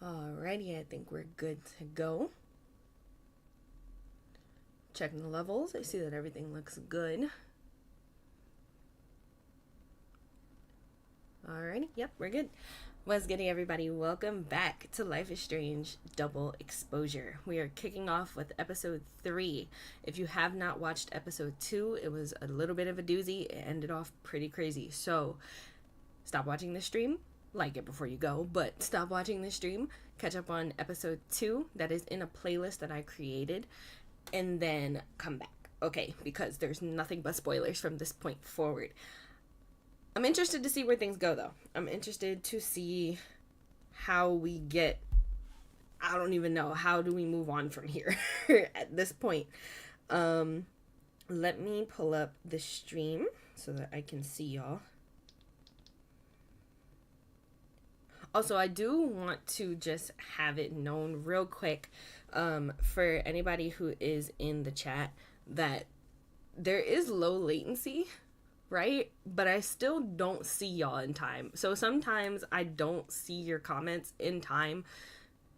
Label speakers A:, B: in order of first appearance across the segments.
A: Alrighty, I think we're good to go. Checking the levels. I see that everything looks good. Alrighty, yep, we're good. What's good, everybody? Welcome back to Life is Strange Double Exposure. We are kicking off with episode 3. If you have not watched episode 2, it was a little bit of a doozy. It ended off pretty crazy. So stop watching the stream, like it before you go, but stop watching the stream, catch up on episode 2 that is in a playlist that I created, and then come back, okay? Because there's nothing but spoilers from this point forward. I'm interested to see where things go, though. I'm interested to see how we get, I don't even know, how do we move on from here at this point. Let me pull up the stream so that I can see y'all. Also, I do want to just have it known real quick for anybody who is in the chat that there is low latency, right? But I still don't see y'all in time. So sometimes I don't see your comments in time.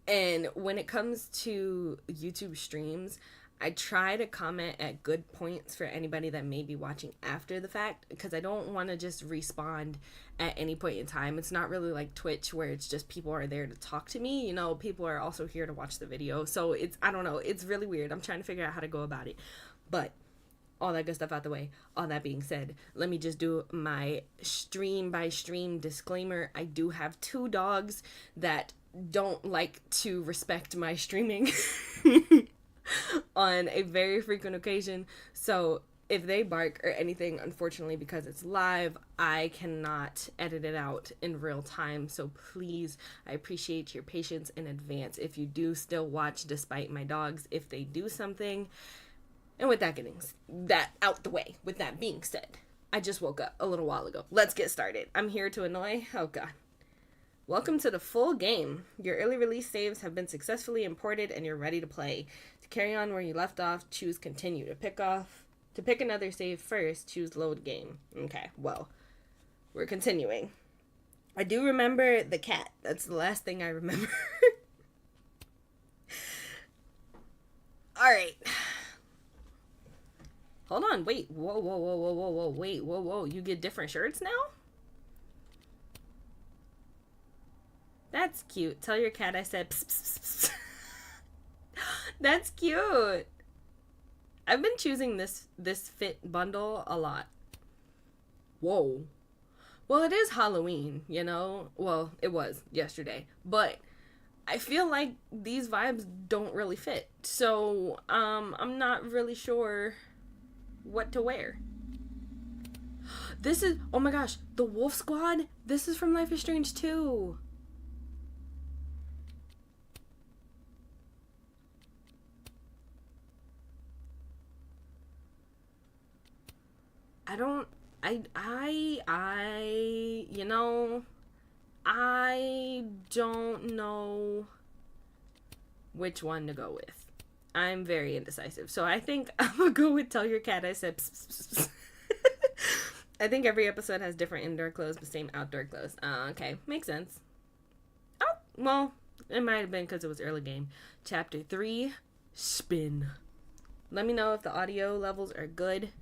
A: And when it comes to YouTube streams, I try to comment at good points for anybody that may be watching after the fact, because I don't want to just respond at any point in time. It's not really like Twitch where it's just people are there to talk to me. You know, people are also here to watch the video. So it's, I don't know, it's really weird. I'm trying to figure out how to go about it. But all that good stuff out the way. All that being said, let me just do my stream by stream disclaimer. I do have 2 dogs that don't like to respect my streaming on a very frequent occasion. So if they bark or anything, unfortunately, because it's live, I cannot edit it out in real time. So please, I appreciate your patience in advance if you do still watch despite my dogs, if they do something. And with that getting that out the way, with that being said, I just woke up a little while ago. Let's get started. I'm here to annoy. Oh god. Welcome to the full game. Your early release saves have been successfully imported and you're ready to play. To carry on where you left off, choose continue. To pick another save first, choose load game. Okay, well, we're continuing. I do remember the cat. That's the last thing I remember. Alright. Hold on, wait. Whoa. Wait, whoa. You get different shirts now? That's cute. Tell your cat I said pss, pss, pss. That's cute. I've been choosing this fit bundle a lot. Whoa. Well, it is Halloween, you know? Well, it was yesterday. But I feel like these vibes don't really fit. So, I'm not really sure what to wear. This is, oh my gosh, the Wolf Squad. This is from Life is Strange 2. I don't know which one to go with. I'm very indecisive. So I think I'm gonna go with Tell Your Cat I Said pss, pss, pss. I think every episode has different indoor clothes, but same outdoor clothes. Okay, makes sense. Oh, well, it might have been because it was early game. Chapter 3, Spin. Let me know if the audio levels are good.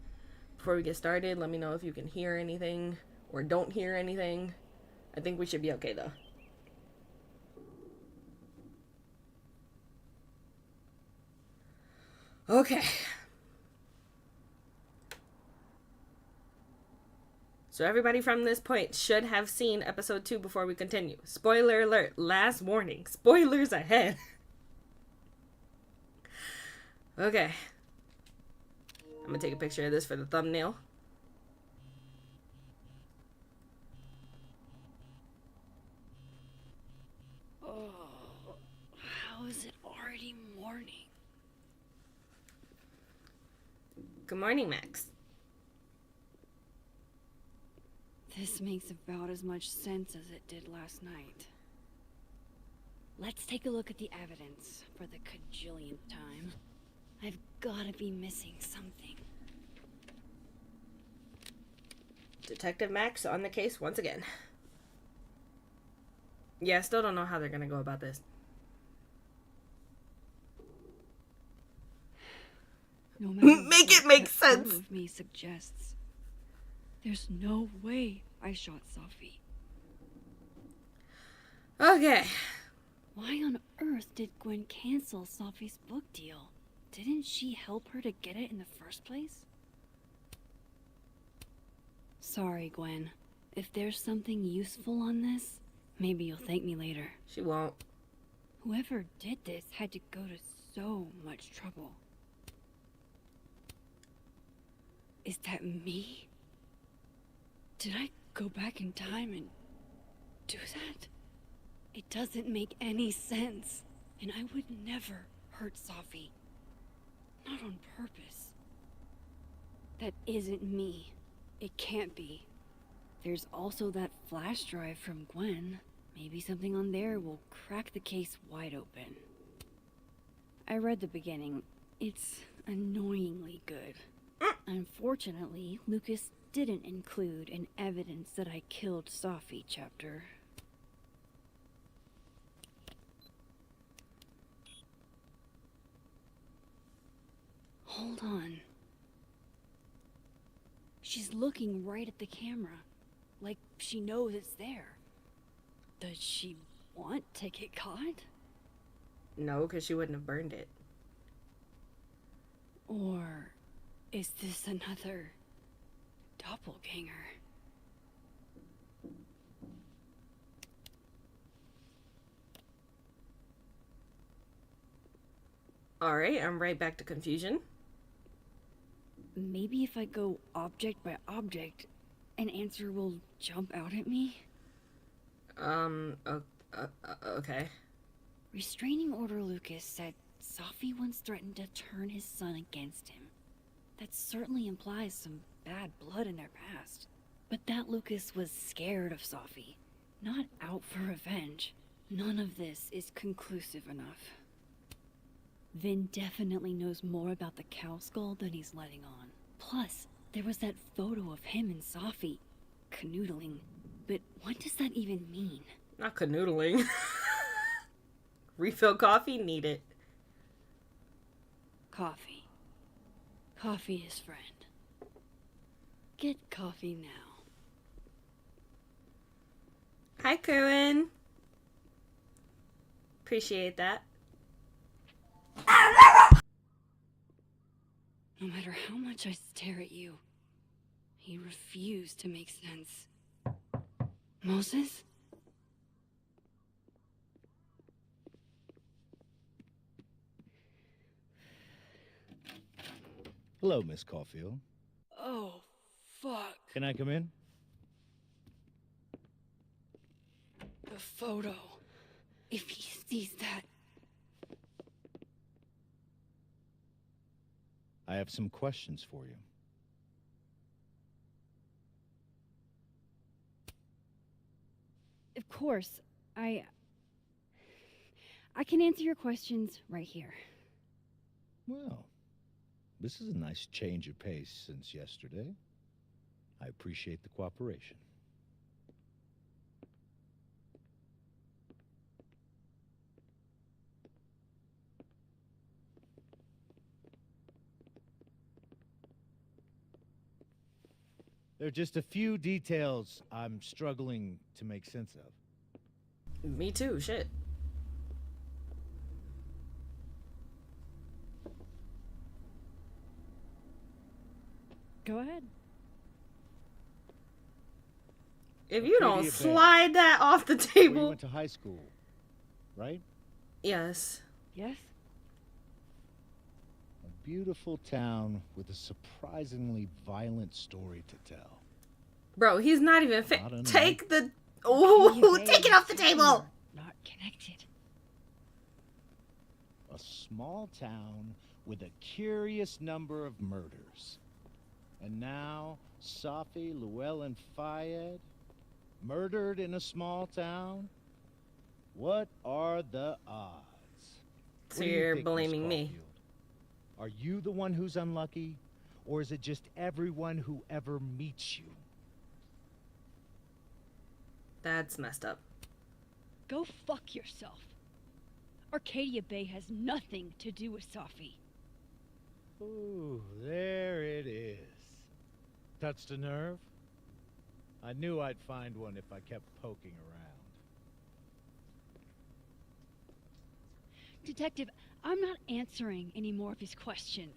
A: Before we get started, let me know if you can hear anything or don't hear anything. I think we should be okay, though. Okay. So everybody from this point should have seen episode 2 before we continue. Spoiler alert. Last warning. Spoilers ahead. Okay. I'm gonna take a picture of this for the thumbnail.
B: Oh, how is it already morning?
A: Good morning, Max.
B: This makes about as much sense as it did last night. Let's take a look at the evidence for the cajillionth time. I've gotta be missing something.
A: Detective Max on the case once again. Yeah, I still don't know how they're gonna go about this.
B: No matter
A: Make it
B: what
A: make
B: that photo
A: sense.
B: of me suggests, there's no way I shot Safi.
A: Okay.
B: Why on earth did Gwen cancel Safi's book deal? Didn't she help her to get it in the first place? Sorry, Gwen. If there's something useful on this, maybe you'll thank me later.
A: She won't.
B: Whoever did this had to go to so much trouble. Is that me? Did I go back in time and do that? It doesn't make any sense. And I would never hurt Safi. Not on purpose. That isn't me. It can't be. There's also that flash drive from Gwen. Maybe something on there will crack the case wide open. I read the beginning. It's annoyingly good. Unfortunately, Lucas didn't include an evidence that I killed Safi chapter. Hold on. She's looking right at the camera, like she knows it's there. Does she want to get caught?
A: No, because she wouldn't have burned it.
B: Or is this another doppelganger?
A: Alright, I'm right back to confusion.
B: Maybe if I go object by object, an answer will jump out at me?
A: Okay.
B: Restraining Order Lucas said Safi once threatened to turn his son against him. That certainly implies some bad blood in their past. But that Lucas was scared of Safi, not out for revenge. None of this is conclusive enough. Vin definitely knows more about the cow skull than he's letting on. Plus, there was that photo of him and Safi canoodling. But what does that even mean?
A: Not canoodling. Refill coffee? Need it.
B: Coffee. Coffee is friend. Get coffee now.
A: Hi, Kerwin. Appreciate that.
B: No matter how much I stare at you, you refuse to make sense. Moses?
C: Hello, Miss Caulfield.
B: Oh, fuck.
C: Can I come in?
B: The photo. If he sees that...
C: I have some questions for you.
B: Of course, I can answer your questions right here.
C: Well, this is a nice change of pace since yesterday. I appreciate the cooperation. There are just a few details I'm struggling to make sense of.
A: Me too, shit.
B: Go ahead.
A: If you don't
C: Arcadia Bay,
A: slide that off the
C: where you
A: table.
C: went to high school, right?
A: Yes.
B: Yes?
C: A beautiful town with a surprisingly violent story to tell.
A: Bro, he's not even fit.
C: Not
A: Take the...
B: Arcadia
A: Ooh,
B: Bay
A: take it off the
B: and
A: table!
B: are not connected.
C: A small town with a curious number of murders. And now, Safi, Llewellyn Fayed, murdered in a small town? What are the odds?
A: So
C: What do you
A: you're
C: think, Miss
A: blaming me.
C: Caulfield? Are you the one who's unlucky? Or is it just everyone who ever meets you?
A: That's messed up.
B: Go fuck yourself. Arcadia Bay has nothing to do with Safi.
C: Ooh, there it is. Touched a nerve? I knew I'd find one if I kept poking around.
B: Detective, I'm not answering any more of his questions.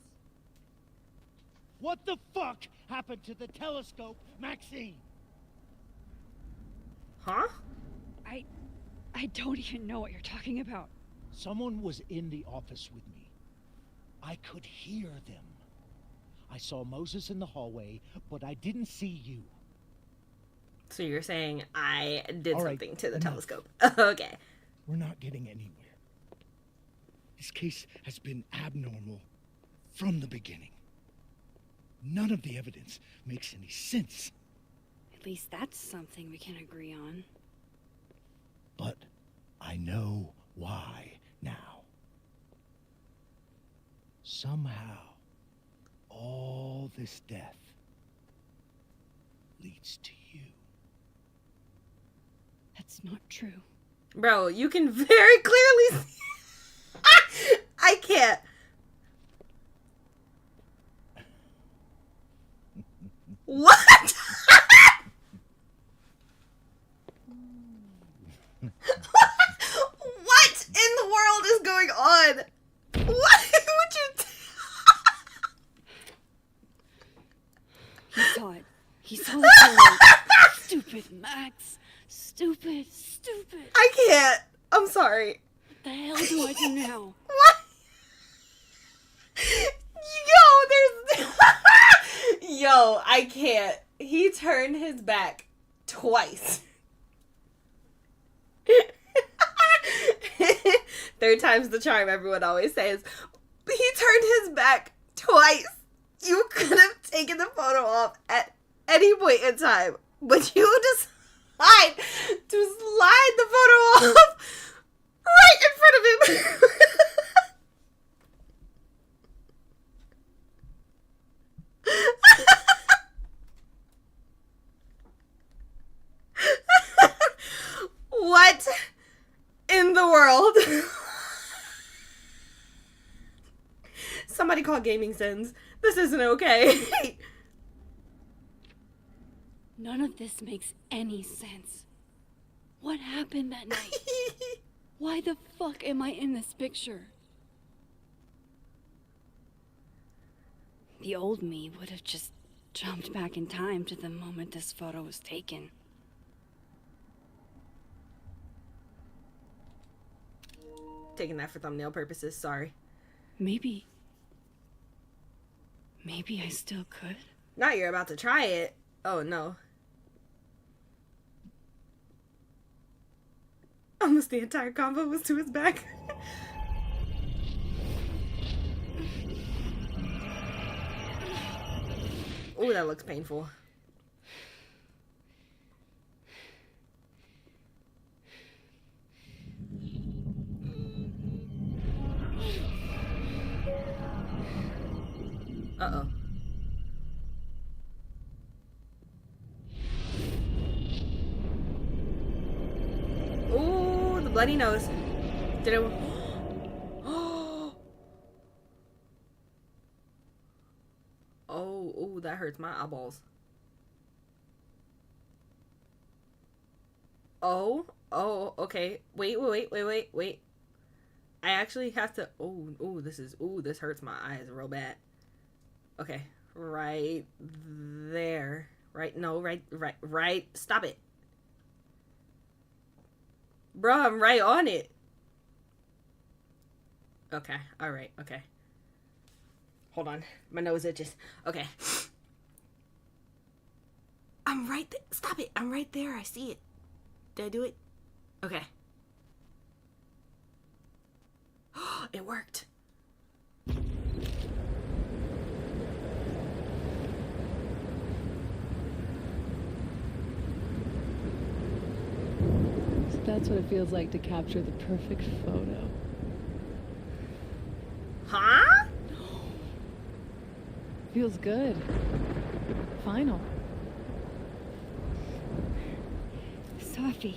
C: What the fuck happened to the telescope, Maxine?
A: Huh?
B: I don't even know what you're talking about.
C: Someone was in the office with me. I could hear them. I saw Moses in the hallway, but I didn't see you.
A: So you're saying I did
C: All right,
A: something to the
C: enough.
A: telescope. Okay.
D: We're not getting anywhere. This case has been abnormal from the beginning. None of the evidence makes any sense.
B: At least that's something we can agree on.
D: But I know why now. Somehow, all this death leads to you.
B: That's not true.
A: Bro, you can very clearly see. I can't. What? What in the world is going on? What would you
B: He saw it. He saw the pillow. Stupid Max. Stupid.
A: I can't. I'm sorry.
B: What the hell do I do now?
A: What? Yo, there's... Yo, I can't. He turned his back twice. Third time's the charm, everyone always says. He turned his back twice. You could have taken the photo off at any point in time, but you decide to slide the photo off right in front of him. What in the world? Somebody call Gaming Sins. This isn't okay.
B: None of this makes any sense. What happened that night? Why the fuck am I in this picture? The old me would have just jumped back in time to the moment this photo was taken.
A: Taking that for thumbnail purposes, sorry.
B: Maybe I still could.
A: Not you're about to try it. Oh no. Almost the entire combo was to his back. Ooh, that looks painful. Uh-oh. Ooh, the bloody nose. Did it... Oh, that hurts my eyeballs. Oh, okay. Wait. I actually have to... this hurts my eyes real bad. Okay, right there. Right. Stop it. Bro, I'm right on it. Okay, alright, okay. Hold on, my nose itches. Okay. I'm right there. Stop it, I'm right there. I see it. Did I do it? Okay. It worked.
E: That's what it feels like to capture the perfect photo.
A: Huh?
E: Feels good. Final.
B: Safi.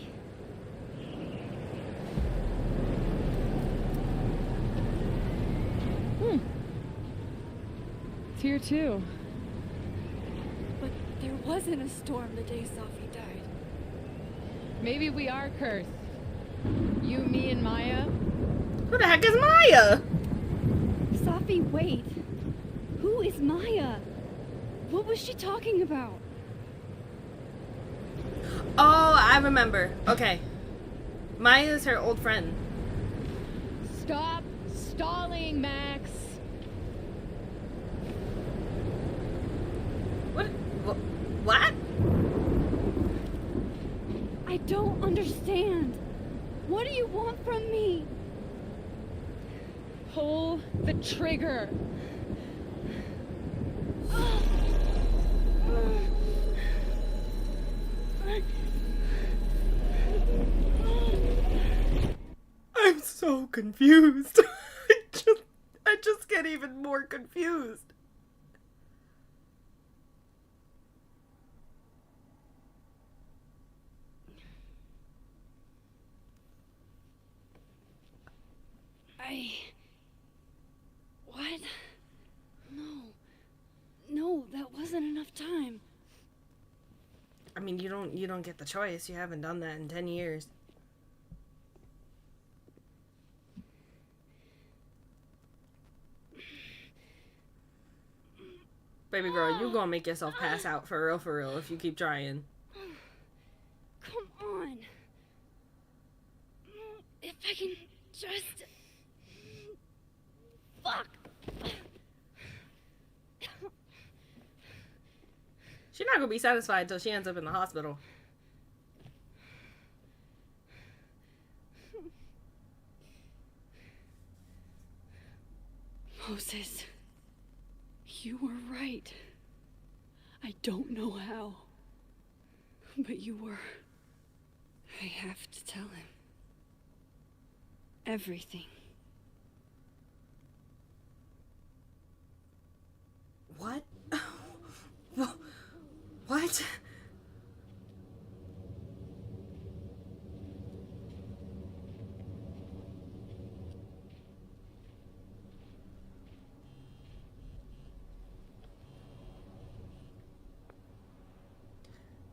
E: here too.
B: But there wasn't a storm the day Sophie died.
E: Maybe we are cursed. You, me, and Maya.
A: Who the heck is Maya?
B: Sophie, wait. Who is Maya? What was she talking about?
A: Oh, I remember. Okay. Maya's her old friend.
E: Stop stalling, Max.
A: What? What?
B: I don't understand. What do you want from me?
E: Pull the trigger.
A: I'm so confused. I just get even more confused.
B: What? No, that wasn't enough time.
A: I mean, you don't get the choice. You haven't done that in 10 years. Baby girl, you gonna make yourself pass out for real if you keep trying.
B: Come on. If I can just... Fuck.
A: She's not gonna be satisfied till she ends up in the hospital.
B: Moses, you were right. I don't know how, but you were. I have to tell him. Everything.
A: What? What?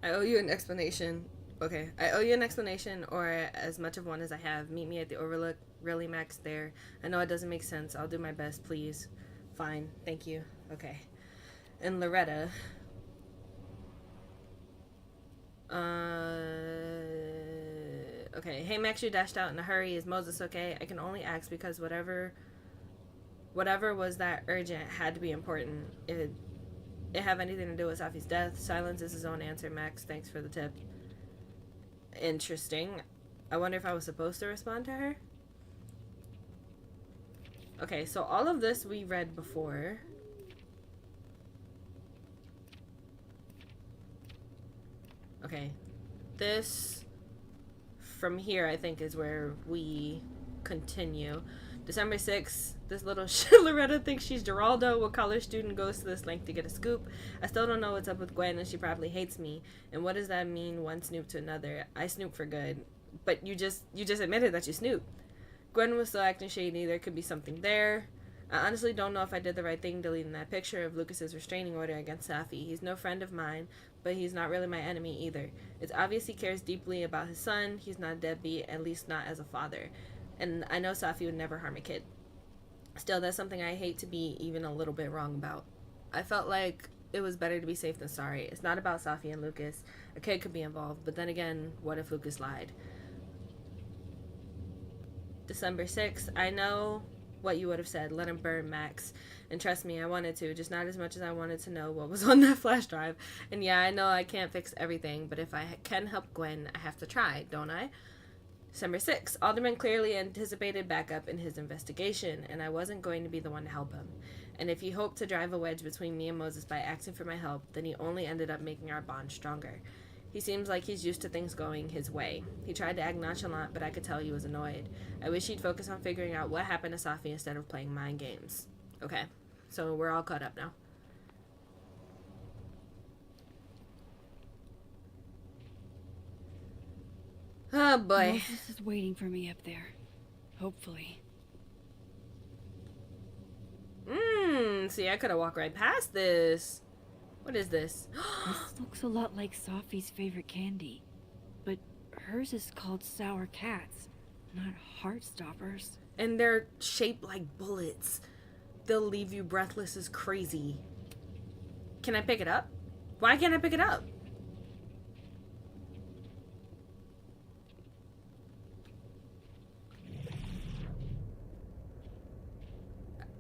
A: I owe you an explanation. Okay, I owe you an explanation, or as much of one as I have. Meet me at the Overlook. Really, Max, there. I know it doesn't make sense. I'll do my best, please. Fine, thank you. Okay. And Loretta. Okay. Hey, Max, you dashed out in a hurry. Is Moses okay? I can only ask because whatever was that urgent had to be important. It have anything to do with Safi's death? Silence is his own answer, Max. Thanks for the tip. Interesting. I wonder if I was supposed to respond to her? Okay, so all of this we read before. Okay. This, from here, I think, is where we continue. December 6th, this little Loretta thinks she's Geraldo. What college student goes to this length to get a scoop? I still don't know what's up with Gwen, and she probably hates me. And what does that mean, one snoop to another? I snoop for good. But you just admitted that you snooped. Gwen was still acting shady. There could be something there. I honestly don't know if I did the right thing deleting that picture of Lucas's restraining order against Safi. He's no friend of mine, but he's not really my enemy either. It's obvious he cares deeply about his son. He's not a deadbeat, at least not as a father. And I know Safi would never harm a kid. Still, that's something I hate to be even a little bit wrong about. I felt like it was better to be safe than sorry. It's not about Safi and Lucas. A kid could be involved, but then again, what if Lucas lied? December 6th, I know what you would have said. Let him burn, Max. And trust me, I wanted to, just not as much as I wanted to know what was on that flash drive. And yeah, I know I can't fix everything, but if I can help Gwen, I have to try, don't I? December 6th, Alderman clearly anticipated backup in his investigation, and I wasn't going to be the one to help him. And if he hoped to drive a wedge between me and Moses by asking for my help, then he only ended up making our bond stronger. He seems like he's used to things going his way. He tried to act nonchalant, but I could tell he was annoyed. I wish he'd focus on figuring out what happened to Safi instead of playing mind games. Okay, so we're all caught up now. Oh boy.
B: Moses is waiting for me up there. Hopefully.
A: See, I could have walked right past this. What is this?
B: This looks a lot like Sophie's favorite candy. But hers is called Sour Cats, not Heartstoppers.
A: And they're shaped like bullets. They'll leave you breathless as crazy. Can I pick it up? Why can't I pick it up?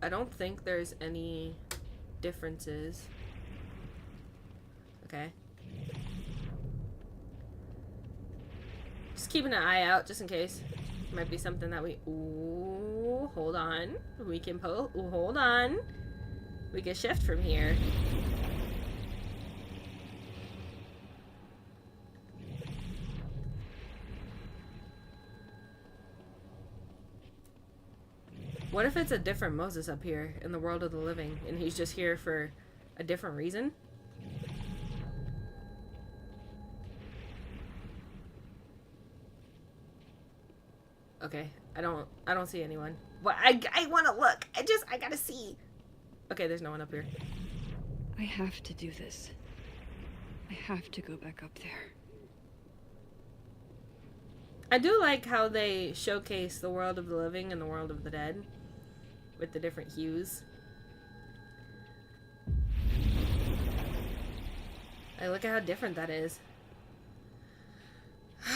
A: I don't think there's any differences. Okay. Just keeping an eye out just in case. Might be something that we... Ooh, hold on. We can pull... Ooh, hold on. We can shift from here. What if it's a different Moses up here in the world of the living and he's just here for a different reason? Okay, I don't see anyone. What I want to look. I gotta see. Okay, there's no one up here.
B: I have to do this. I have to go back up there.
A: I do like how they showcase the world of the living and the world of the dead with the different hues. Hey, look at how different that is.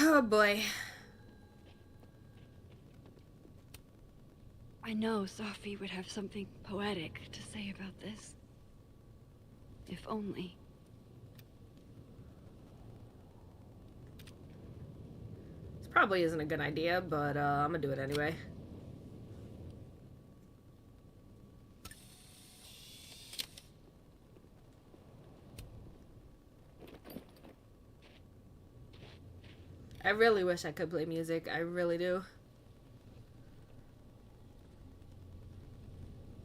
A: Oh boy.
B: I know Sophie would have something poetic to say about this. If only.
A: This probably isn't a good idea, but I'm gonna do it anyway. I really wish I could play music. I really do.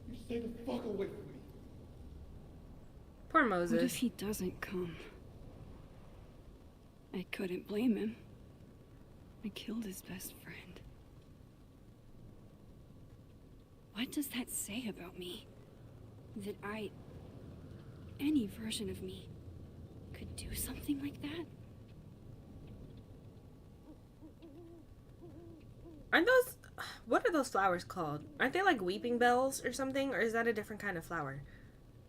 D: You stay the fuck away from me.
A: Poor
B: What if
A: Moses.
B: he doesn't come? I couldn't blame him. I killed his best friend. What does that say about me? That any version of me, could do something like that?
A: Aren't those... What are those flowers called? Aren't they like weeping bells or something? Or is that a different kind of flower?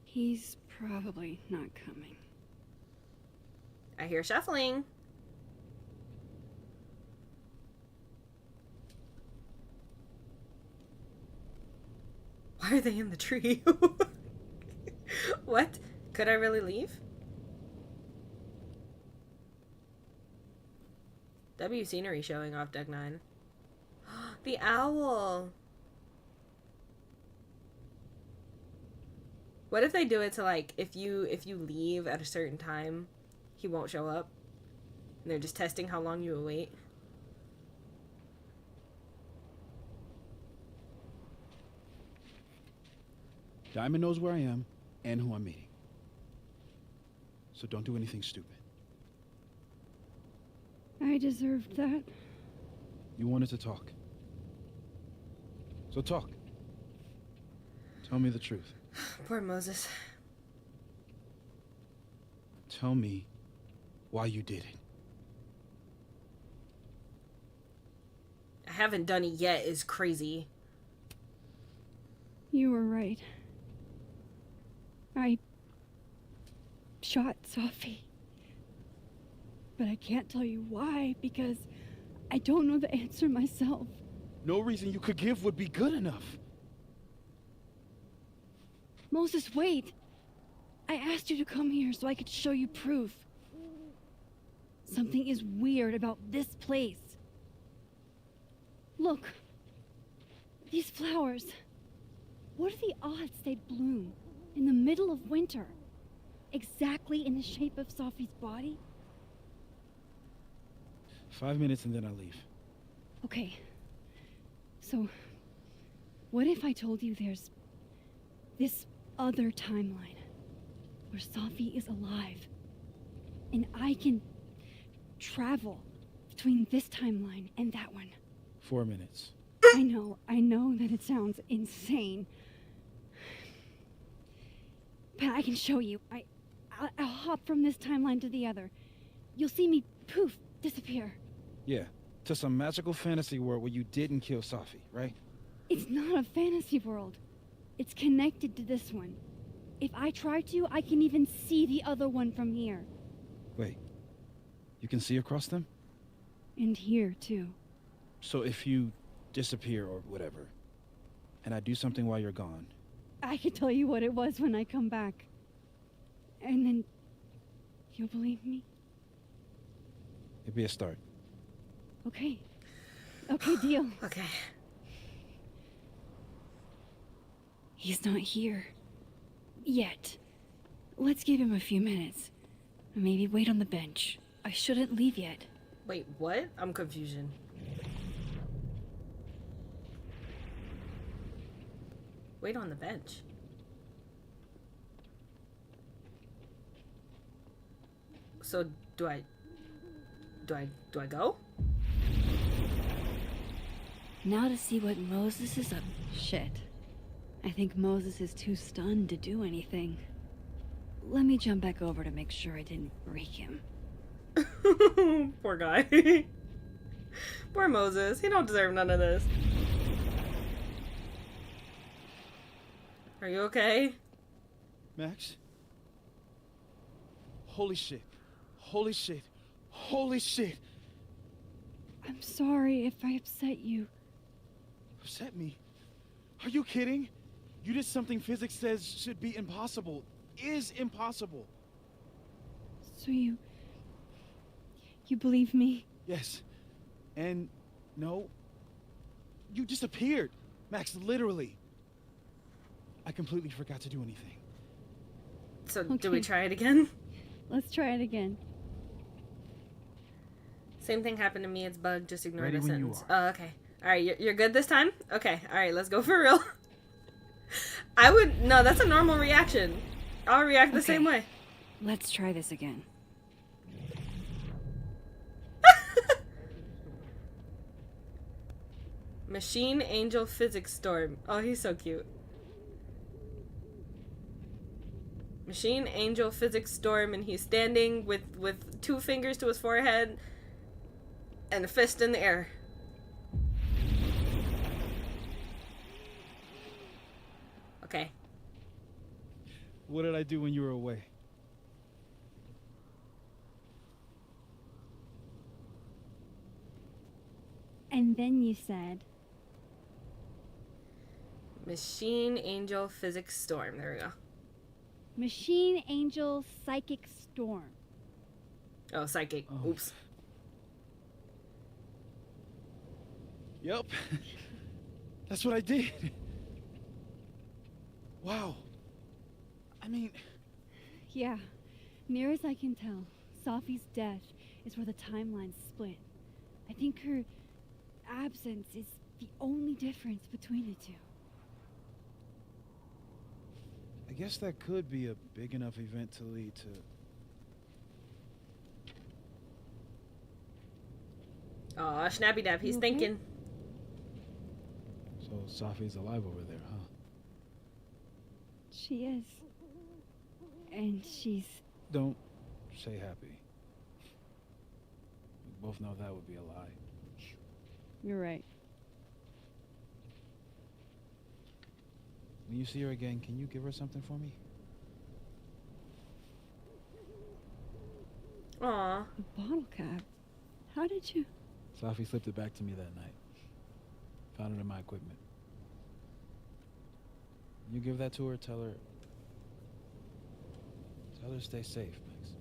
B: He's probably not coming.
A: I hear shuffling. Why are they in the tree? What? Could I really leave? W scenery showing off deck 9. The owl. What if they do it to like if you leave at a certain time, he won't show up? And they're just testing how long you will wait.
F: Diamond knows where I am and who I'm meeting. So don't do anything stupid.
B: I deserved that.
F: You wanted to talk. So talk. Tell me the truth.
A: Poor Moses.
F: Tell me why you did it.
A: I haven't done it yet is crazy.
B: You were right. I shot Sophie. But I can't tell you why, because I don't know the answer myself.
F: No reason you could give would be good enough.
B: Moses, wait! I asked you to come here so I could show you proof. Something is weird about this place. Look. These flowers. What are the odds they'd bloom in the middle of winter? Exactly in the shape of Sophie's body?
F: 5 minutes and then I'll leave.
B: Okay. So, what if I told you there's this other timeline where Sophie is alive and I can travel between this timeline and that one?
F: 4 minutes.
B: I know that it sounds insane, Look, Pat, I can show you. I'll hop from this timeline to the other. You'll see me, poof, disappear.
F: Yeah, to some magical fantasy world where you didn't kill Safi, right?
B: It's not a fantasy world. It's connected to this one. If I try to, I can even see the other one from here.
F: Wait, you can see across them?
B: And here, too.
F: So if you disappear or whatever, and I do something while you're gone,
B: I can tell you what it was when I come back. And then you'll believe me?
F: it'd be a start.
B: Okay. Okay, deal.
A: Okay.
B: He's not here. Yet. Let's give him a few minutes. Maybe wait on the bench. I shouldn't leave yet.
A: Wait, what? I'm confusion. Wait on the bench. So do I go?
B: Now to see what Moses is up. Shit. I think Moses is too stunned to do anything. Let me jump back over to make sure I didn't break him.
A: Poor guy. Poor Moses. He don't deserve none of this. Are you okay?
F: Max? Holy shit. Holy shit. Holy shit.
B: I'm sorry if I upset you.
F: Upset me? Are you kidding? You did something physics says should be impossible. Is impossible.
B: So you believe me?
F: Yes. And no. You disappeared. Max, literally. I completely forgot to do anything.
A: So
B: Okay.
A: do we try it again?
B: Let's try it again.
A: Same thing happened to me. It's bug. Just ignore
F: Ready
A: the
F: when you
A: sentence.
F: are.
A: Oh, okay. All right, you're good this time? Okay. All right, let's go for real. I would... No, that's a normal reaction. I'll react the
B: Okay.
A: same way.
B: Let's try this again.
A: Machine Angel Physics Storm. Oh, he's so cute. Machine Angel Physics Storm, and he's standing with 2 fingers to his forehead and a fist in the air. Okay.
F: What did I do when you were away?
B: And then you said,
A: Machine Angel Physics Storm. There we go.
B: Machine Angel Psychic Storm.
A: Oh, psychic.
F: Oh.
A: Oops.
F: Yep. That's what I did. Wow. I mean,
B: Yeah. Near as I can tell, Safi's death is where the timelines split. I think her absence is the only difference between the two.
F: I guess that could be a big enough event to lead to...
A: Aw, Snappy Dap. He's
B: You okay?
A: thinking.
F: So Safi's alive over there, huh?
B: She is. And she's...
F: Don't say happy. We both know that would be a lie.
B: You're right.
F: When you see her again, can you give her something for me?
A: Aw.
B: A bottle cap? How did you...
F: Safi slipped it back to me that night. Found it in my equipment. You give that to her, tell her stay safe, Max.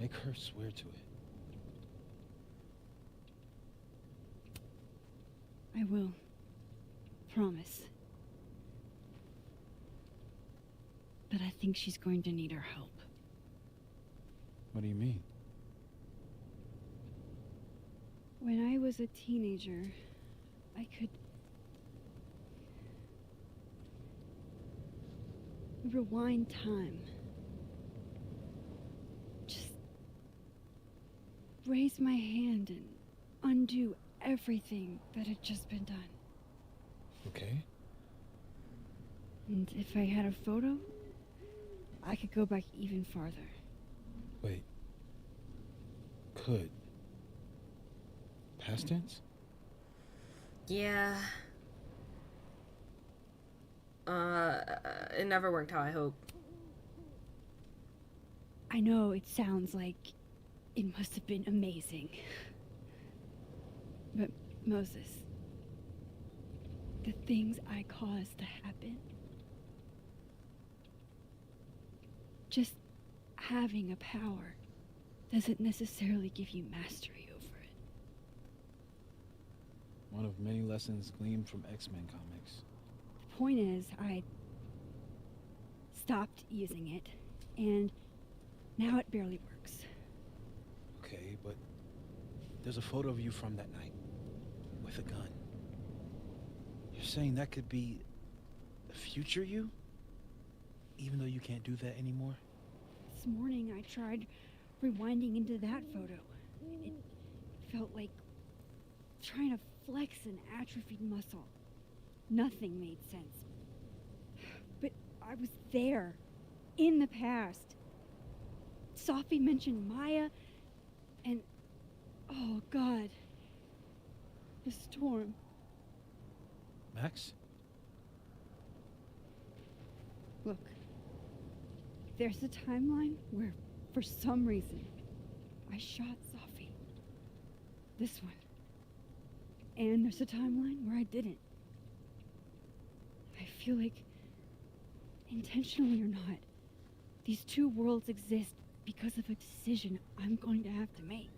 F: Make her swear to it.
B: I will. Promise. But I think she's going to need our help.
F: What do you mean?
B: When I was a teenager, I could rewind time. Just raise my hand and undo everything that had just been done.
F: Okay.
B: And if I had a photo, I could go back even farther.
F: Wait. Could. Past tense?
A: Yeah. It never worked how I hoped.
B: I know it sounds like it must have been amazing. But Moses, the things I caused to happen, just having a power doesn't necessarily give you mastery over it.
F: One of many lessons gleaned from X-Men comics.
B: The point is, I stopped using it, and now it barely works.
F: Okay, but there's a photo of you from that night with a gun. You're saying that could be the future you? Even though you can't do that anymore?
B: This morning I tried rewinding into that photo. It felt like trying to flex an atrophied muscle. Nothing made sense. But I was there, in the past. Sophie mentioned Maya, and oh God, the storm.
F: Max?
B: Look, there's a timeline where, for some reason, I shot Sophie. This one. And there's a timeline where I didn't. I feel like, intentionally or not, these two worlds exist because of a decision I'm going to have to make.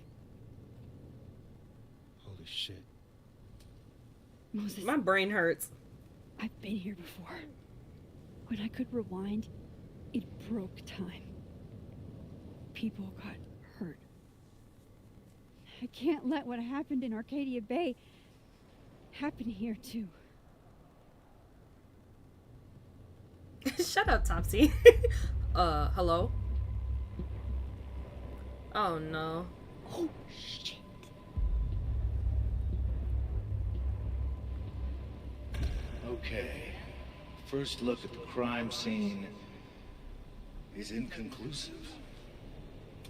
F: Holy shit.
B: Moses,
A: My brain hurts.
B: I've been here before. When I could rewind, it broke time. People got hurt. I can't let what happened in Arcadia Bay happen here too.
A: Shut up, Topsy. Hello? Oh no.
B: Oh shit.
D: Okay. First look at the crime scene is inconclusive.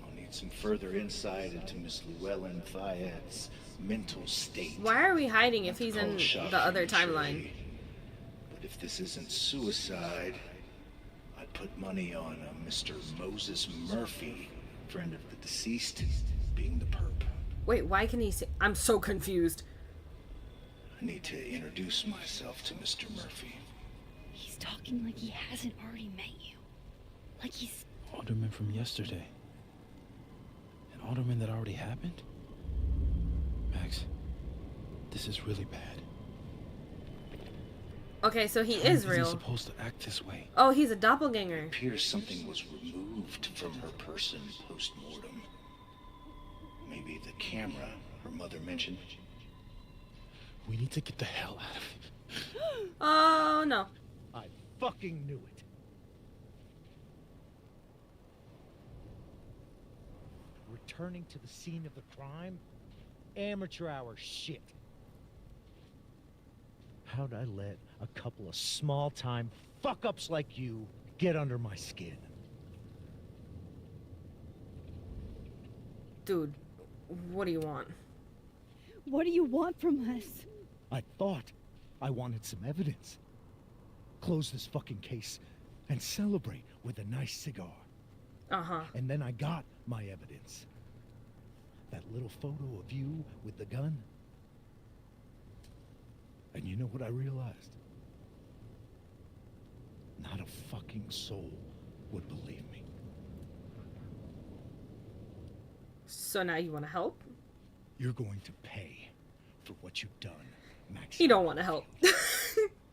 D: I'll need some further insight into Miss Llewellyn Fayette's mental state.
A: Why are we hiding if he's in
D: Call shot
A: the other
D: prematurely.
A: timeline?
D: But if this isn't suicide, I'd put money on a Mr. Moses Murphy, friend of the deceased, being the perp.
A: Wait, why can he say... I'm so confused.
D: I need to introduce myself to Mr. Murphy.
B: He's talking like he hasn't already met you. Like he's...
F: Alderman from yesterday. An alderman that already happened? Max, this is really bad.
A: Okay, so he
F: How
A: is
F: he
A: real.
F: supposed to act this way?
A: Oh, he's a doppelganger.
D: It appears something was removed from her person post-mortem. Maybe the camera her mother mentioned.
F: We need to get the hell out of here.
A: Oh, no.
C: I fucking knew it. Returning to the scene of the crime? Amateur hour shit. How'd I let a couple of small-time fuck-ups like you get under my skin?
A: Dude, what do you want?
B: What do you want from us?
C: I thought I wanted some evidence. Close this fucking case and celebrate with a nice cigar.
A: Uh-huh.
C: And then I got my evidence. That little photo of you with the gun. And you know what I realized? Not a fucking soul would believe me.
A: So now you want to help?
C: You're going to pay for what you've done, Max.
A: He don't want to help.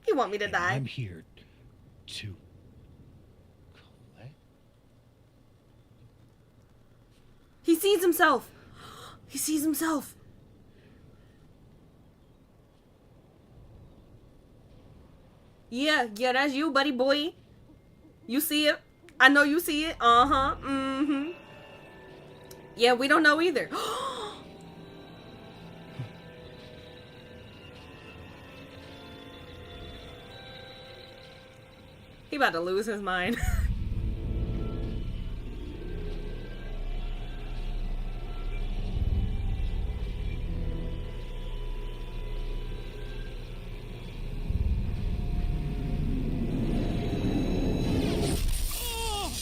A: He want me to
C: And
A: die.
C: I'm here to collect.
A: He sees himself. He sees himself. Yeah, that's you, buddy boy. You see it? I know you see it. Uh-huh. Mm-hmm. Yeah, we don't know either. He about to lose his mind.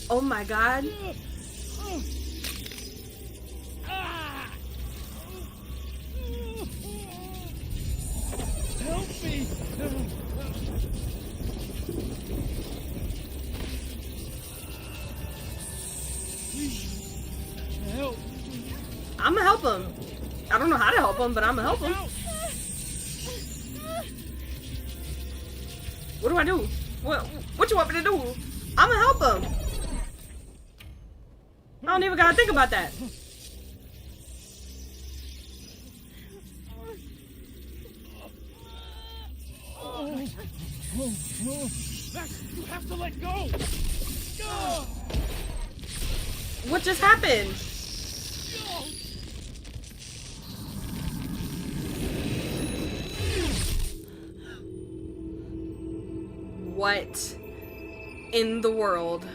A: Oh my god.
F: Help me! Please, help!
A: I'm gonna help him. I don't know how to help him, but I'm gonna help him. What do I do? What you want me to do? I'm gonna help him. I don't even gotta think about that.
F: Max, you have to let go!
A: What just happened? What in the world?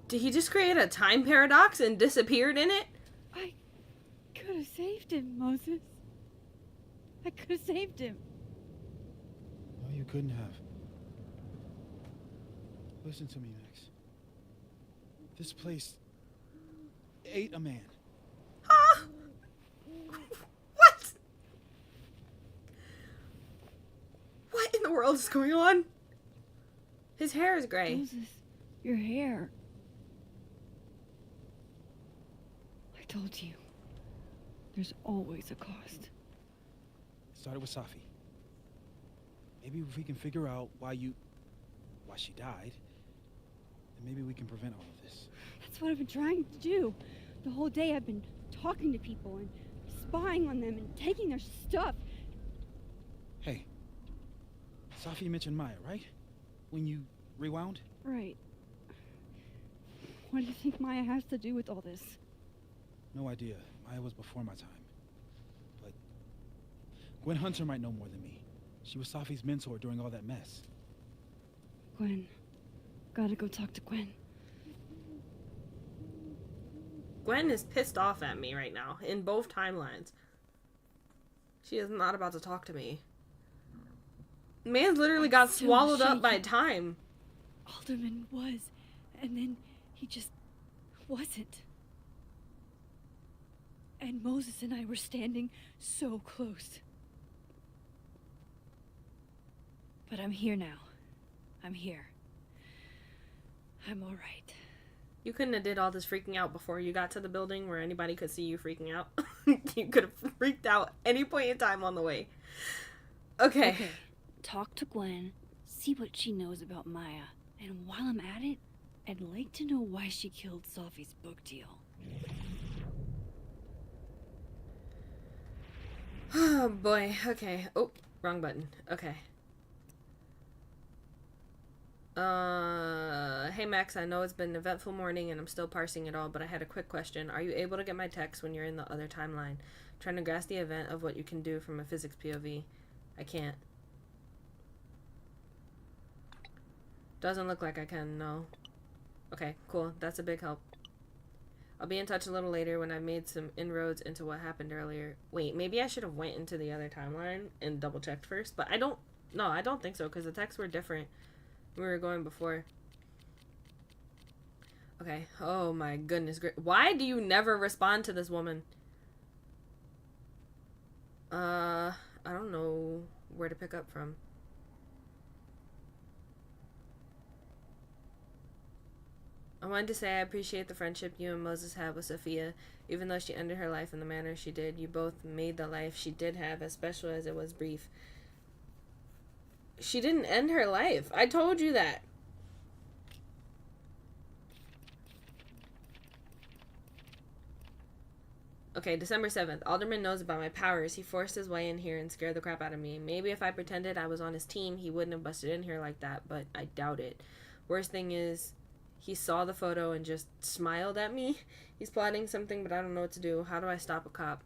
A: Did he just create a time paradox and disappeared in it?
B: I could have saved him, Moses. I could have saved him.
F: No, you couldn't have. Listen to me, Max. This place ate a man.
A: Huh? What? What in the world is going on? His hair is gray.
B: Moses, your hair. I told you. There's always a cost.
F: It started with Safi. Maybe if we can figure out why she died, then maybe we can prevent all of this.
B: That's what I've been trying to do. The whole day I've been talking to people and spying on them and taking their stuff.
F: Hey, Safi mentioned Maya, right? When you rewound?
B: Right. What do you think Maya has to do with all this?
F: No idea. Maya was before my time. But Gwen Hunter might know more than me. She was Safi's mentor during all that mess.
B: Gwen. Gotta go talk to Gwen.
A: Gwen is pissed off at me right now in both timelines. She is not about to talk to me. Man's literally got
B: so
A: swallowed up by
B: shaky.
A: time.
B: Alderman was, and then he just wasn't. And Moses and I were standing so close. But I'm here now. I'm here. I'm all right.
A: You couldn't have did all this freaking out before you got to the building where anybody could see you freaking out. You could have freaked out any point in time on the way. Okay.
B: Talk to Gwen, see what she knows about Maya, and while I'm at it, I'd like to know why she killed Safi's book deal.
A: Oh boy. Okay. Oh, wrong button. Okay. Hey Max, I know it's been an eventful morning and I'm still parsing it all, but I had a quick question. Are you able to get my text when you're in the other timeline? Trying to grasp the event of what you can do from a physics POV. I can't. Doesn't look like I can, no. Okay, cool. That's a big help. I'll be in touch a little later when I've made some inroads into what happened earlier. Wait, maybe I should have went into the other timeline and double checked first, but I don't think so, because the texts were different. We were going before. Okay. Oh my goodness. Why do you never respond to this woman? I don't know where to pick up from. I wanted to say I appreciate the friendship you and Moses had with Sophia. Even though she ended her life in the manner she did, you both made the life she did have as special as it was brief. She didn't end her life. I told you that. Okay, December 7th. Alderman knows about my powers. He forced his way in here and scared the crap out of me. Maybe if I pretended I was on his team, he wouldn't have busted in here like that, but I doubt it. Worst thing is, he saw the photo and just smiled at me. He's plotting something, but I don't know what to do. How do I stop a cop?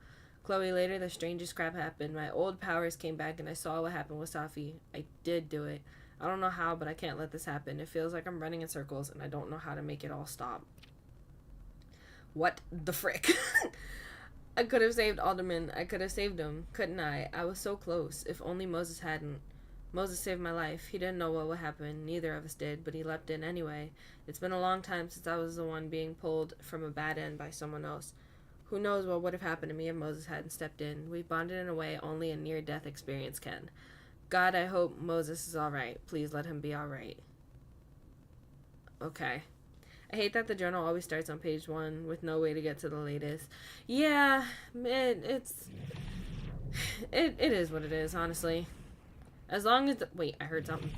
A: Chloe, later the strangest crap happened. My old powers came back and I saw what happened with Safi. I did do it. I don't know how, but I can't let this happen. It feels like I'm running in circles and I don't know how to make it all stop. What the frick? I could have saved Alderman. I could have saved him, couldn't I? I was so close. If only Moses hadn't. Moses saved my life. He didn't know what would happen. Neither of us did, but he leapt in anyway. It's been a long time since I was the one being pulled from a bad end by someone else. Who knows what would have happened to me if Moses hadn't stepped in. We bonded in a way only a near-death experience can. God, I hope Moses is alright. Please let him be alright. Okay. I hate that the journal always starts on page 1 with no way to get to the latest. Yeah, it is what it is, honestly. As long as wait, I heard something.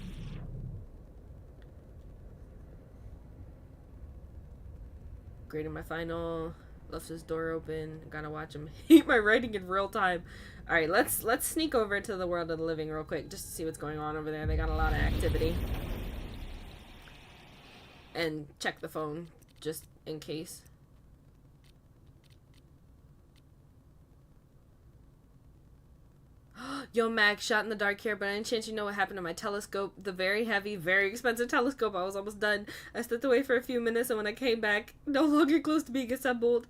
A: Grading my final. Left his door open. Gotta watch him hate my writing in real time. Alright, let's sneak over to the world of the living real quick just to see what's going on over there. They got a lot of activity. And check the phone just in case. Yo, Max, shot in the dark here, but any chance you know what happened to my telescope? The very heavy, very expensive telescope. I was almost done. I stepped away for a few minutes, and when I came back, no longer close to being assembled.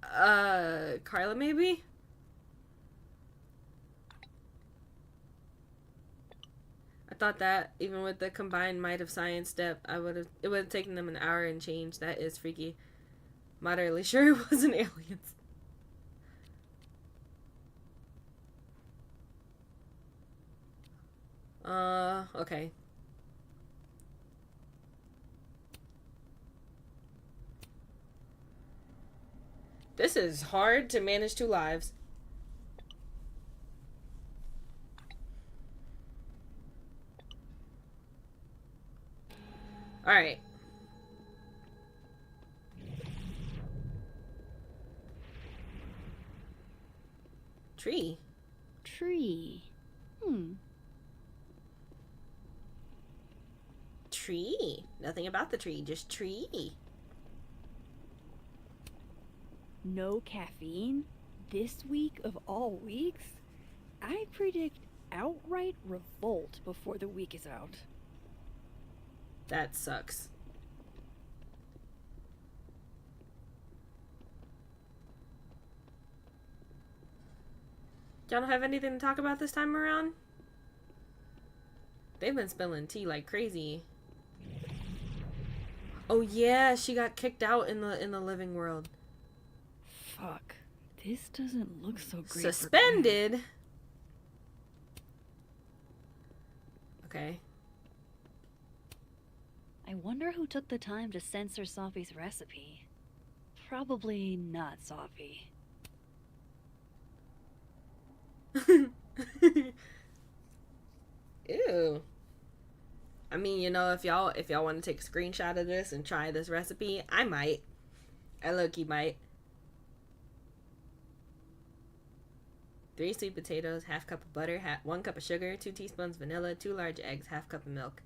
A: Carla, maybe? I thought that, even with the combined might of science step, it would have taken them an hour and change. That is freaky. Moderately sure it wasn't aliens. Okay. This is hard to manage 2 lives. Alright. Tree. Tree. Nothing about the tree, just tree.
B: No caffeine? This week of all weeks? I predict outright revolt before the week is out.
A: That sucks. Y'all don't have anything to talk about this time around? They've been spilling tea like crazy. Oh yeah, she got kicked out in the living world.
B: Fuck. This doesn't look so great.
A: Suspended? Okay.
B: I wonder who took the time to censor Safi's recipe. Probably not Safi.
A: Ew. I mean, you know, if y'all want to take a screenshot of this and try this recipe, I might. I low-key might. 3 sweet potatoes, half cup of butter, 1 cup of sugar, 2 teaspoons vanilla, 2 large eggs, half cup of milk.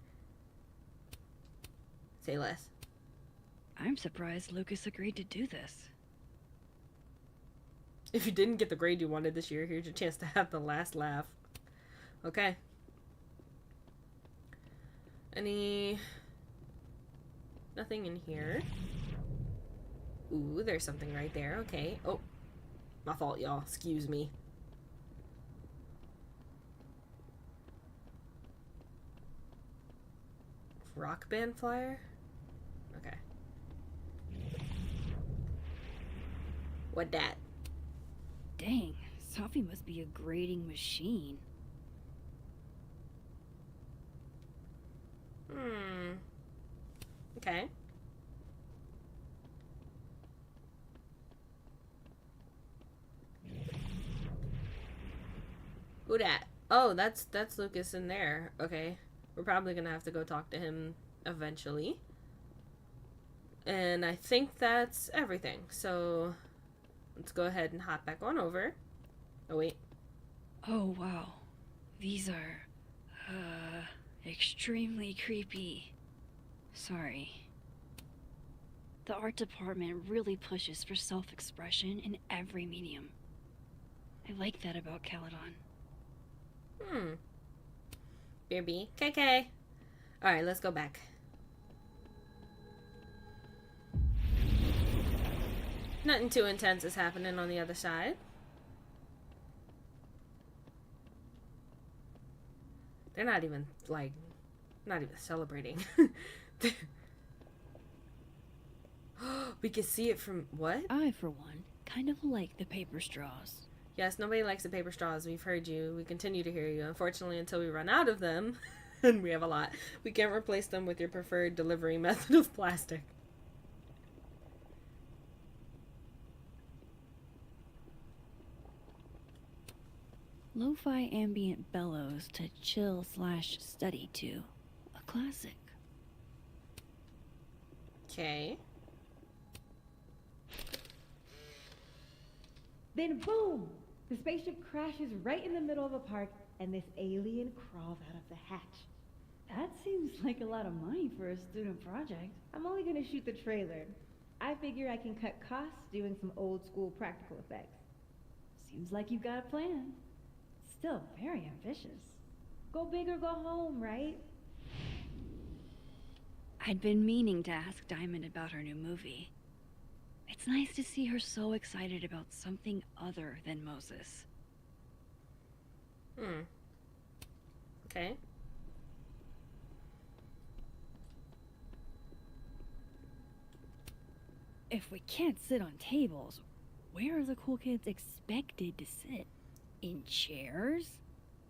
A: Say less.
B: I'm surprised Lucas agreed to do this.
A: If you didn't get the grade you wanted this year, here's your chance to have the last laugh. Okay. Nothing in here. Ooh, there's something right there. Okay. Oh, my fault, y'all. Excuse me. Rock band flyer? Okay. What dat?
B: Dang, Safi must be a grading machine.
A: Okay. Who dat? Oh, that's Lucas in there. Okay. We're probably gonna have to go talk to him eventually. And I think that's everything. So let's go ahead and hop back on over. Oh, wait.
B: Oh, wow. These are, extremely creepy. Sorry. The art department really pushes for self-expression in every medium. I like that about Caledon.
A: Beer B. KK. Alright, let's go back. Nothing too intense is happening on the other side. They're not even, like, not even celebrating. We can see it from, what?
B: I, for one, kind of like the paper straws.
A: Yes, nobody likes the paper straws. We've heard you. We continue to hear you. Unfortunately, until we run out of them, and we have a lot, we can't replace them with your preferred delivery method of plastic.
B: Lo-fi ambient bellows to chill/study to. A classic.
A: Okay.
G: Then boom! The spaceship crashes right in the middle of a park, and this alien crawls out of the hatch.
H: That seems like a lot of money for a student project.
G: I'm only gonna shoot the trailer. I figure I can cut costs doing some old school practical effects.
H: Seems like you've got a plan. Still very ambitious.
G: Go big or go home, right?
B: I'd been meaning to ask Diamond about her new movie. It's nice to see her so excited about something other than Moses.
A: Okay.
B: If we can't sit on tables, where are the cool kids expected to sit? In chairs?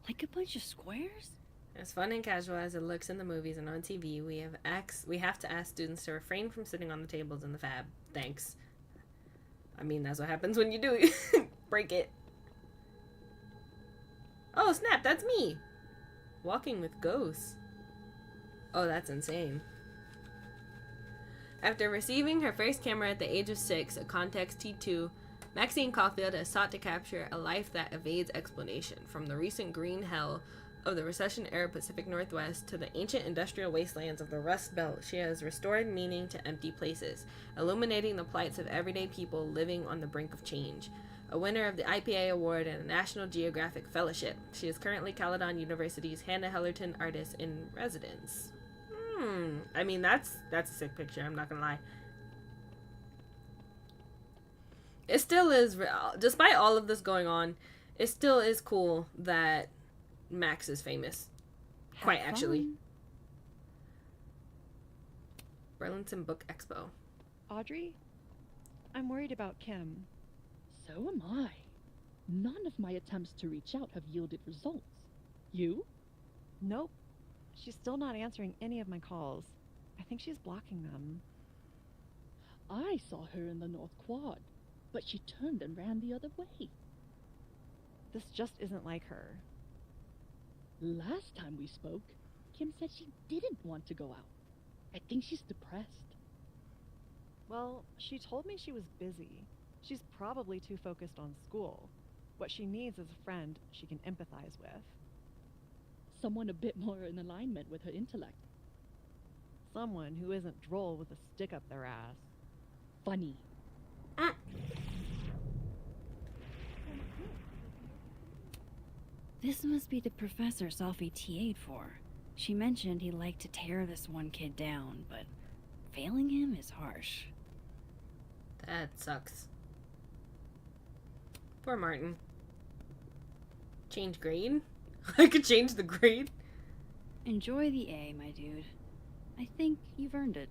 B: Like a bunch of squares?
A: As fun and casual as it looks in the movies and on TV, we have to ask students to refrain from sitting on the tables in the fab. Thanks. I mean, that's what happens when you do it. Break it. Oh, snap, that's me. Walking with ghosts. Oh, that's insane. After receiving her first camera at the age of 6, a Contex T2, Maxine Caulfield has sought to capture a life that evades explanation, from the recent green hell of the recession-era Pacific Northwest to the ancient industrial wastelands of the Rust Belt. She has restored meaning to empty places, illuminating the plights of everyday people living on the brink of change. A winner of the IPA Award and a National Geographic Fellowship, she is currently Caledon University's Hannah Hellerton Artist in Residence. I mean, that's a sick picture, I'm not gonna lie. It still is, despite all of this going on, it still is cool that Max is famous. Quite actually. Burlington Book Expo.
I: Audrey? I'm worried about Kim.
J: So am I. None of my attempts to reach out have yielded results. You?
I: Nope. She's still not answering any of my calls. I think she's blocking them.
J: I saw her in the North Quad, but she turned and ran the other way.
I: This just isn't like her.
J: Last time we spoke, Kim said she didn't want to go out. I think she's depressed.
I: Well, she told me she was busy. She's probably too focused on school. What she needs is a friend she can empathize with.
J: Someone a bit more in alignment with her intellect.
I: Someone who isn't droll with a stick up their ass.
J: Funny.
B: This must be the professor Selphie TA'd for. She mentioned he liked to tear this one kid down, but failing him is harsh.
A: That sucks. Poor Martin. Change grade? I could change the grade.
B: Enjoy the A, my dude. I think you've earned it.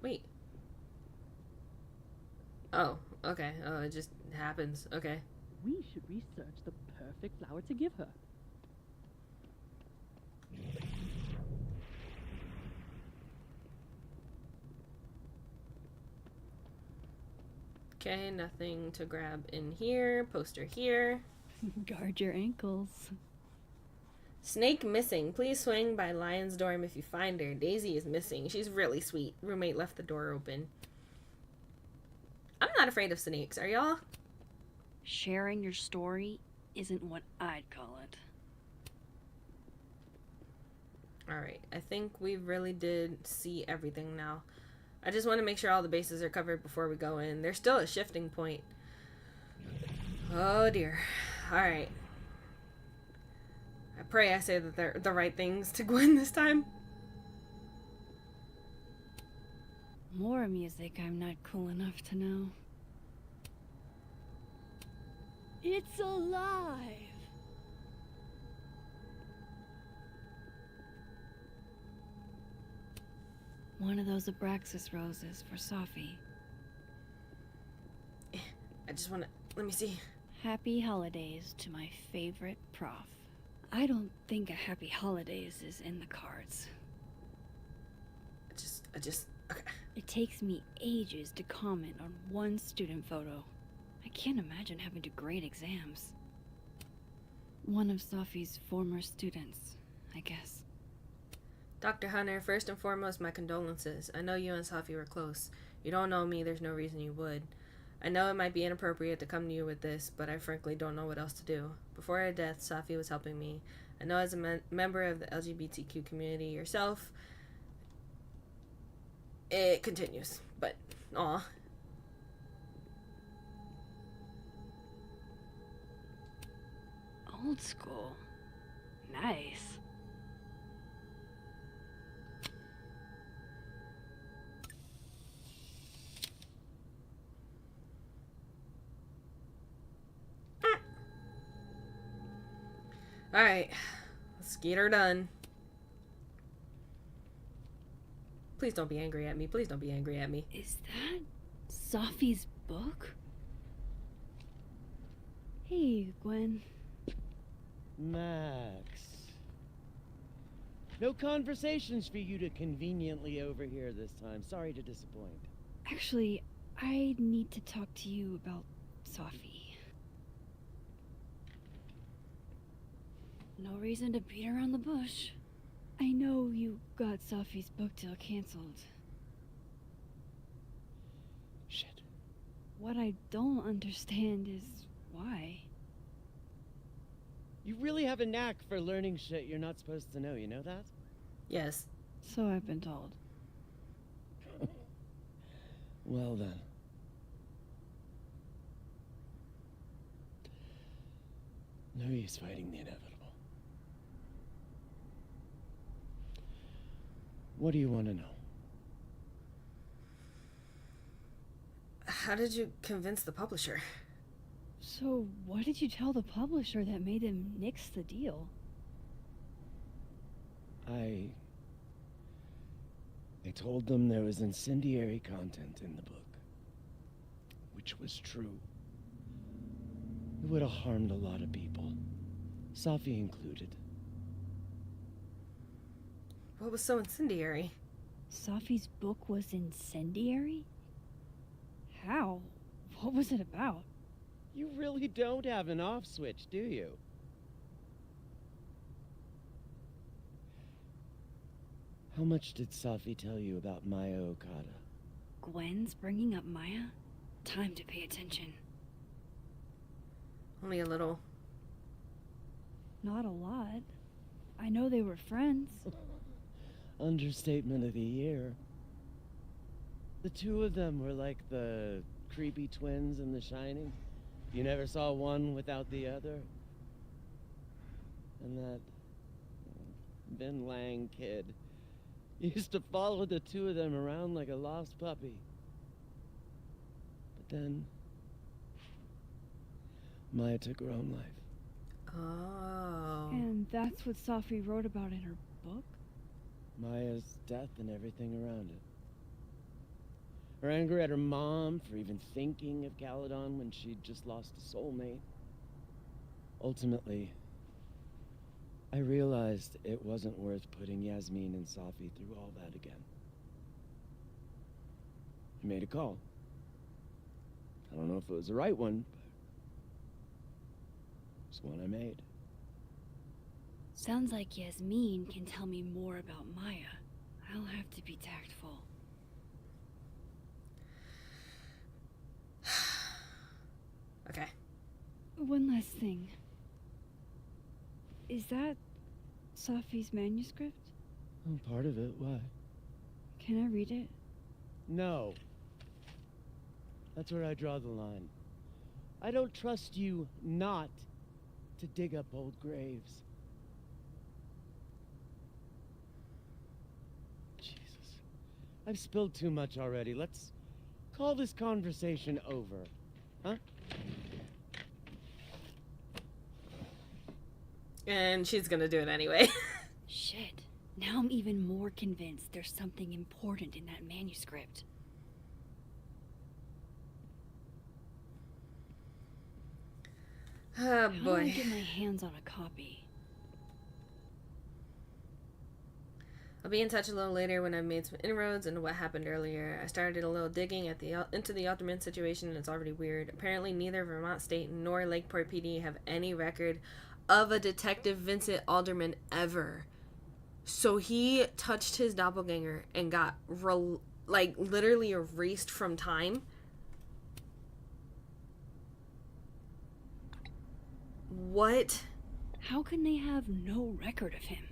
A: Wait. Oh, okay. Oh, it just happens. Okay.
J: We should research the perfect flower to give her.
A: Okay, nothing to grab in here. Poster here.
B: Guard your ankles.
A: Snake missing. Please swing by Lion's dorm if you find her. Daisy is missing. She's really sweet. Roommate left the door open. I'm not afraid of snakes. Are y'all?
B: Sharing your story isn't what I'd call it.
A: Alright, I think we really did see everything now. I just want to make sure all the bases are covered before we go in. There's still a shifting point. Oh dear. Alright. I pray I say that they're the right things to Gwen this time.
B: More music I'm not cool enough to know. It's alive! One of those Abraxas roses for Safi.
A: I just want to... Let me see.
B: Happy holidays to my favorite prof. I don't think a happy holidays is in the cards.
A: I just... Okay.
B: It takes me ages to comment on one student photo. I can't imagine having to grade exams. One of Safi's former students, I guess.
A: Dr. Hunter, first and foremost, my condolences. I know you and Safi were close. You don't know me, there's no reason you would. I know it might be inappropriate to come to you with this, but I frankly don't know what else to do. Before her death, Safi was helping me. I know as a member of the LGBTQ community yourself, it continues, but aw.
B: Old school. Nice.
A: Alright, let's get her done. Please don't be angry at me. Please don't be angry at me.
B: Is that Safi's book? Hey, Gwen.
K: Max. No conversations for you to conveniently overhear this time. Sorry to disappoint.
B: Actually, I need to talk to you about Safi. No reason to beat around the bush. I know you got Safi's book deal canceled.
K: Shit.
B: What I don't understand is why.
K: You really have a knack for learning shit you're not supposed to know, you know that?
A: Yes.
B: So I've been told.
K: Well then. No use fighting the inevitable. What do you want to know?
A: How did you convince the publisher?
B: So, what did you tell the publisher that made them nix the deal?
K: I told them there was incendiary content in the book. Which was true. It would have harmed a lot of people. Safi included.
A: What was so incendiary?
B: Safi's book was incendiary? How? What was it about?
K: You really don't have an off switch, do you? How much did Safi tell you about Maya Okada?
B: Gwen's bringing up Maya? Time to pay attention.
A: Only a little.
B: Not a lot. I know they were friends.
K: Understatement of the year. The two of them were like the creepy twins in The Shining. You never saw one without the other. And that Ben Lang kid used to follow the two of them around like a lost puppy. But then Maya took her own life.
A: Oh.
B: And that's what Safi wrote about in her book?
K: Maya's death and everything around it. Her anger at her mom for even thinking of Caledon when she'd just lost a soulmate. Ultimately, I realized it wasn't worth putting Yasmin and Safi through all that again. I made a call. I don't know if it was the right one, but it's one I made.
B: Sounds like Yasmin can tell me more about Maya. I'll have to be tactful.
A: Okay.
B: One last thing. Is that Safi's manuscript?
K: Oh, part of it. Why?
B: Can I read it?
K: No. That's where I draw the line. I don't trust you not to dig up old graves. Jesus. I've spilled too much already. Let's call this conversation over. Huh?
A: And she's gonna do it anyway.
B: Shit. Now I'm even more convinced there's something important in that manuscript.
A: Oh
B: How do I
A: boy.
B: get my hands on a copy?
A: I'll be in touch a little later when I've made some inroads into what happened earlier. I started a little digging at into the Alderman situation, and it's already weird. Apparently, neither Vermont State nor Lakeport PD have any record of a Detective Vincent Alderman ever. So he touched his doppelganger and got literally erased from time. What?
B: How can they have no record of him?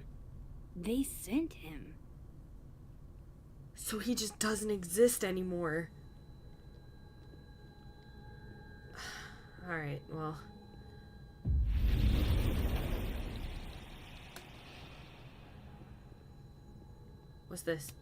B: They sent him.
A: So he just doesn't exist anymore. Alright, well. What's this?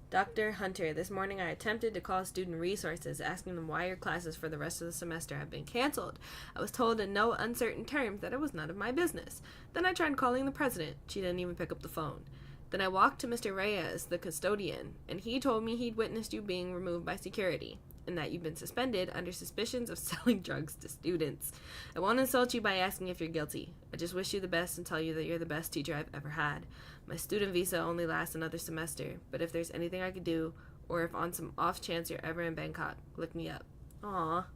A: Dr. Hunter, this morning I attempted to call student resources, asking them why your classes for the rest of the semester have been canceled. I was told in no uncertain terms that it was none of my business. Then I tried calling the president. She didn't even pick up the phone. Then I walked to Mr. Reyes, the custodian, and he told me he'd witnessed you being removed by security, and that you've been suspended under suspicions of selling drugs to students. I won't insult you by asking if you're guilty. I just wish you the best and tell you that you're the best teacher I've ever had. My student visa only lasts another semester, but if there's anything I could do, or if on some off chance you're ever in Bangkok, look me up. Aw.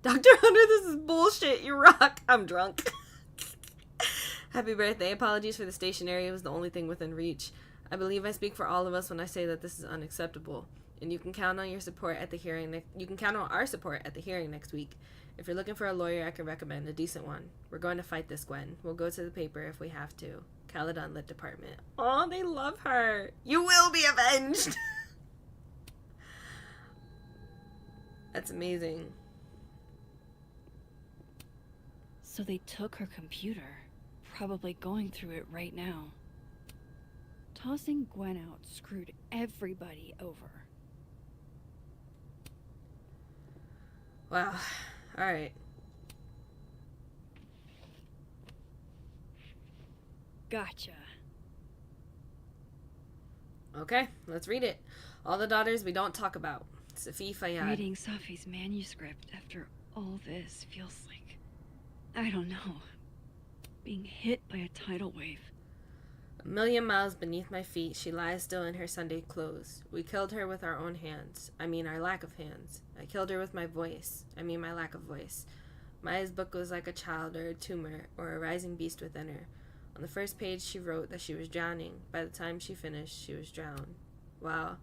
A: Dr. Hunter, this is bullshit. You rock. I'm drunk. Happy birthday. Apologies for the stationery. It was the only thing within reach. I believe I speak for all of us when I say that this is unacceptable. And you can count on your support at the hearing. You can count on our support at the hearing next week. If you're looking for a lawyer, I can recommend a decent one. We're going to fight this, Gwen. We'll go to the paper if we have to. Caledon Lit Department. Oh, they love her. You will be avenged. That's amazing.
B: So they took her computer. Probably going through it right now. Tossing Gwen out screwed everybody over.
A: Wow. Alright.
B: Gotcha.
A: Okay, let's read it. All the daughters we don't talk about. Safi Fayyad.
B: Reading Safi's manuscript after all this feels like, I don't know, being hit by a tidal wave.
A: A million miles beneath my feet, she lies still in her Sunday clothes. We killed her with our own hands. I mean our lack of hands. I killed her with my voice. I mean my lack of voice. Maya's book was like a child or a tumor or a rising beast within her. On the first page she wrote that she was drowning. By the time she finished, she was drowned. Wow.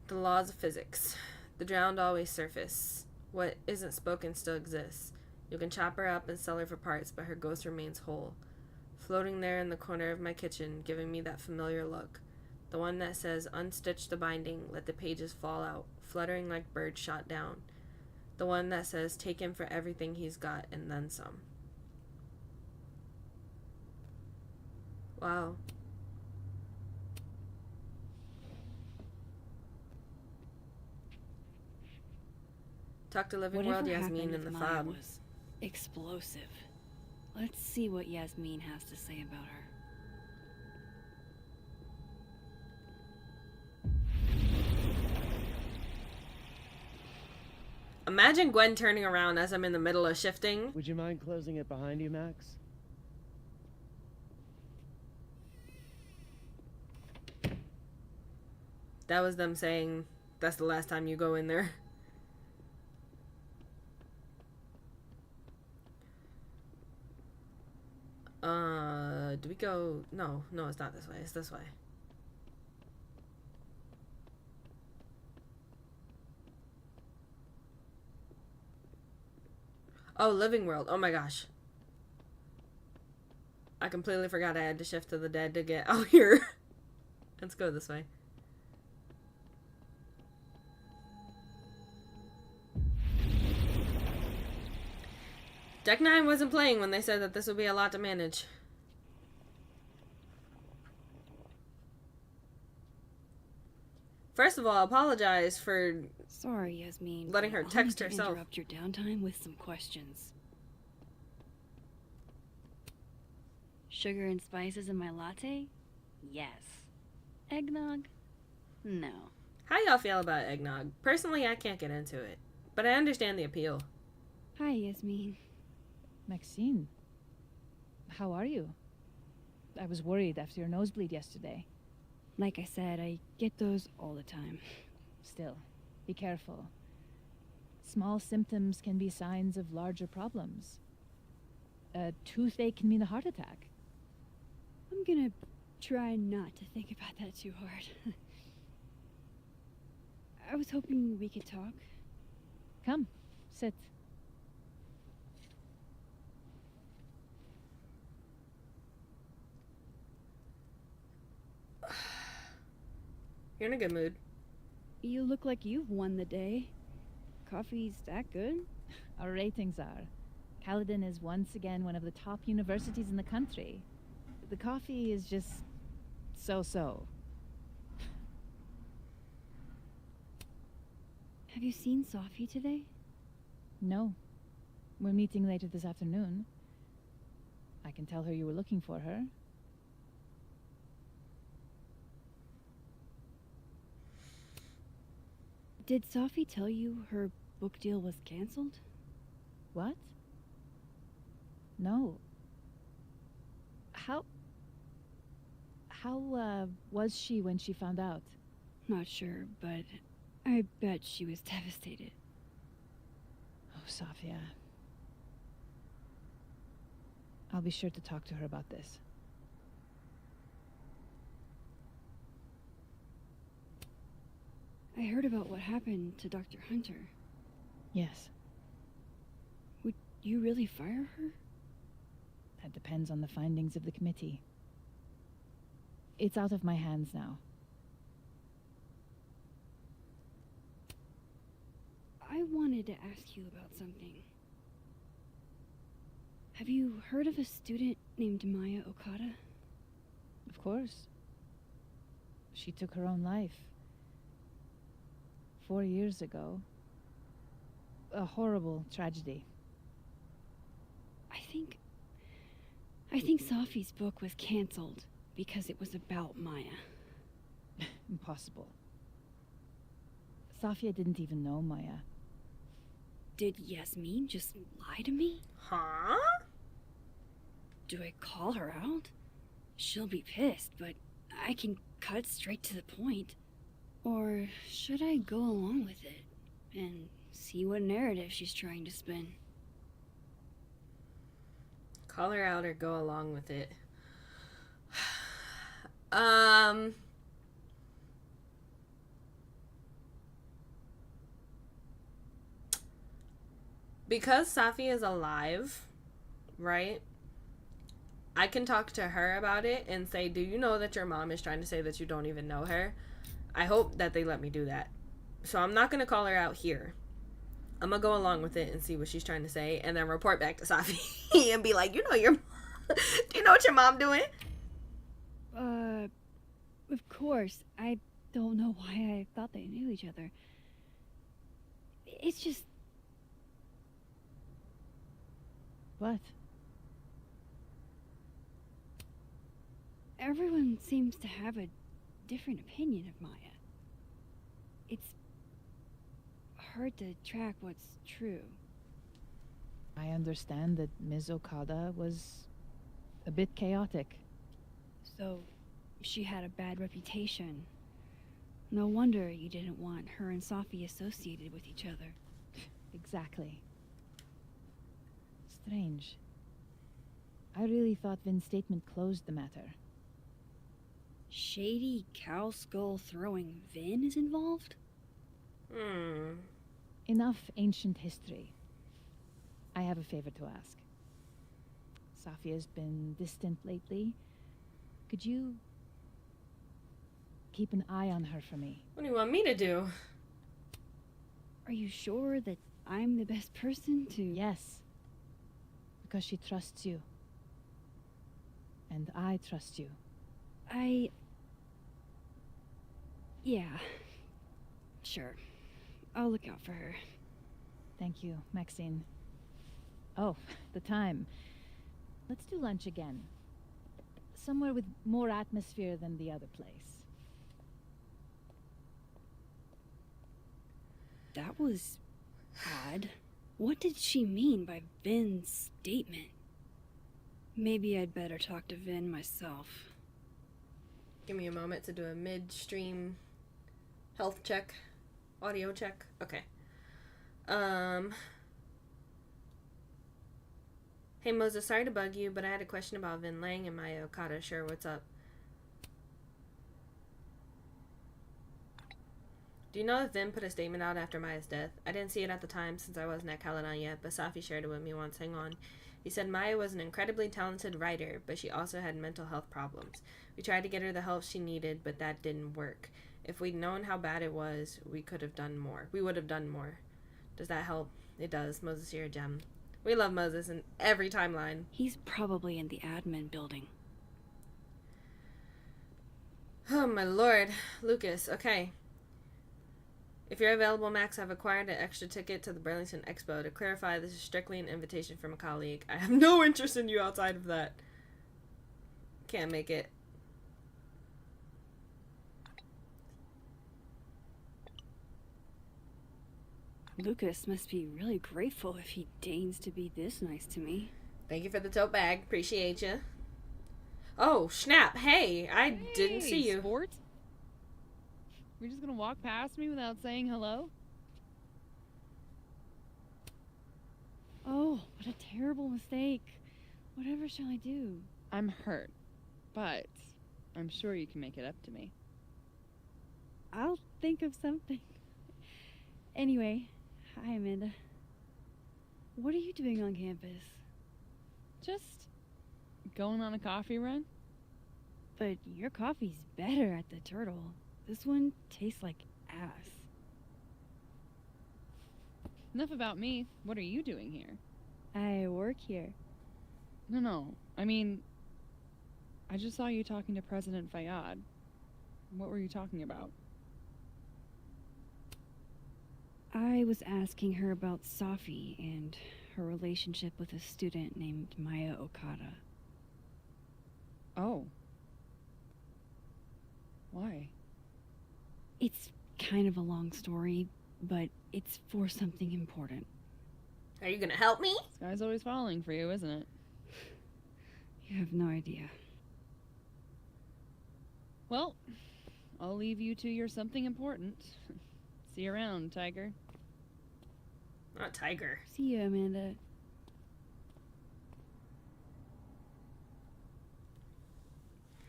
A: The laws of physics. The drowned always surface. What isn't spoken still exists. You can chop her up and sell her for parts, but her ghost remains whole. Floating there in the corner of my kitchen, giving me that familiar look. The one that says, unstitch the binding, let the pages fall out, fluttering like birds shot down. The one that says, take him for everything he's got, and then some. Wow. Talk to Living
B: Whatever
A: World
B: happened
A: Yasmin in
B: with
A: the
B: Maya
A: fob.
B: was explosive. Let's see what Yasmin has to say about her.
A: Imagine Gwen turning around as I'm in the middle of shifting.
K: Would you mind closing it behind you, Max?
A: That was them saying, that's the last time you go in there. Do we go? No, it's not this way. It's this way. Oh, Living World. Oh my gosh. I completely forgot I had to shift to the dead to get out here. Let's go this way. Deck 9 wasn't playing when they said that this would be a lot to manage. First of all, apologize for...
B: Sorry, Yasmin.
A: Letting her text
B: I
A: herself.
B: Interrupt your downtime with some questions. Sugar and spices in my latte? Yes. Eggnog? No.
A: How y'all feel about eggnog? Personally, I can't get into it, but I understand the appeal.
B: Hi, Yasmin.
L: Maxine, how are you? I was worried after your nosebleed yesterday.
B: Like I said, I get those all the time.
L: Still, be careful. Small symptoms can be signs of larger problems. A toothache can mean a heart attack.
B: I'm gonna try not to think about that too hard. I was hoping we could talk.
L: Come, sit.
A: You're in a good mood.
B: You look like you've won the day. Coffee's that good?
L: Our ratings are. Caledon is once again one of the top universities in the country. The coffee is just so-so.
B: Have you seen Sophie today?
L: No. We're meeting later this afternoon. I can tell her you were looking for her.
B: Did Sophie tell you her book deal was canceled?
L: What? No. How was she when she found out?
B: Not sure, but I bet she was devastated.
L: Oh, Sophia. I'll be sure to talk to her about this.
B: I heard about what happened to Dr. Hunter.
L: Yes.
B: Would you really fire her?
L: That depends on the findings of the committee. It's out of my hands now.
B: I wanted to ask you about something. Have you heard of a student named Maya Okada?
L: Of course. She took her own life. 4 years ago. A horrible tragedy.
B: I think Sophie's book was canceled because it was about Maya.
L: Impossible. Sophia didn't even know Maya.
B: Did Yasmin just lie to me?
A: Huh?
B: Do I call her out? She'll be pissed, but I can cut straight to the point. Or should I go along with it and see what narrative she's trying to spin?
A: Call her out or go along with it. Because Safi is alive, right? I can talk to her about it and say, do you know that your mom is trying to say that you don't even know her? I hope that they let me do that. So I'm not going to call her out here. I'm going to go along with it and see what she's trying to say and then report back to Safi and be like, do you know what your mom doing?
B: Of course. I don't know why I thought they knew each other. It's just...
L: What?
B: Everyone seems to have a different opinion of Maya. It's hard to track what's true.
L: I understand that Ms. Okada was a bit chaotic.
B: So, she had a bad reputation. No wonder you didn't want her and Sophie associated with each other.
L: Exactly. Strange. I really thought Vin's statement closed the matter.
B: Shady cow skull throwing Vin is involved?
L: Enough ancient history. I have a favor to ask. Safia's been distant lately. Could you keep an eye on her for me?
A: What do you want me to do?
B: Are you sure that I'm the best person to...
L: Yes. Because she trusts you. And I trust you.
B: Yeah. Sure. I'll look out for her.
L: Thank you, Maxine. Oh, the time. Let's do lunch again. Somewhere with more atmosphere than the other place.
B: That was odd. What did she mean by Vin's statement? Maybe I'd better talk to Vin myself.
A: Give me a moment to do a midstream health check. Audio check. Okay. Hey Moses, sorry to bug you, but I had a question about Vin Lang and Maya Okada. Sure, what's up? Do you know if Vin put a statement out after Maya's death? I didn't see it at the time since I wasn't at Caledon yet, but Safi shared it with me once. Hang on. He said Maya was an incredibly talented writer, but she also had mental health problems. We tried to get her the help she needed, but that didn't work. If we'd known how bad it was, we could have done more. We would have done more. Does that help? It does. Moses, you're a gem. We love Moses in every timeline.
B: He's probably in the admin building.
A: Oh my lord. Lucas, okay. If you're available, Max, I've acquired an extra ticket to the Burlington Expo. To clarify, this is strictly an invitation from a colleague. I have no interest in you outside of that. Can't make it.
B: Lucas must be really grateful if he deigns to be this nice to me.
A: Thank you for the tote bag. Appreciate you. Oh, snap. Hey, I didn't see you.
E: Sport? You're just gonna walk past me without saying hello?
B: Oh, what a terrible mistake. Whatever shall I do?
E: I'm hurt, but I'm sure you can make it up to me.
B: I'll think of something. Anyway, hi Amanda. What are you doing on campus?
E: Just going on a coffee run?
B: But your coffee's better at the Turtle. This one tastes like ass.
E: Enough about me. What are you doing here?
B: I work here.
E: No. I mean, I just saw you talking to President Fayyad. What were you talking about?
B: I was asking her about Safi and her relationship with a student named Maya Okada.
E: Oh. Why?
B: It's kind of a long story, but it's for something important.
A: Are you gonna help me?
E: This guy's always falling for you, isn't it?
B: You have no idea.
E: Well, I'll leave you to your something important. See you around, Tiger.
A: Not Tiger.
B: See you, Amanda.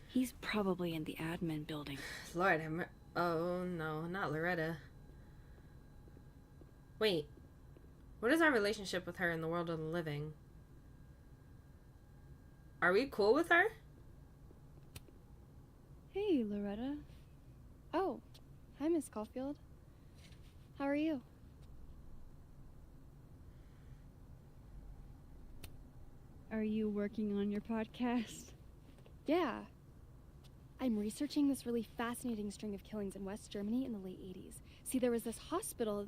B: He's probably in the admin building.
A: Lord, oh no, not Loretta. Wait, what is our relationship with her in the world of the living? Are we cool with her?
M: Hey, Loretta. Oh, hi, Miss Caulfield. How are you?
B: Are you working on your podcast?
M: Yeah. I'm researching this really fascinating string of killings in West Germany in the late 80s. See, there was this hospital...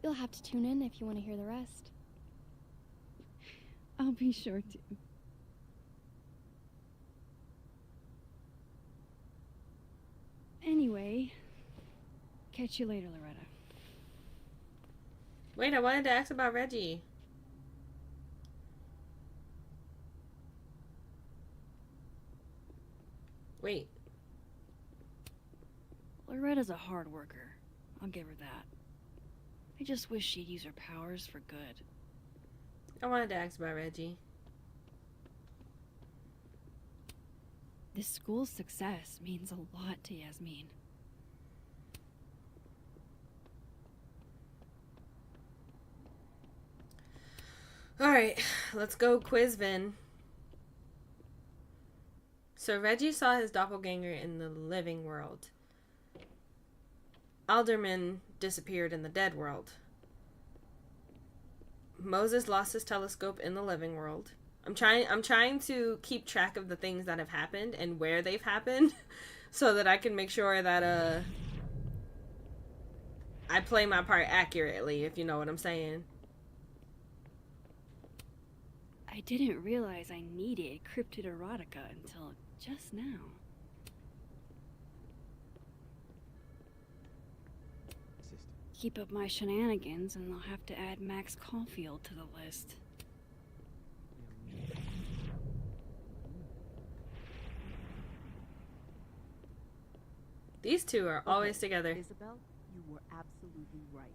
M: You'll have to tune in if you want to hear the rest.
B: I'll be sure to. Anyway, catch you later, Loretta.
A: Wait, I wanted to ask about Reggie. Wait.
B: Loretta's a hard worker. I'll give her that. I just wish she'd use her powers for good.
A: I wanted to ask about Reggie.
B: This school's success means a lot to Yasmin.
A: Alright, let's go quiz Vin. So Reggie saw his doppelganger in the living world. Alderman disappeared in the dead world. Moses lost his telescope in the living world. I'm trying to keep track of the things that have happened and where they've happened so that I can make sure that I play my part accurately, if you know what I'm saying.
B: I didn't realize I needed cryptid erotica until just now. Keep up my shenanigans and I'll have to add Max Caulfield to the list.
A: These two are always together.
N: Isabel, you were absolutely right.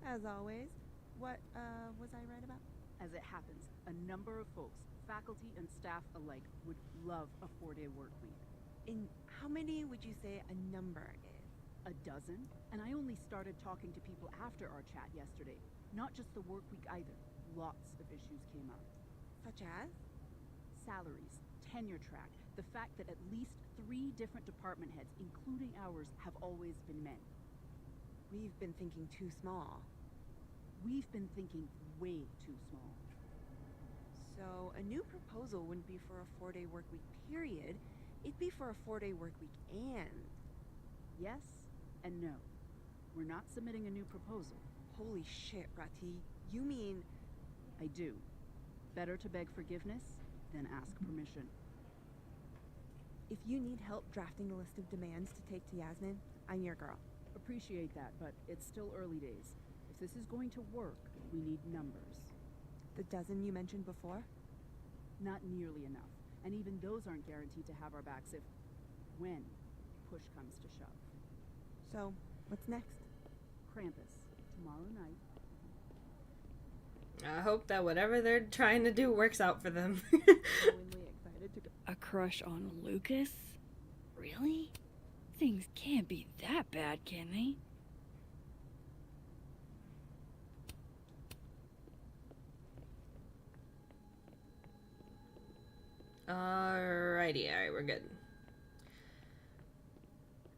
O: As always. What, was I right about?
N: As it happens, a number of folks, faculty and staff alike, would love a 4-day work week.
O: And how many would you say a number is?
N: A dozen? And I only started talking to people after our chat yesterday. Not just the work week either. Lots of issues came up.
O: Such as?
N: Salaries, tenure track, the fact that at least 3 different department heads, including ours, have always been men.
O: We've been thinking too small.
N: We've been thinking way too small.
O: So, a new proposal wouldn't be for a 4-day work week period. It'd be for a 4-day work week and...
N: Yes and no. We're not submitting a new proposal.
O: Holy shit, Rati. You mean...
N: I do. Better to beg forgiveness than ask permission.
O: If you need help drafting a list of demands to take to Yasmin, I'm your girl.
N: Appreciate that, but it's still early days. If this is going to work, we need numbers.
O: The dozen you mentioned before?
N: Not nearly enough. And even those aren't guaranteed to have our backs if... when push comes to shove.
O: So, what's next?
N: Krampus, tomorrow night.
A: I hope that whatever they're trying to do works out for them.
B: A crush on Lucas? Really? Things can't be that bad, can they?
A: Alrighty, alright, we're good.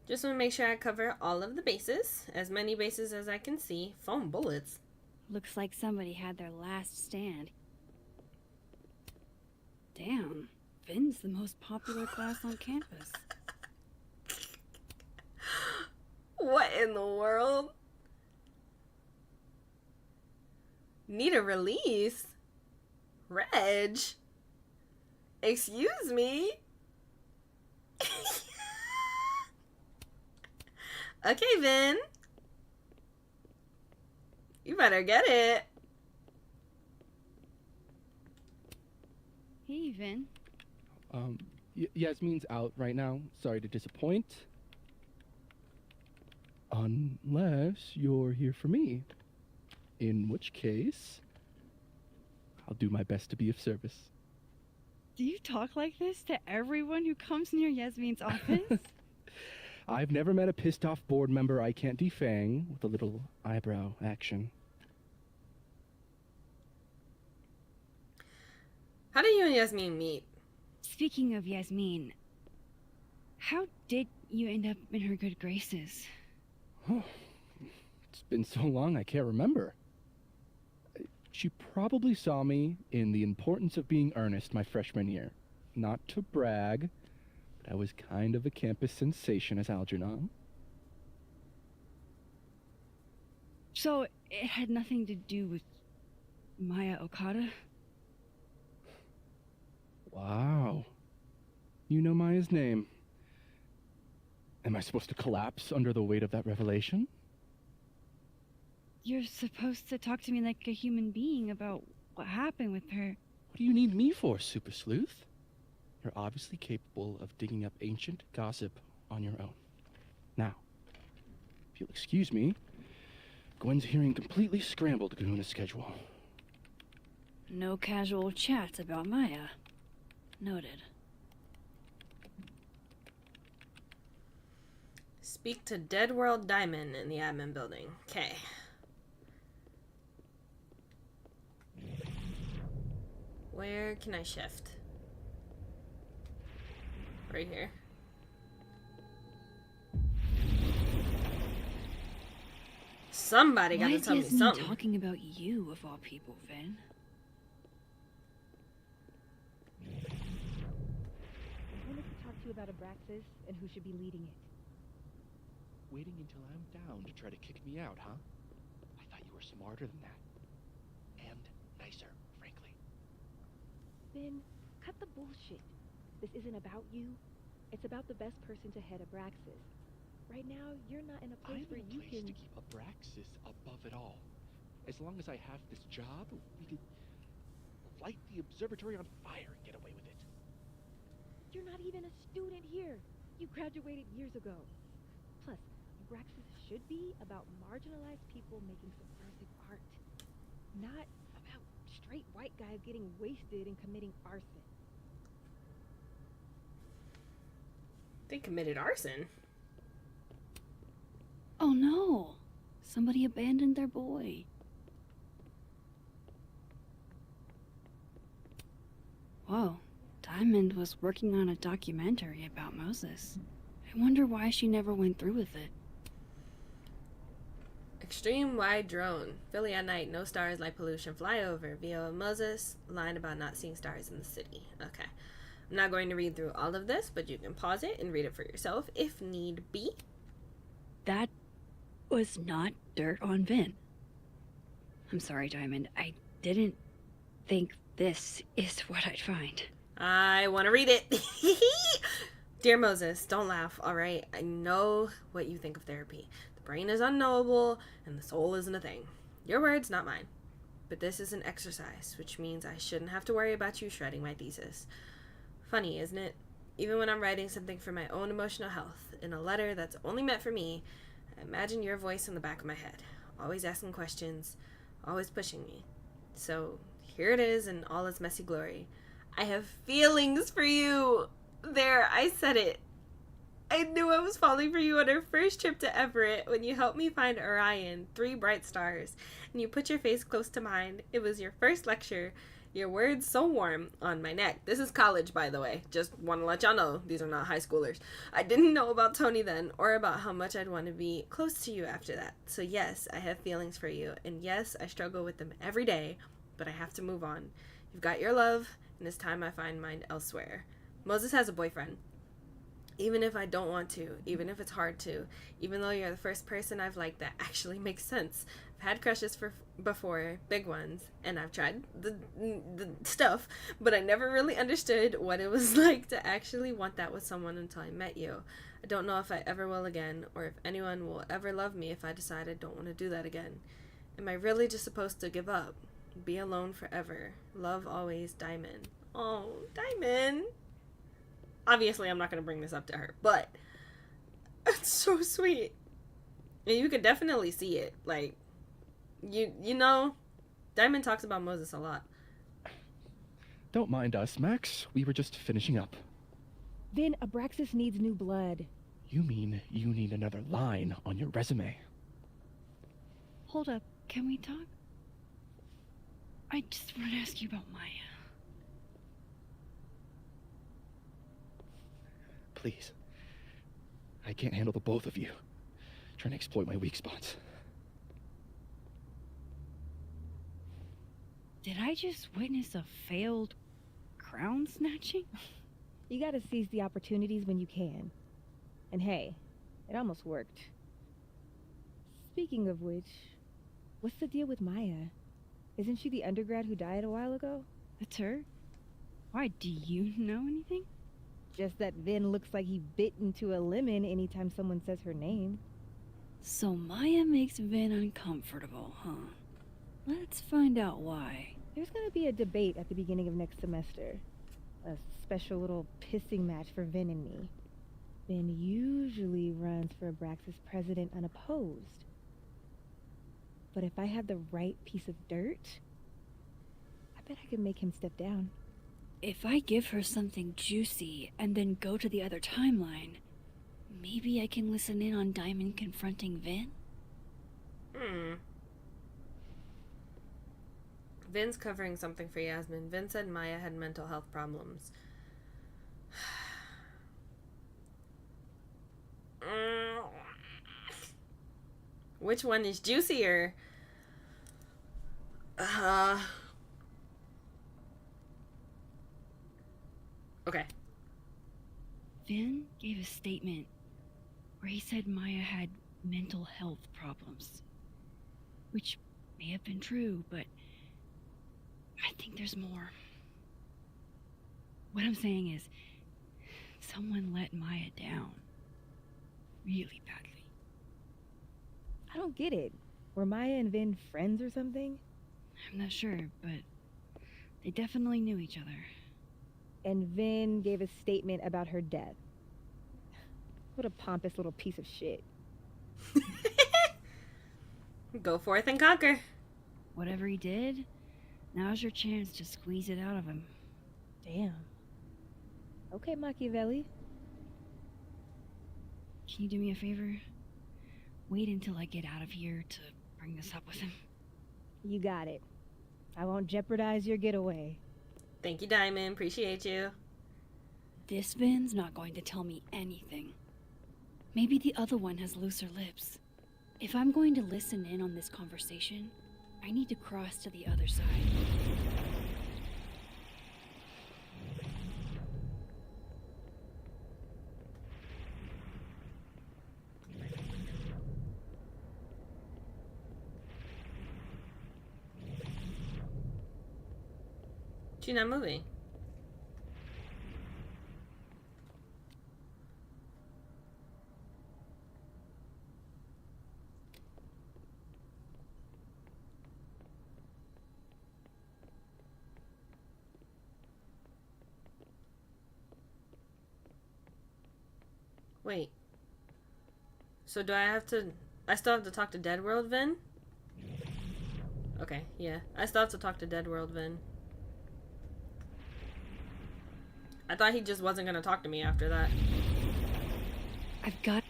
A: Just want to make sure I cover all of the bases. As many bases as I can see. Foam bullets.
B: Looks like somebody had their last stand. Damn, Finn's the most popular class on campus.
A: What in the world? Need a release? Reg? Excuse me? Okay, Vin. You better get it.
B: Hey, Vin.
P: Yasmin's out right now. Sorry to disappoint. Unless you're here for me. In which case, I'll do my best to be of service.
B: Do you talk like this to everyone who comes near Yasmin's office?
P: I've never met a pissed off board member I can't defang with a little eyebrow action.
A: How do you and Yasmin meet?
B: Speaking of Yasmin, how did you end up in her good graces?
P: Oh, it's been so long I can't remember. She probably saw me in The Importance of Being Earnest my freshman year. Not to brag, but I was kind of a campus sensation as Algernon.
B: So, it had nothing to do with Maya Okada?
P: Wow. You know Maya's name. Am I supposed to collapse under the weight of that revelation?
B: You're supposed to talk to me like a human being about what happened with her.
P: What do you need me for, Super Sleuth? You're obviously capable of digging up ancient gossip on your own. Now, if you'll excuse me, Gwen's hearing completely scrambled Kahuna schedule.
B: No casual chats about Maya. Noted.
A: Speak to Dead World Diamond in the admin building. Okay. Where can I shift? Right here. Somebody gotta tell me something.
B: Why is Yasmin talking about you, of all people, Vin?
H: I wanted to talk to you about Abraxas and who should be leading it.
P: Waiting until I'm down to try to kick me out, huh? I thought you were smarter than that. And nicer, frankly.
H: Vin, cut the bullshit. This isn't about you. It's about the best person to head Abraxas. Right now, you're not in a place where you can...
P: to keep Abraxas above it all. As long as I have this job, we could light the observatory on fire and get away with it.
H: You're not even a student here. You graduated years ago. Plus, Abraxas should be about marginalized people making subversive art. Not about straight white guys getting wasted and committing arson.
A: They committed arson.
B: Oh no! Somebody abandoned their boy. Whoa, Diamond was working on a documentary about Moses. I wonder why she never went through with it.
A: Extreme wide drone. Philly at night, no stars, light pollution, flyover. VO of Moses, line about not seeing stars in the city. Okay. I'm not going to read through all of this, but you can pause it and read it for yourself if need be.
B: That was not dirt on Vin. I'm sorry, Diamond. I didn't think this is what I'd find.
A: I want to read it. Dear Moses, don't laugh, alright? I know what you think of therapy. The brain is unknowable, and the soul isn't a thing. Your words, not mine. But this is an exercise, which means I shouldn't have to worry about you shredding my thesis. Funny, isn't it? Even when I'm writing something for my own emotional health, in a letter that's only meant for me, I imagine your voice in the back of my head, always asking questions, always pushing me. So here it is in all its messy glory. I have feelings for you. There, I said it. I knew I was falling for you on our first trip to Everett when you helped me find Orion, 3 bright stars, and you put your face close to mine. It was your first lecture. Your words so warm on my neck. This is college, by the way. Just want to let y'all know, these are not high schoolers. I didn't know about Tony then, or about how much I'd want to be close to you after that. So yes, I have feelings for you, and yes, I struggle with them every day, but I have to move on. You've got your love, and it's time I find mine elsewhere. Moses has a boyfriend. Even if I don't want to, even if it's hard to, even though you're the first person I've liked that actually makes sense. I've had crushes before, big ones, and I've tried the stuff, but I never really understood what it was like to actually want that with someone until I met you. I don't know if I ever will again, or if anyone will ever love me if I decide I don't want to do that again. Am I really just supposed to give up? Be alone forever. Love always, Diamond. Oh, Diamond. Obviously, I'm not going to bring this up to her, but it's so sweet. And you could definitely see it. Like, you know, Diamond talks about Moses a lot.
P: Don't mind us, Max. We were just finishing up.
H: Vin, Abraxas needs new blood.
P: You mean you need another line on your resume?
B: Hold up. Can we talk? I just want to ask you about Maya.
P: Please. I can't handle the both of you trying to exploit my weak spots.
B: Did I just witness a failed crown snatching?
H: You gotta seize the opportunities when you can. And hey, it almost worked. Speaking of which, what's the deal with Maya? Isn't she the undergrad who died a while ago?
B: That's her? Why, do you know anything?
H: Just that Vin looks like he bit into a lemon anytime someone says her name.
B: So Maya makes Vin uncomfortable, huh? Let's find out why.
H: There's gonna be a debate at the beginning of next semester. A special little pissing match for Vin and me. Vin usually runs for Abraxas president unopposed. But if I have the right piece of dirt, I bet I could make him step down.
B: If I give her something juicy and then go to the other timeline, maybe I can listen in on Diamond confronting Vin?
A: Vin's covering something for Yasmin. Vin said Maya had mental health problems. Which one is juicier? Okay.
B: Vin gave a statement where he said Maya had mental health problems. Which may have been true, but I think there's more. What I'm saying is, someone let Maya down. Really badly.
H: I don't get it. Were Maya and Vin friends or something?
B: I'm not sure, but they definitely knew each other.
H: And Vin gave a statement about her death. What a pompous little piece of shit.
A: Go forth and conquer.
B: Whatever he did, now's your chance to squeeze it out of him.
H: Damn. Okay, Machiavelli.
B: Can you do me a favor? Wait until I get out of here to bring this up with him.
H: You got it. I won't jeopardize your getaway.
A: Thank you, Diamond. Appreciate you.
B: This Vin's not going to tell me anything. Maybe the other one has looser lips. If I'm going to listen in on this conversation, I need to cross to the other side.
A: She's not moving. Wait. So do I still have to talk to Dead World Vin? Okay, yeah. I still have to talk to Dead World Vin. I thought he just wasn't gonna talk to me after that.
B: I've got...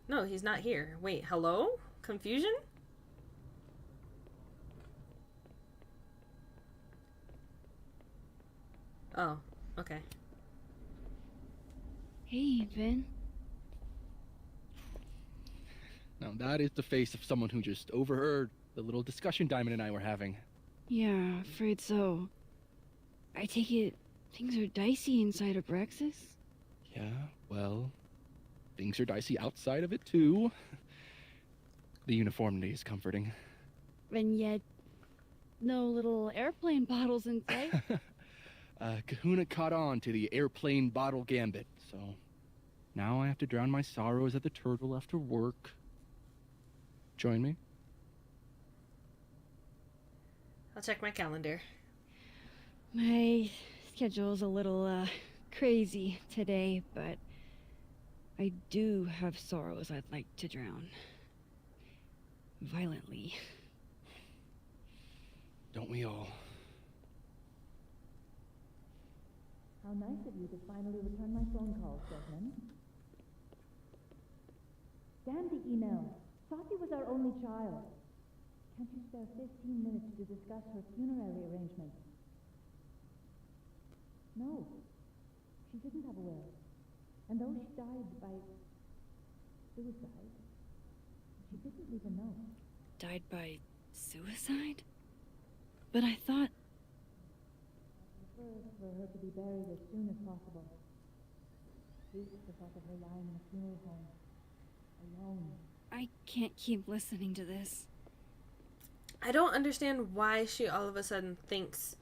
A: No, he's not here. Wait, hello? Confusion? Oh, okay.
B: Hey, Vin.
P: Now that is the face of someone who just overheard the little discussion Diamond and I were having.
B: Yeah, afraid so. I take it things are dicey inside of Brexis?
P: Yeah, well, things are dicey outside of it too. The uniformity is comforting.
B: And yet, no little airplane bottles in sight.
P: Kahuna caught on to the airplane bottle gambit, so now I have to drown my sorrows at the Turtle after work. Join me?
A: I'll check my calendar.
B: My schedule's a little, crazy today, but I do have sorrows I'd like to drown. Violently.
P: Don't we all?
L: How nice of you to finally return my phone calls, Desmond. Damn the email. Sophie was our only child. Can't you spare 15 minutes to discuss her funerary arrangements? No. She didn't have a will. And though she died by suicide, she didn't leave a note.
B: Died by suicide? But I thought...
L: I prefer for her to be buried as soon as possible. Hate the thought of her lying in a funeral home, alone.
B: I can't keep listening to this.
A: I don't understand why she all of a sudden thinks...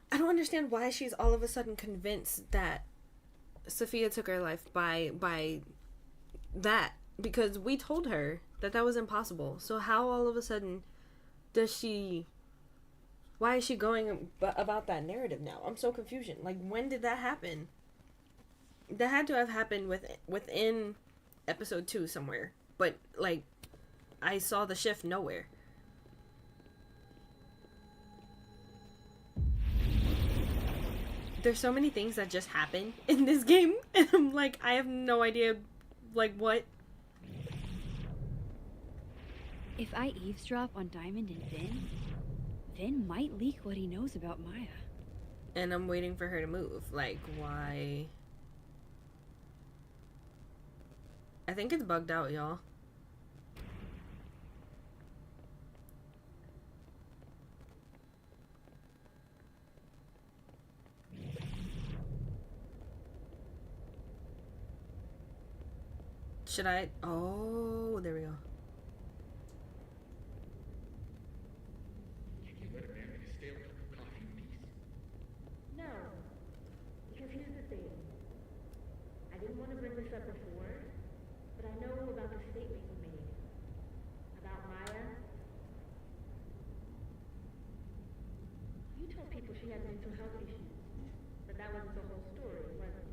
A: I don't understand why she's all of a sudden convinced that Sophia took her life by that. Because we told her that that was impossible. So how all of a sudden does she... Why is she going about that narrative now? I'm so confused. Like, when did that happen? That had to have happened within episode 2 somewhere. But, like, I saw the shift nowhere. There's so many things that just happen in this game. And I'm like, I have no idea, like, what?
B: If I eavesdrop on Diamond and Vin might leak what he knows about Maya.
A: And I'm waiting for her to move. Like, why? I think it's bugged out, y'all. Should I? Oh, there we go.
G: No, because here's the thing. I didn't want to bring this up before, but I know about the statement you made. About Maya. You told people she had mental health issues, but that wasn't the whole story, was it?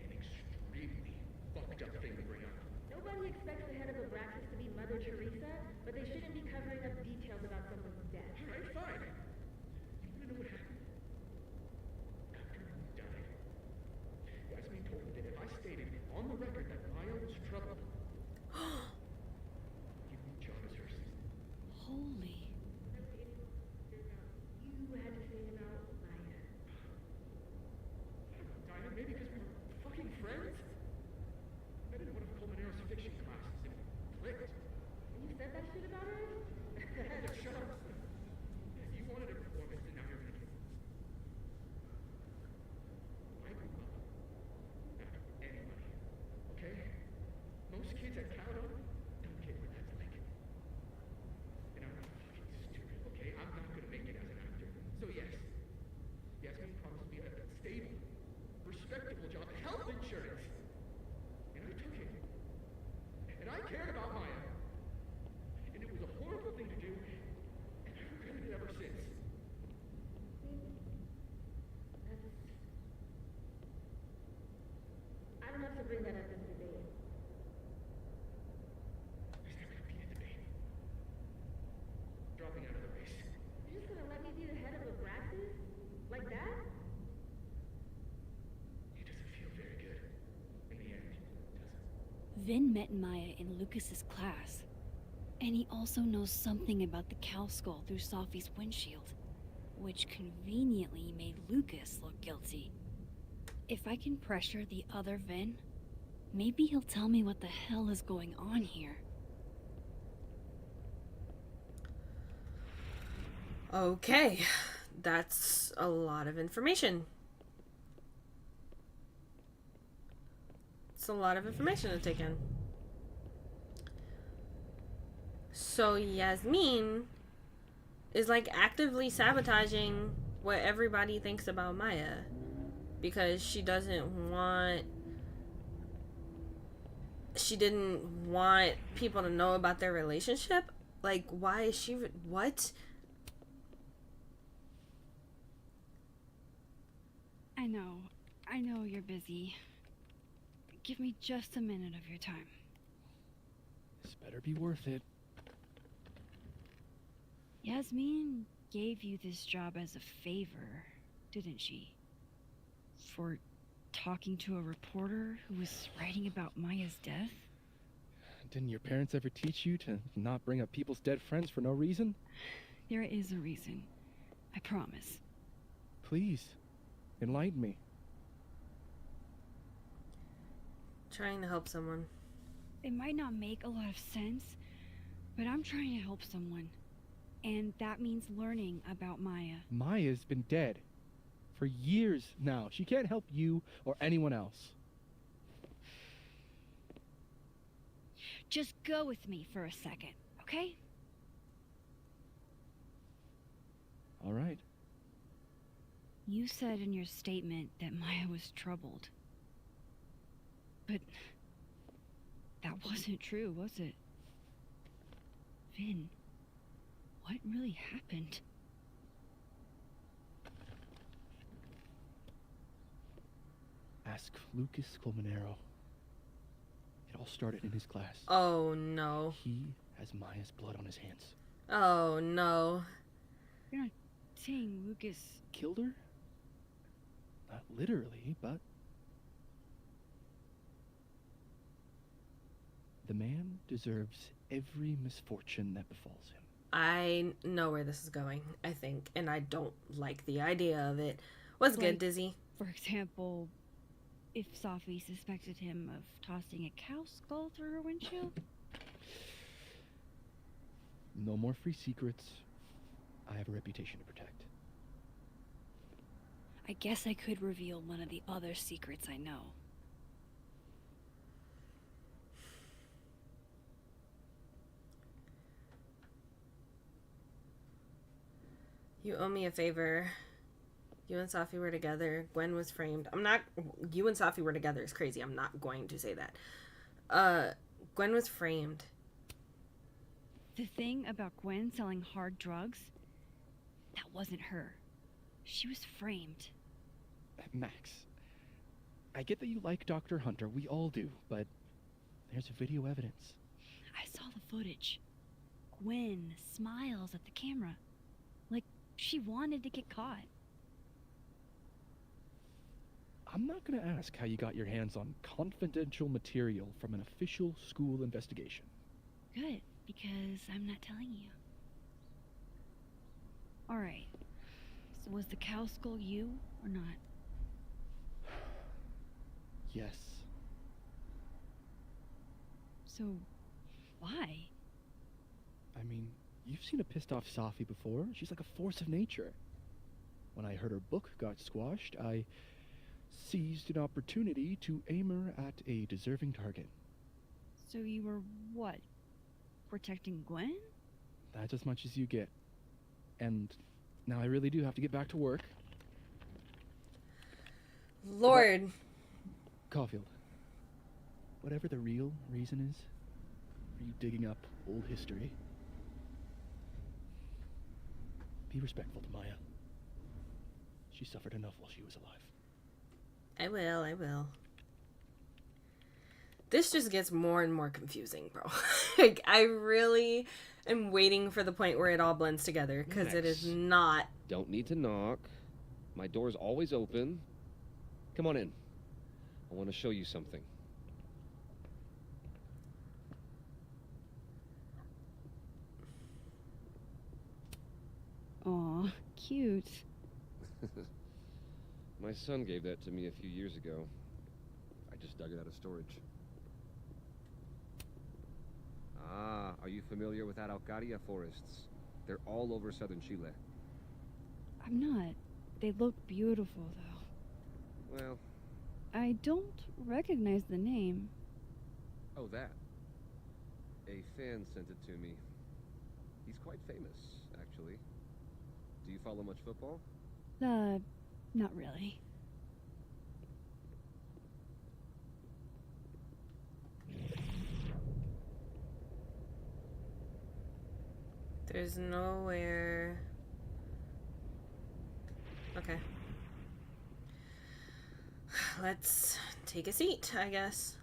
Q: An extremely fucked up thing to bring up.
G: Nobody expects the head of Abraxas to be Mother Teresa, but they shouldn't be covering up details about someone's death.
Q: Alright, fine. You wanna know what happened? After he died, Yasmin told me that if I stated on the record that Maya was troubled, give me job as her assistant.
B: Holy.
G: You had to say about Maya.
Q: Diamond, maybe because we were fucking friends? I didn't want to Colmenare's fiction classes. It clicked.
G: And you said that shit about her?
Q: Shut up. You wanted a performance, and now you're gonna do it. I grew up not anybody, okay? Most kids I count on don't get what that's like. And I'm not fucking stupid, okay? I'm not gonna make it as an actor. So yes, Yasmin promised me a stable, respectable job, health insurance. And I took it. And I cared about Maya. And it was a horrible thing to do, and I've regretted it ever since.
G: I don't have to bring that up in the debate.
Q: There's never gonna be a debate. Dropping out of the race.
G: You're just gonna let me be the head of Abraxas? Like that?
Q: It doesn't feel very good. In the end, does it?
B: Vin met Maya in Lucas's class. And he also knows something about the cow skull through Sophie's windshield, which conveniently made Lucas look guilty. If I can pressure the other Vin, maybe he'll tell me what the hell is going on here.
A: Okay, that's a lot of information. It's a lot of information to take in. So Yasmin is like actively sabotaging what everybody thinks about Maya because she didn't want people to know about their relationship. Like, why is she what?
B: I know you're busy. Give me just a minute of your time.
P: This better be worth it.
B: Yasmin gave you this job as a favor, didn't she? For talking to a reporter who was writing about Maya's death?
P: Didn't your parents ever teach you to not bring up people's dead friends for no reason?
B: There is a reason. I promise.
P: Please, enlighten me.
A: Trying to help someone.
B: It might not make a lot of sense, but I'm trying to help someone. And that means learning about Maya.
P: Maya's been dead for years now. She can't help you or anyone else.
B: Just go with me for a second, okay?
P: All right.
B: You said in your statement that Maya was troubled. But that wasn't true, was it? Vin, what really happened?
P: Ask Lucas Colmenero. It all started in his class.
A: Oh no.
P: He has Maya's blood on his hands.
A: Oh no.
B: You're not saying Lucas
P: killed her? Not literally, but The man deserves every misfortune that befalls him.
A: I know where this is going, I think, and I don't like the idea of it. What's good, Dizzy?
B: For example, if Sophie suspected him of tossing a cow skull through her windshield?
P: No more free secrets. I have a reputation to protect.
B: I guess I could reveal one of the other secrets I know.
A: You owe me a favor. You and Safi were together. Gwen was framed. You and Safi were together is crazy. I'm not going to say that. Gwen was framed.
B: The thing about Gwen selling hard drugs, that wasn't her. She was framed.
P: Max, I get that you like Dr. Hunter. We all do, but there's video evidence.
B: I saw the footage. Gwen smiles at the camera. Like she wanted to get caught.
P: I'm not going to ask how you got your hands on confidential material from an official school investigation.
B: Good, because I'm not telling you. Alright, so was the cow skull you or not?
P: Yes.
B: So, why?
P: I mean, you've seen a pissed off Safi before. She's like a force of nature. When I heard her book got squashed, I seized an opportunity to aim her at a deserving target.
B: So you were, what, protecting Gwen?
P: That's as much as you get. And now I really do have to get back to work.
A: Lord.
P: Caulfield, whatever the real reason is for you digging up old history, be respectful to Maya. She suffered enough while she was alive.
A: I will. This just gets more and more confusing, bro. Like, I really am waiting for the point where it all blends together, because it is not.
R: Don't need to knock. My door's always open. Come on in. I want to show you something.
B: Aw, cute.
R: My son gave that to me a few years ago. I just dug it out of storage. Ah, are you familiar with Araucaria forests? They're all over southern Chile.
B: I'm not. They look beautiful, though.
R: Well...
B: I don't recognize the name.
R: Oh, that. A fan sent it to me. He's quite famous, actually. Do you follow much football?
B: Not really.
A: There's nowhere... Okay. Let's take a seat, I guess.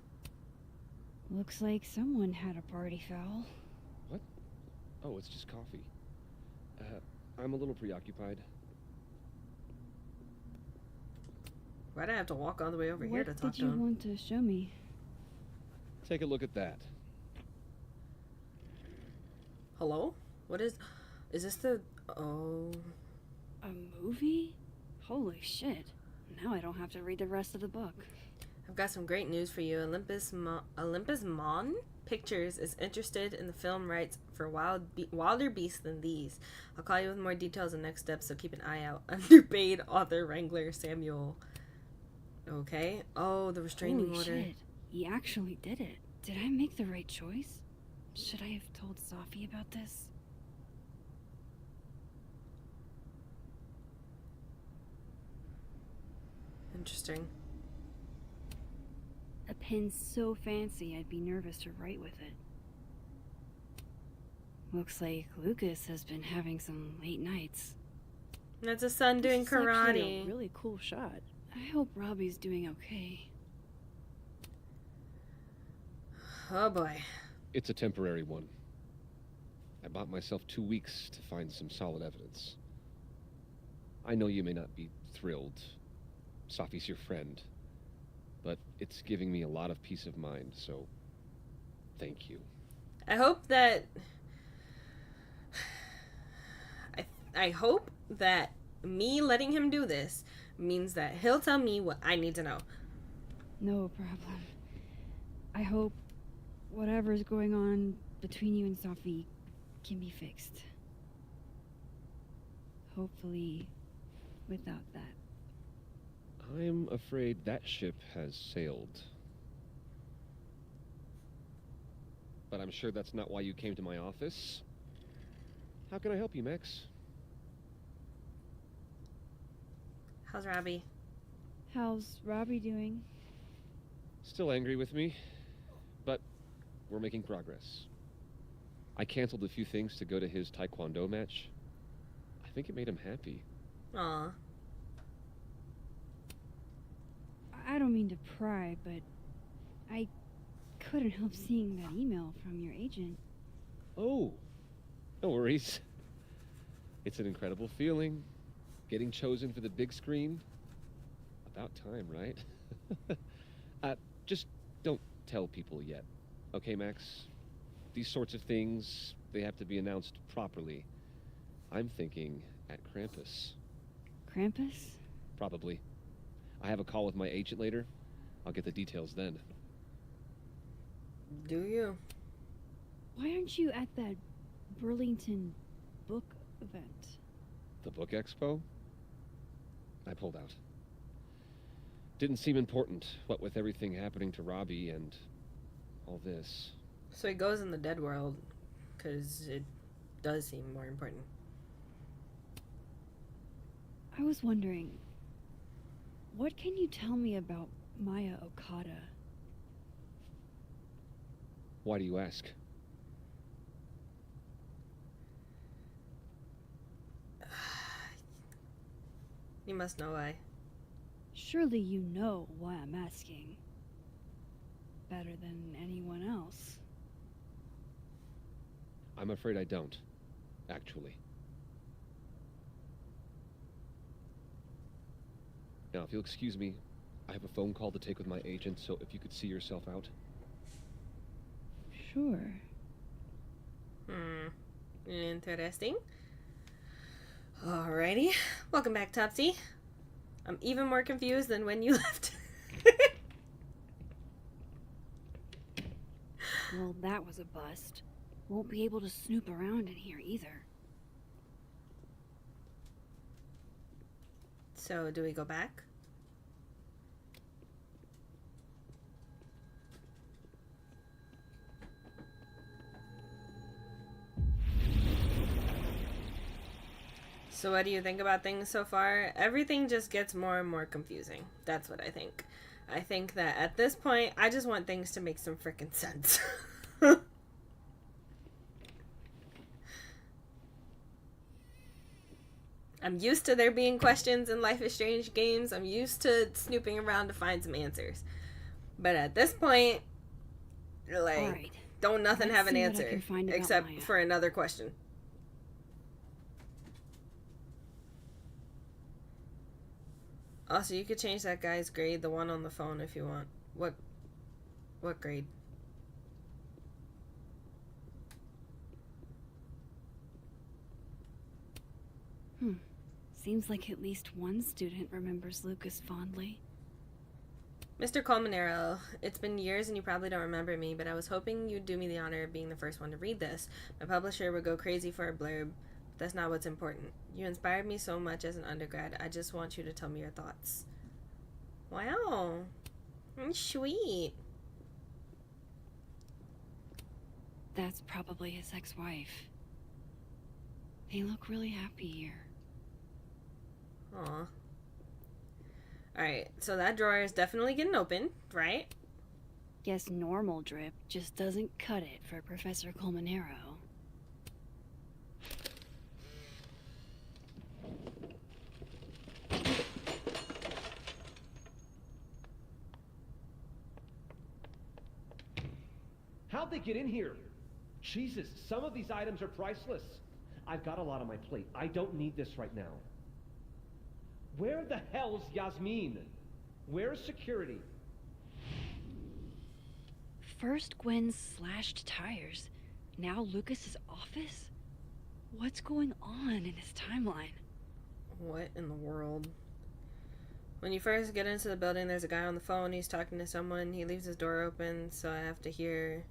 B: Looks like someone had a party foul.
R: What? Oh, it's just coffee. I'm a little preoccupied.
A: Why'd I have to walk all the way over here to talk to him?
B: What did you want to show me?
R: Take a look at that.
A: Hello? What is this the... Oh...
B: A movie? Holy shit. Now I don't have to read the rest of the book.
A: I've got some great news for you. Olympus Mon Pictures is interested in the film rights for wilder beasts than these. I'll call you with more details and next steps, so keep an eye out. Underpaid author wrangler Samuel. Okay. Oh, the restraining order.
B: Holy shit. He actually did it. Did I make the right choice? Should I have told Safi about this?
A: Interesting.
B: A pen so fancy I'd be nervous to write with it. Looks like Lucas has been having some late nights.
A: That's his son doing
I: This is actually
A: karate.
I: a really cool shot.
B: I hope Robbie's doing okay.
A: Oh boy.
R: It's a temporary one. I bought myself 2 weeks to find some solid evidence. I know you may not be thrilled. Safi's your friend. But it's giving me a lot of peace of mind, so Thank you.
A: I hope that... I hope that me letting him do this means that he'll tell me what I need to know.
B: No problem. I hope whatever's going on between you and Safi can be fixed. Hopefully, without that.
R: I'm afraid that ship has sailed. But I'm sure that's not why you came to my office. How can I help you, Max?
A: How's Robbie?
B: How's Robbie doing?
R: Still angry with me, but we're making progress. I canceled a few things to go to his taekwondo match. I think it made him happy.
A: Aw.
B: I don't mean to pry, but I couldn't help seeing that email from your agent.
R: Oh, no worries. It's an incredible feeling. Getting chosen for the big screen. About time, right? Just don't tell people yet. Okay, Max? These sorts of things, they have to be announced properly. I'm thinking at Krampus.
B: Krampus?
R: Probably. I have a call with my agent later. I'll get the details then.
A: Do you?
B: Why aren't you at that Burlington book event?
R: The book expo? I pulled out. Didn't seem important, what with everything happening to Robbie and all this.
A: So he goes in the dead world, because it does seem more important.
B: I was wondering, what can you tell me about Maya Okada?
R: Why do you ask?
A: You must know why.
B: Surely you know why I'm asking. Better than anyone else.
R: I'm afraid I don't, actually. Now, if you'll excuse me, I have a phone call to take with my agent, so if you could see yourself out.
B: Sure.
A: Interesting. Alrighty. Welcome back, Topsy. I'm even more confused than when you left.
B: Well, that was a bust. Won't be able to snoop around in here either.
A: So, do we go back? So what do you think about things so far? Everything just gets more and more confusing. That's what I think. I think that at this point, I just want things to make some freaking sense. I'm used to there being questions in Life is Strange games. I'm used to snooping around to find some answers. But at this point, like,
B: right.
A: Don't nothing
B: Let's
A: have an
B: see what I
A: answer
B: can find about
A: except
B: Maya.
A: for another question. Also, you could change that guy's grade, the one on the phone, if you want. What grade?
B: Seems like at least one student remembers Lucas fondly.
A: Mr. Colmenero, it's been years and you probably don't remember me, but I was hoping you'd do me the honor of being the first one to read this. My publisher would go crazy for a blurb. That's not what's important. You inspired me so much as an undergrad. I just want you to tell me your thoughts. Wow. Sweet.
B: That's probably his ex-wife. They look really happy here.
A: Aw. Alright, so that drawer is definitely getting open, right?
B: Guess normal drip just doesn't cut it for Professor Colmenero.
S: How'd they get in here? Jesus, some of these items are priceless. I've got a lot on my plate. I don't need this right now. Where the hell's Yasmin? Where's security?
B: First Gwen's slashed tires, now Lucas's office? What's going on in his timeline?
A: What in the world? When you first get into the building, there's a guy on the phone. He's talking to someone. He leaves his door open, so I have to hear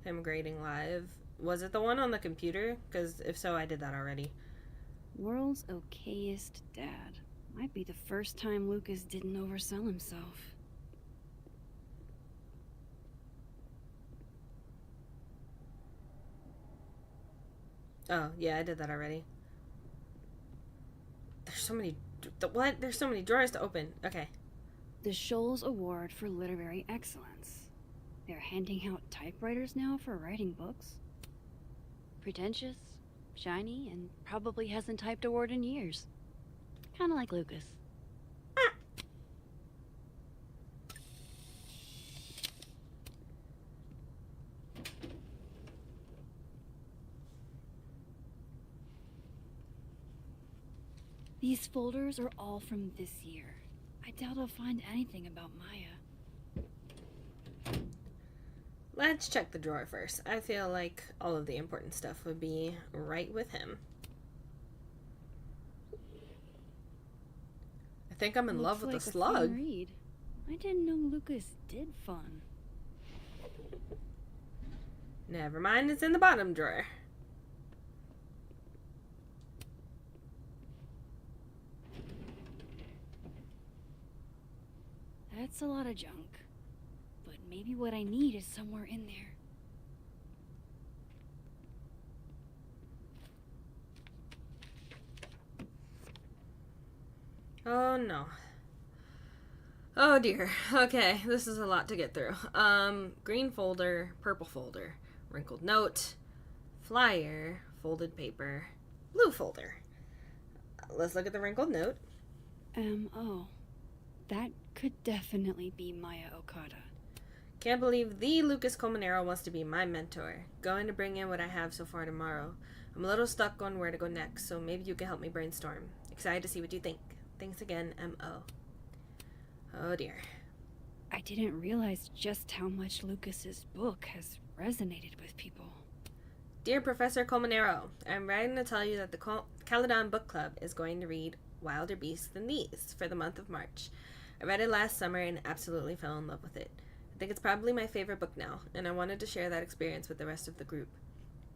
A: him grading live. Was it the one on the computer? Because if so, I did that already.
B: World's okayest dad. Might be the first time Lucas didn't oversell himself.
A: Oh, yeah, I did that already. There's so many... What? There's so many drawers to open. Okay.
B: The Scholes Award for Literary Excellence. They're handing out typewriters now for writing books. Pretentious, shiny, and probably hasn't typed a word in years. Kinda like Lucas. These folders are all from this year. I doubt I'll find anything about Maya.
A: Let's check the drawer first. I feel like all of the important stuff would be right with him. I think I'm in love with
B: Looks
A: the
B: like a fun
A: slug.
B: read. I didn't know Lucas did fun.
A: Never mind, it's in the bottom drawer.
B: That's a lot of junk. But maybe what I need is somewhere in there.
A: Oh no. Oh dear. Okay, this is a lot to get through. Green folder, purple folder, wrinkled note, flyer, folded paper, blue folder. Let's look at the wrinkled note.
B: M.O. That could definitely be Maya Okada.
A: Can't believe the Lucas Colmenero wants to be my mentor. Going to bring in what I have so far tomorrow. I'm a little stuck on where to go next, so maybe you can help me brainstorm. Excited to see what you think. Thanks again, M.O. Oh dear.
B: I didn't realize just how much Lucas's book has resonated with people.
A: Dear Professor Colmenero, I'm writing to tell you that the Caledon Book Club is going to read Wilder Beasts Than These for the month of March. I read it last summer and absolutely fell in love with it. I think it's probably my favorite book now, and I wanted to share that experience with the rest of the group.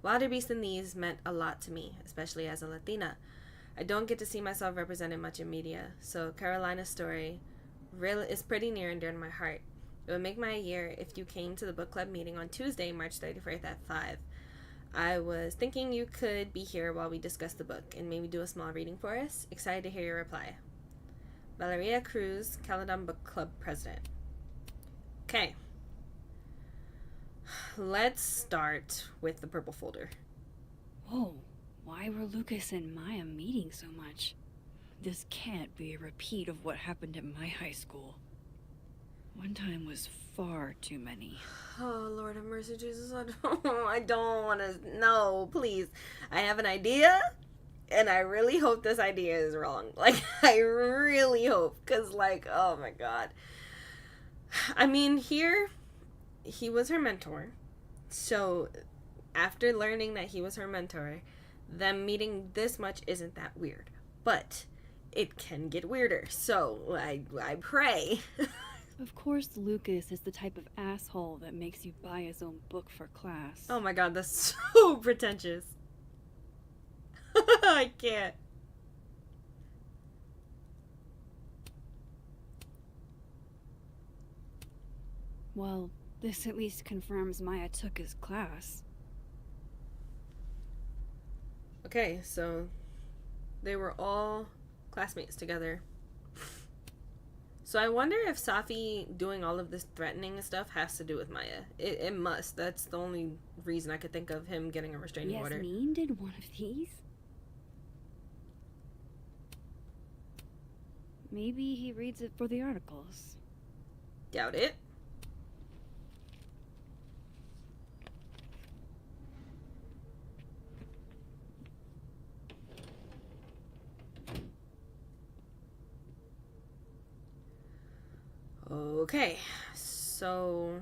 A: Wilder Beasts Than These meant a lot to me, especially as a Latina. I don't get to see myself represented much in media, so Carolina's story really is pretty near and dear to my heart. It would make my year if you came to the book club meeting on Tuesday, March 31st at 5. I was thinking you could be here while we discuss the book and maybe do a small reading for us. Excited to hear your reply. Valeria Cruz, Caledon Book Club President. Okay. Let's start with the purple folder.
B: Whoa, why were Lucas and Maya meeting so much? This can't be a repeat of what happened at my high school. One time was far too many.
A: Oh, Lord have mercy, Jesus. I don't want to. No, please. I have an idea, and I really hope this idea is wrong. Like, I really hope. Because, like, oh my God. I mean, here, he was her mentor. So, after learning that he was her mentor, them meeting this much isn't that weird. But it can get weirder. So, I pray.
B: Of course, Lucas is the type of asshole that makes you buy his own book for class.
A: Oh my God, that's so pretentious. I can't.
B: Well, this at least confirms Maya took his class.
A: Okay, so they were all classmates together. So I wonder if Safi doing all of this threatening stuff has to do with Maya. It must. That's the only reason I could think of him getting a restraining order.
B: Yasmin did one of these? Maybe he reads it for the articles.
A: Doubt it. Okay, so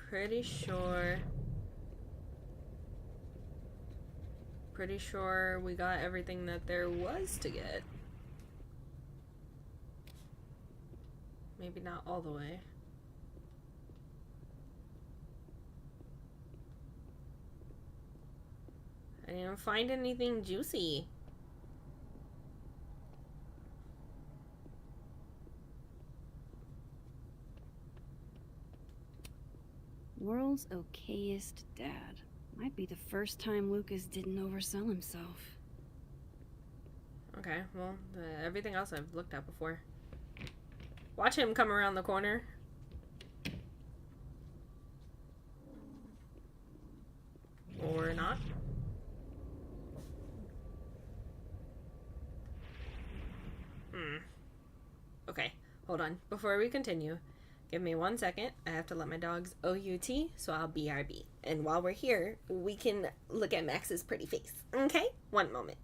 A: pretty sure we got everything that there was to get. Maybe not all the way. I didn't find anything juicy.
B: World's okayest dad. Might be the first time Lucas didn't oversell himself.
A: Okay, well, everything else I've looked at before. Watch him come around the corner. Or not. Okay, hold on. Before we continue, give me 1 second. I have to let my dogs OUT, so I'll BRB. And while we're here, we can look at Max's pretty face. Okay? 1 moment.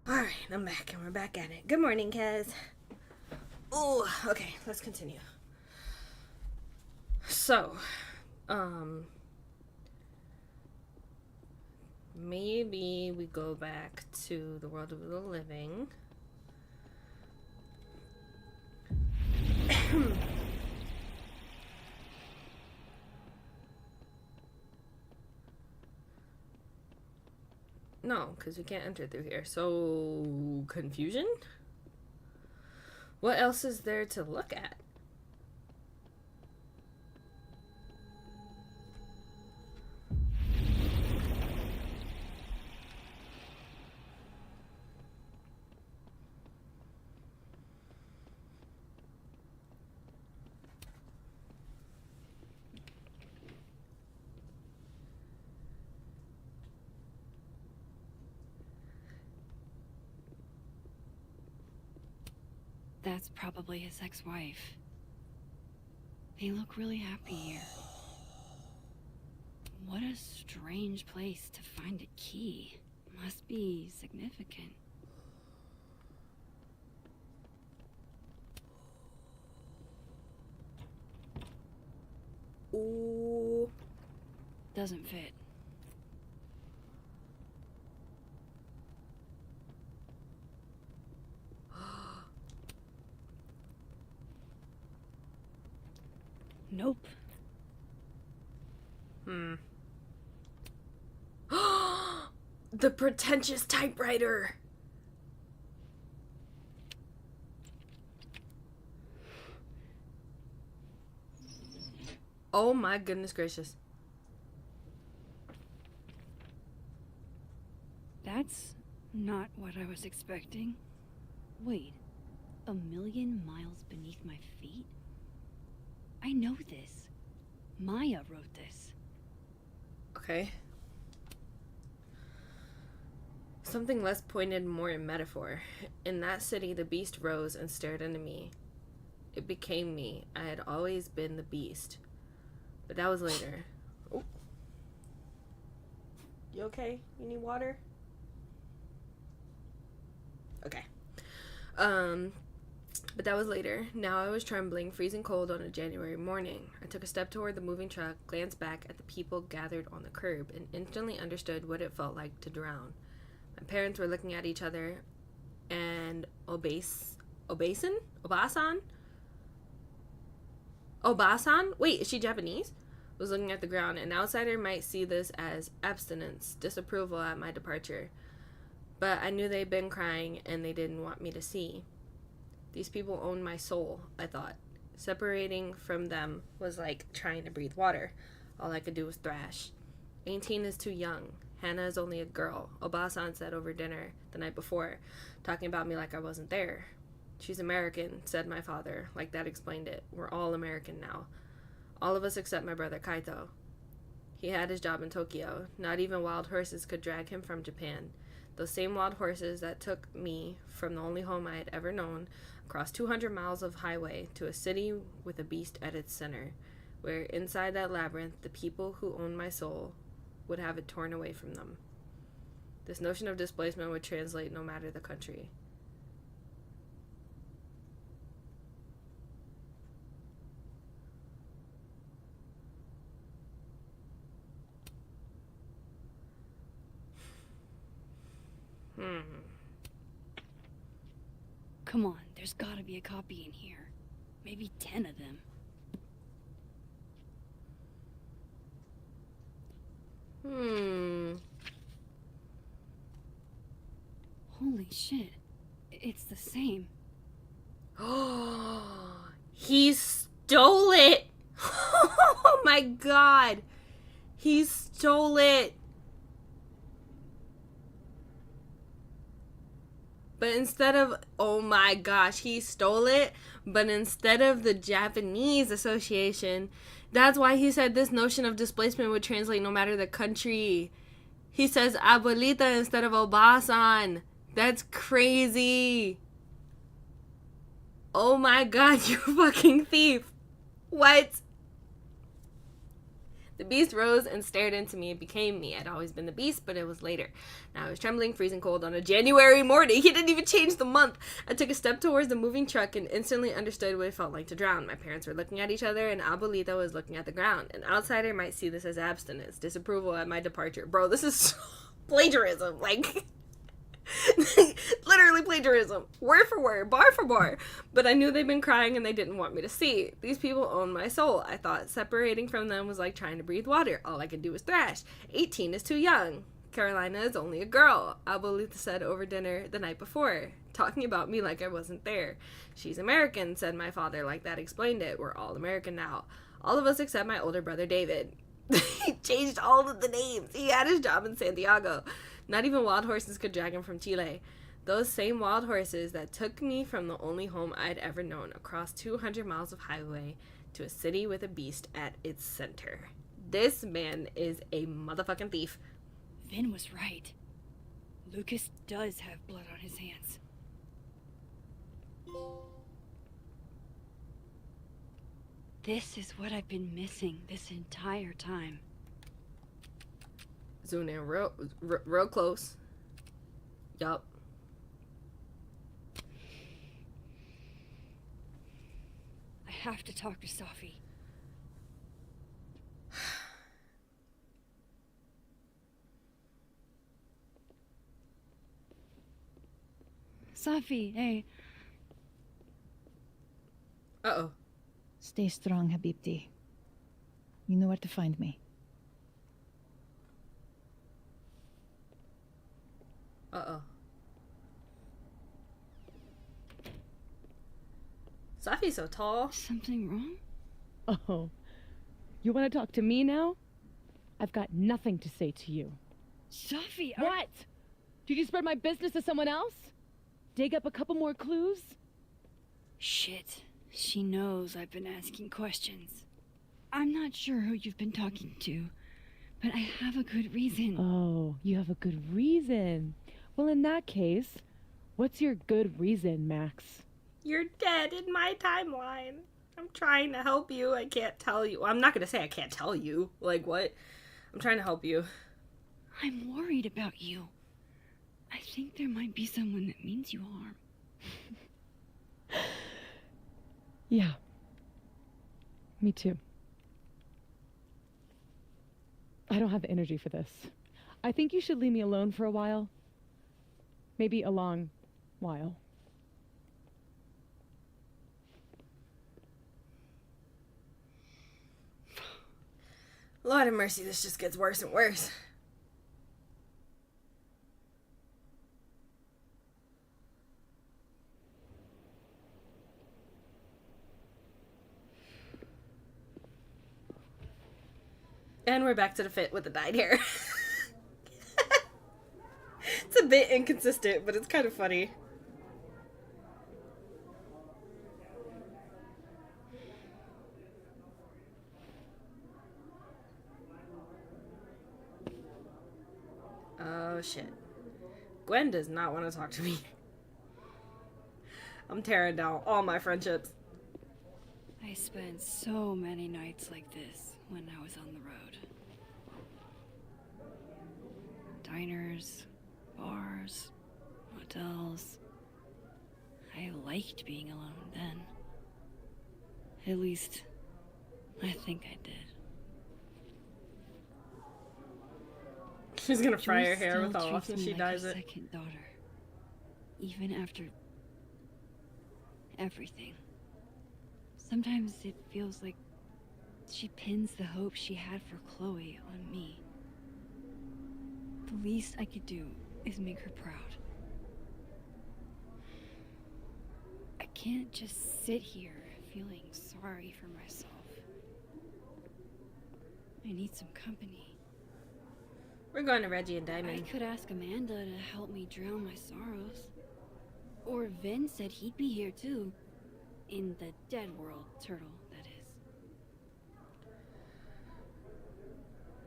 A: Alright, I'm back and we're back at it. Good morning, Kaz. Oh, okay, let's continue. So, maybe we go back to the world of the living. No, because we can't enter through here. So, confusion? What else is there to look at?
B: That's probably his ex-wife. They look really happy here. What a strange place to find a key. Must be significant.
A: Ooh.
B: Doesn't fit. Nope.
A: The pretentious typewriter. Oh my goodness gracious.
B: That's not what I was expecting. Wait, 1,000,000 miles beneath my feet? I know this. Maya wrote this.
A: Okay. Something less pointed, more in metaphor. In that city, the beast rose and stared into me. It became me. I had always been the beast. But that was later. Oh. You okay? You need water? Okay. But that was later. Now I was trembling, freezing cold on a January morning. I took a step toward the moving truck, glanced back at the people gathered on the curb, and instantly understood what it felt like to drown. My parents were looking at each other, and Obasan? Wait, is she Japanese? Was looking at the ground. An outsider might see this as abstinence, disapproval at my departure. But I knew they'd been crying, and they didn't want me to see. These people own my soul, I thought. Separating from them was like trying to breathe water. All I could do was thrash. 18 is too young. Hannah is only a girl, Obasan said over dinner the night before, talking about me like I wasn't there. She's American, said my father, like that explained it. We're all American now. All of us except my brother Kaito. He had his job in Tokyo. Not even wild horses could drag him from Japan. Those same wild horses that took me from the only home I had ever known across 200 miles of highway to a city with a beast at its center, where inside that labyrinth the people who owned my soul would have it torn away from them. This notion of displacement would translate no matter the country.
B: Come on, there's gotta be a copy in here. Maybe 10 of them. Holy shit. It's the same.
A: Oh, he stole it! Oh my god! He stole it! But instead of, oh my gosh, he stole it. But instead of the Japanese association, that's why he said this notion of displacement would translate no matter the country. He says abuelita instead of obasan. That's crazy. Oh my god, you fucking thief. What? The beast rose and stared into me and became me. I'd always been the beast, but it was later. Now I was trembling, freezing cold on a January morning. He didn't even change the month. I took a step towards the moving truck and instantly understood what it felt like to drown. My parents were looking at each other, and Abuelita was looking at the ground. An outsider might see this as abstinence, disapproval at my departure. Bro, this is plagiarism. Like... literally plagiarism, word for word, bar for bar. But I knew they'd been crying and they didn't want me to see. These people own my soul. I thought separating from them was like trying to breathe water. All I could do was thrash. 18 is too young. Carolina is only a girl, Abuelita said over dinner the night before, talking about me like I wasn't there. She's American, said my father, like that explained it. We're all American now. All of us except my older brother David. He changed all of the names. He had his job in Santiago. Not even wild horses could drag him from Chile. Those same wild horses that took me from the only home I'd ever known across 200 miles of highway to a city with a beast at its center. This man is a motherfucking thief.
B: Vin was right. Lucas does have blood on his hands. This is what I've been missing this entire time.
A: Zoom in real close. Yup.
B: I have to talk to Safi. Safi, hey.
A: Uh-oh.
L: Stay strong, Habibti. You know where to find me.
A: Uh-oh. Safi's so tall.
B: Something wrong?
J: Oh. You want to talk to me now? I've got nothing to say to you.
B: Safi,
J: What? Did you spread my business to someone else? Dig up a couple more clues?
B: Shit. She knows I've been asking questions. I'm not sure who you've been talking to, but I have a good reason.
J: Oh, you have a good reason. Well, in that case, what's your good reason, Max?
A: You're dead in my timeline. I'm trying to help you. I can't tell you. Well, I'm not going to say I can't tell you. Like, what? I'm trying to help you.
B: I'm worried about you. I think there might be someone that means you harm.
J: Yeah. Me too. I don't have the energy for this. I think you should leave me alone for a while. Maybe a long while.
A: Lord have mercy, this just gets worse and worse. And we're back to the fit with the dyed hair. It's a bit inconsistent, but it's kind of funny. Oh shit. Gwen does not want to talk to me. I'm tearing down all my friendships.
B: I spent so many nights like this when I was on the road. Diners, bars, hotels. I liked being alone then. At least, I think I did.
A: She's gonna fry her
B: Joyce
A: hair with
B: still
A: how
B: treats
A: often
B: me
A: she
B: like
A: dyes
B: her
A: it.
B: second daughter. Even after everything. Sometimes it feels like she pins the hope she had for Chloe on me. The least I could do is make her proud. I can't just sit here feeling sorry for myself. I need some company.
A: We're going to Reggie and
B: I
A: Diamond.
B: could ask Amanda to help me drown my sorrows. Or Vin said he'd be here too. In the dead world, turtle, that is.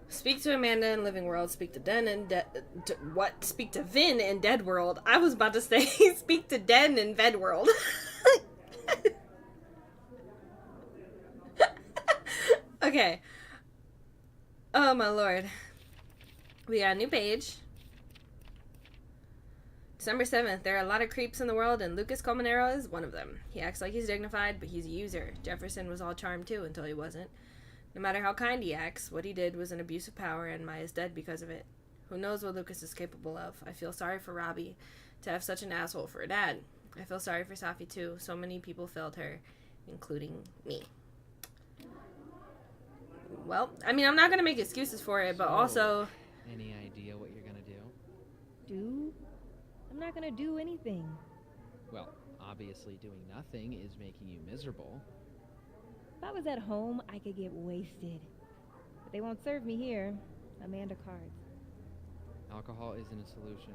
A: Speak to Amanda in Living World. Speak to Den in what? Speak to Vin in Dead World. I was about to say speak to Den in Ved World. Okay. Oh my lord. We got a new page. December 7th. There are a lot of creeps in the world, and Lucas Colmenero is one of them. He acts like he's dignified, but he's a user. Jefferson was all charm too until he wasn't. No matter how kind he acts, what he did was an abuse of power, and Maya's dead because of it. Who knows what Lucas is capable of? I feel sorry for Robbie to have such an asshole for a dad. I feel sorry for Safi too. So many people failed her, including me. Well, I mean, I'm not gonna make excuses for it, but also...
T: Any idea what you're gonna do?
H: Do? I'm not gonna do anything.
T: Well, obviously doing nothing is making you miserable.
H: If I was at home, I could get wasted. But they won't serve me here. Amanda cards.
T: Alcohol isn't a solution.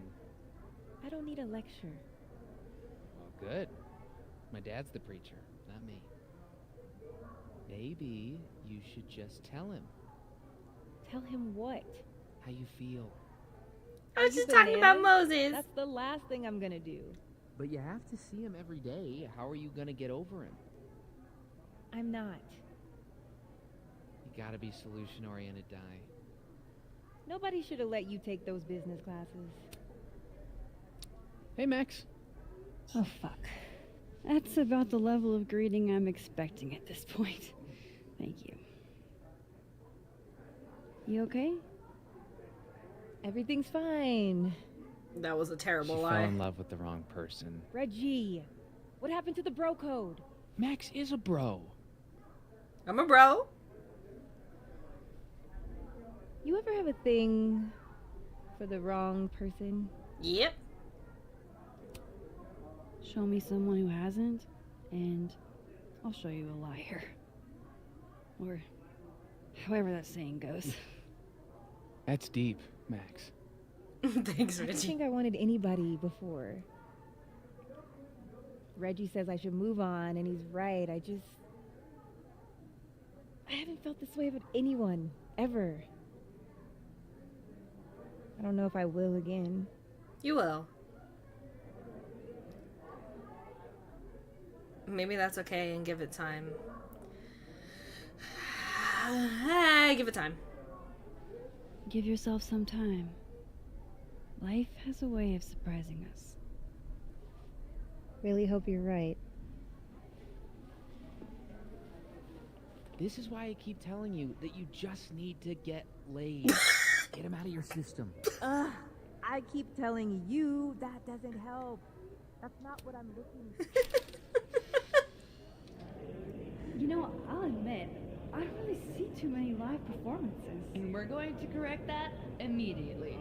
H: I don't need a lecture.
T: Well, good. My dad's the preacher, not me. Maybe you should just tell him.
H: Tell him what?
T: How you feel.
A: I was just talking about Moses.
H: That's the last thing I'm gonna do.
T: But you have to see him every day. How are you gonna get over him?
H: I'm not.
T: You gotta be solution-oriented, Di.
H: Nobody should have let you take those business classes.
T: Hey, Max.
B: Oh, fuck. That's about the level of greeting I'm expecting at this point. Thank you. You okay?
H: Everything's fine.
A: That was a terrible
T: She
A: lie.
T: fell in love with the wrong person.
H: Reggie, what happened to the bro code?
T: Max is a bro.
A: I'm a bro.
H: You ever have a thing for the wrong person?
A: Yep.
B: Show me someone who hasn't, and I'll show you a liar. Or however that saying goes.
P: That's deep, Max.
A: Thanks,
H: I didn't
A: Reggie.
H: think I wanted anybody before. Reggie says I should move on, and he's right. I haven't felt this way about anyone, ever. I don't know if I will again.
A: You will. Maybe that's okay and give it time. Give it time.
B: Give yourself some time. Life has a way of surprising us.
H: Really hope you're right.
T: This is why I keep telling you that you just need to get laid. Get him out of your system.
H: I keep telling you that doesn't help. That's not what I'm looking for.
B: You know, I'll admit, I don't really see too many live performances.
E: And we're going to correct that immediately.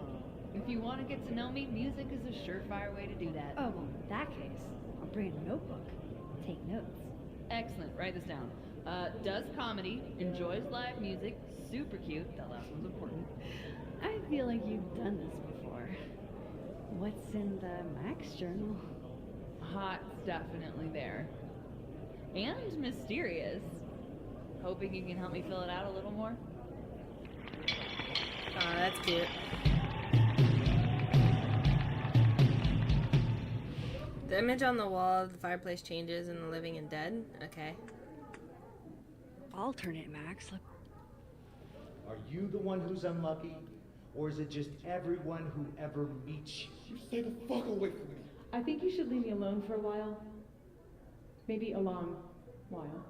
E: If you want to get to know me, music is a surefire way to do that.
B: Oh, well, in that case, I'll bring a notebook. Take notes.
E: Excellent. Write this down. Does comedy, enjoys live music, super cute. That last one's important.
B: I feel like you've done this before. What's in the Max journal?
E: Hot's definitely there. And mysterious. Hoping you can help me fill it out a little more.
A: Oh, that's cute. The image on the wall of the fireplace changes in the living and dead? Okay.
B: Alternate, Max. Look.
D: Are you the one who's unlucky? Or is it just everyone who ever meets you?
J: You stay the fuck away from me. I think you should leave me alone for a while. Maybe a long while.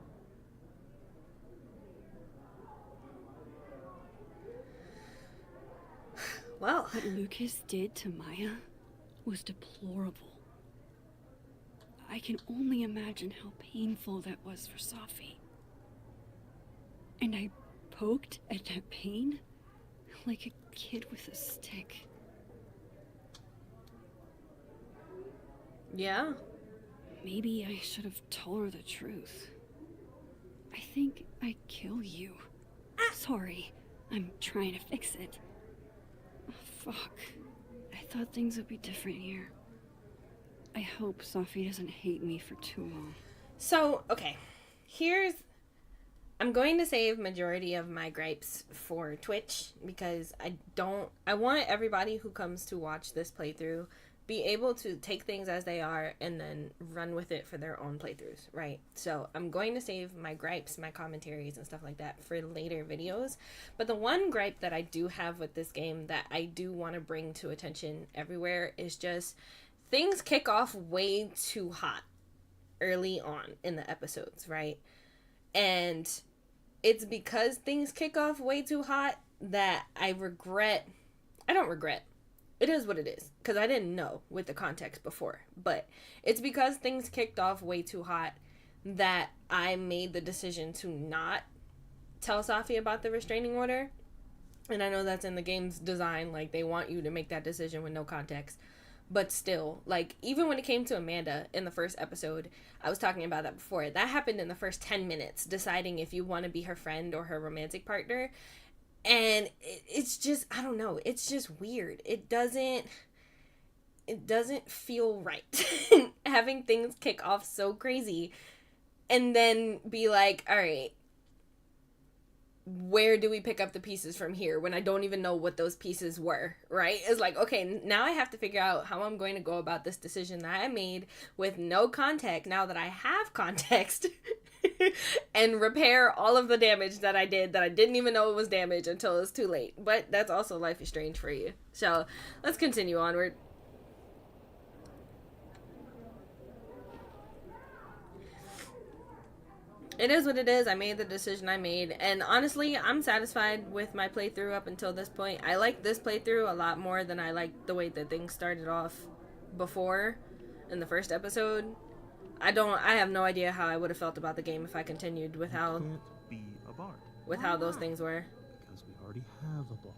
A: Well.
B: What Lucas did to Maya was deplorable. I can only imagine how painful that was for Safi. And I poked at that pain like a kid with a stick.
A: Yeah.
B: Maybe I should have told her the truth. I think I'd kill you. Sorry, I'm trying to fix it. Oh, fuck. I thought things would be different here. I hope Safi doesn't hate me for too long.
A: So, okay. I'm going to save majority of my gripes for Twitch because I want everybody who comes to watch this playthrough be able to take things as they are and then run with it for their own playthroughs, right? So I'm going to save my gripes, my commentaries and stuff like that for later videos. But the one gripe that I do have with this game that I do want to bring to attention everywhere is just things kick off way too hot early on in the episodes, right? And it's because things kick off way too hot that I don't regret. It is what it is, because I didn't know with the context before. But it's because things kicked off way too hot that I made the decision to not tell Safi about the restraining order. And I know that's in the game's design, like they want you to make that decision with no context. But still, like, even when it came to Amanda in the first episode, I was talking about that before. That happened in the first 10 minutes, deciding if you want to be her friend or her romantic partner. And it's just, I don't know, it's just weird. It doesn't feel right having things kick off so crazy and then be like, all right, where do we pick up the pieces from here when I don't even know what those pieces were, right? It's like, okay, now I have to figure out how I'm going to go about this decision that I made with no context, now that I have context, and repair all of the damage that I did that I didn't even know it was damage until it was too late. But that's also Life is Strange for you. So let's continue onward. It is what it is. I made the decision I made. And honestly, I'm satisfied with my playthrough up until this point. I like this playthrough a lot more than I liked the way that things started off before in the first episode. I have no idea how I would have felt about the game if I continued with how
U: Be a bard.
A: with how those things were.
U: Because we already have a bard.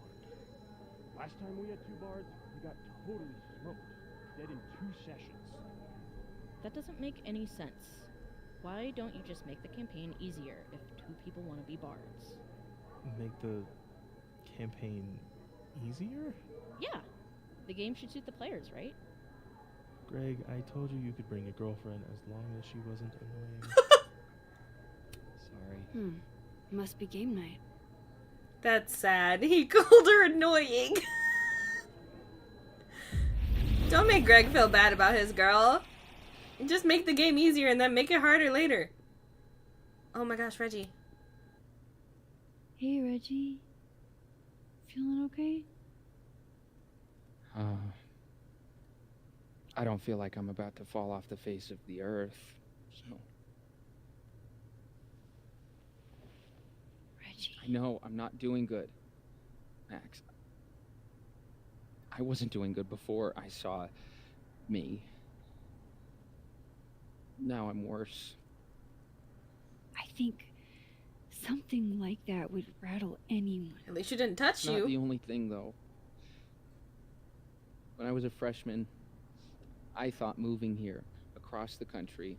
S: Last time we had 2 bards, we got totally smoked. Dead in 2 sessions.
V: That doesn't make any sense. Why don't you just make the campaign easier if 2 people want to be bards?
U: Make the campaign easier?
V: Yeah. The game should suit the players, right?
U: Greg, I told you could bring a girlfriend as long as she wasn't annoying.
B: Sorry. Must be game night.
A: That's sad. He called her annoying. Don't make Greg feel bad about his girl. Just make the game easier and then make it harder later. Oh my gosh, Reggie.
B: Hey, Reggie. Feeling okay?
P: I don't feel like I'm about to fall off the face of the earth, so...
B: Reggie.
P: I know, I'm not doing good, Max. I wasn't doing good before I saw me. Now I'm worse.
B: I think something like that would rattle anyone.
A: At least she didn't touch
P: It's not the only thing, though. When I was a freshman, I thought moving here across the country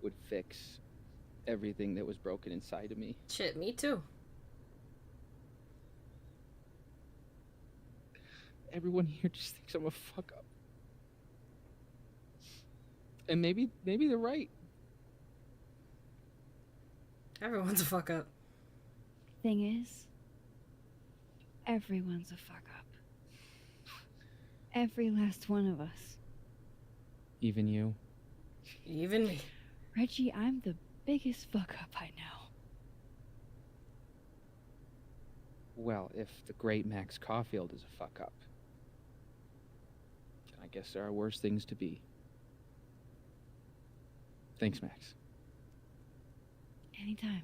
P: would fix everything that was broken inside of me.
A: Shit, me too.
P: Everyone here just thinks I'm a fuck up. And maybe they're right.
A: Everyone's a fuck up.
B: Thing is, everyone's a fuck up. Every last one of us.
P: Even you?
A: Even me.
B: Reggie, I'm the biggest fuck up I know.
P: Well, if the great Max Caulfield is a fuck up, then I guess there are worse things to be. Thanks, Max.
B: Anytime.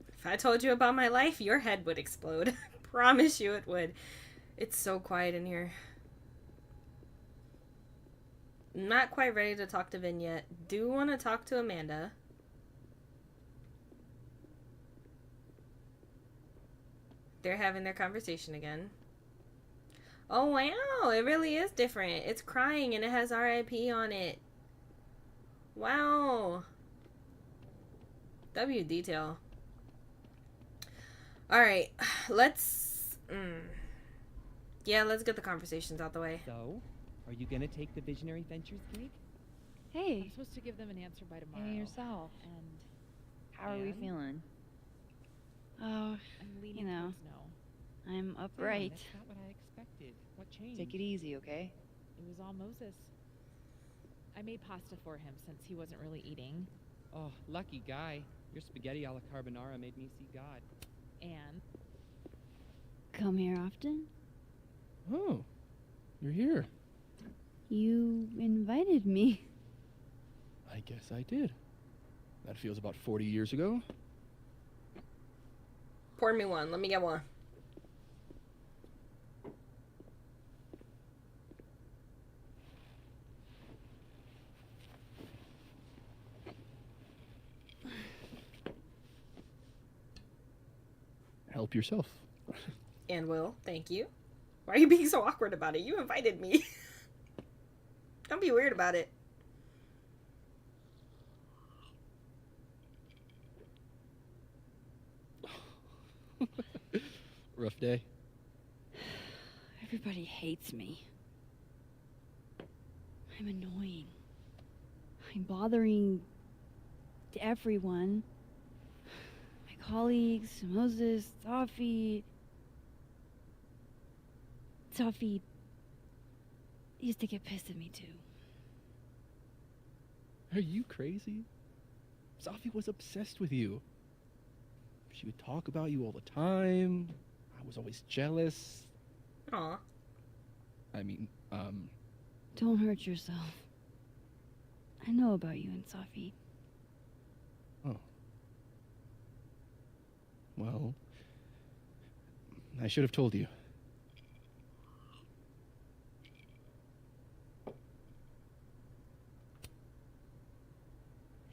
A: If I told you about my life, your head would explode. Promise you it would. It's so quiet in here. Not quite ready to talk to Vin yet. Do want to talk to Amanda. They're having their conversation again. Oh wow, it really is different. It's crying and it has RIP on it. Wow. W detail. Alright, let's... Yeah, let's get the conversations out the way.
T: So, are you gonna take the Visionary Ventures gig?
B: Hey.
E: I'm supposed to give them an answer by tomorrow.
B: Hey, yourself.
E: And
B: How are we feeling? Oh,
E: I'm leaning
B: you know,
E: towards no.
B: I'm upright.
T: That's not what I expected. What changed?
B: Take it easy, okay?
V: It was all Moses. I made pasta for him since he wasn't really eating.
T: Oh, lucky guy. Your spaghetti alla carbonara made me see God.
V: And
B: Come here often?
P: Oh, you're here.
B: You invited me.
P: I guess I did. That feels about 40 years ago.
A: Pour me one. Let me get one.
P: Help yourself.
A: And Will, thank you. Why are you being so awkward about it? You invited me. Don't be weird about it.
P: Rough day.
B: Everybody hates me. I'm annoying. I'm bothering everyone. My colleagues, Moses, Safi. Safi used to get pissed at me too.
P: Are you crazy? Safi was obsessed with you. She would talk about you all the time. I was always jealous.
A: Aw.
P: I mean,
B: Don't hurt yourself. I know about you and Safi.
P: Oh. Well, I should have told you.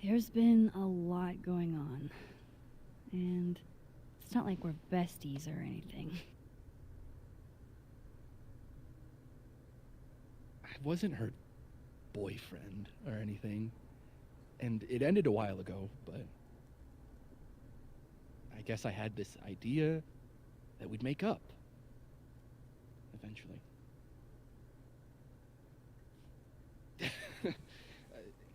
B: There's been a lot going on. And it's not like we're besties or anything.
P: I wasn't her boyfriend or anything. And it ended a while ago, but I guess I had this idea that we'd make up. Eventually.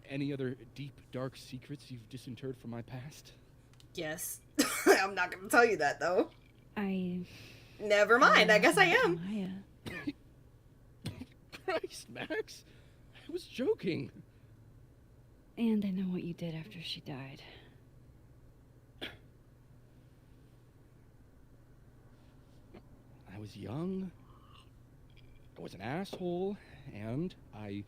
P: Any other deep, dark secrets you've disinterred from my past?
A: Yes. I'm not going to tell you that, though. Never mind. I guess I am.
P: Christ, Max. I was joking.
B: And I know what you did after she died.
P: I was young. I was an asshole. And I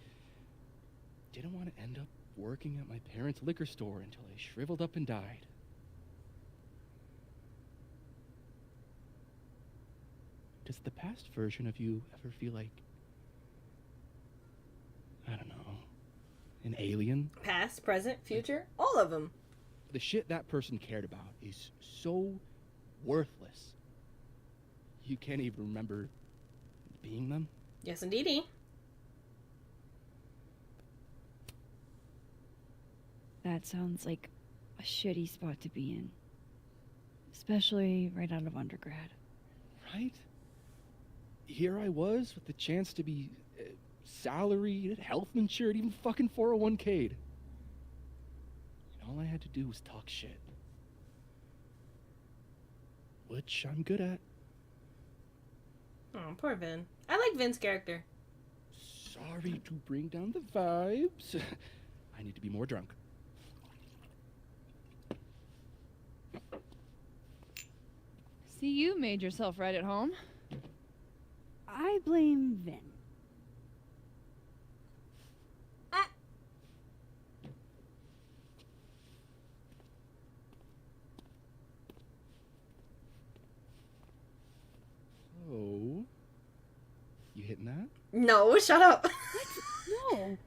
P: didn't want to end up working at my parents' liquor store until I shriveled up and died. Does the past version of you ever feel like, I don't know, an alien?
A: Past, present, future, all of them.
P: The shit that person cared about is so worthless. You can't even remember being them?
A: Yes, indeedy.
B: That sounds like a shitty spot to be in. Especially right out of undergrad.
P: Right? Here I was with the chance to be salaried, health insured, even fucking 401k'd. And all I had to do was talk shit. Which I'm good at.
A: Oh, poor Vin. I like Vin's character.
P: Sorry to bring down the vibes. I need to be more drunk.
E: See, you made yourself right at home.
B: I blame Vin.
P: Oh. You hitting that?
A: No, shut up.
B: No.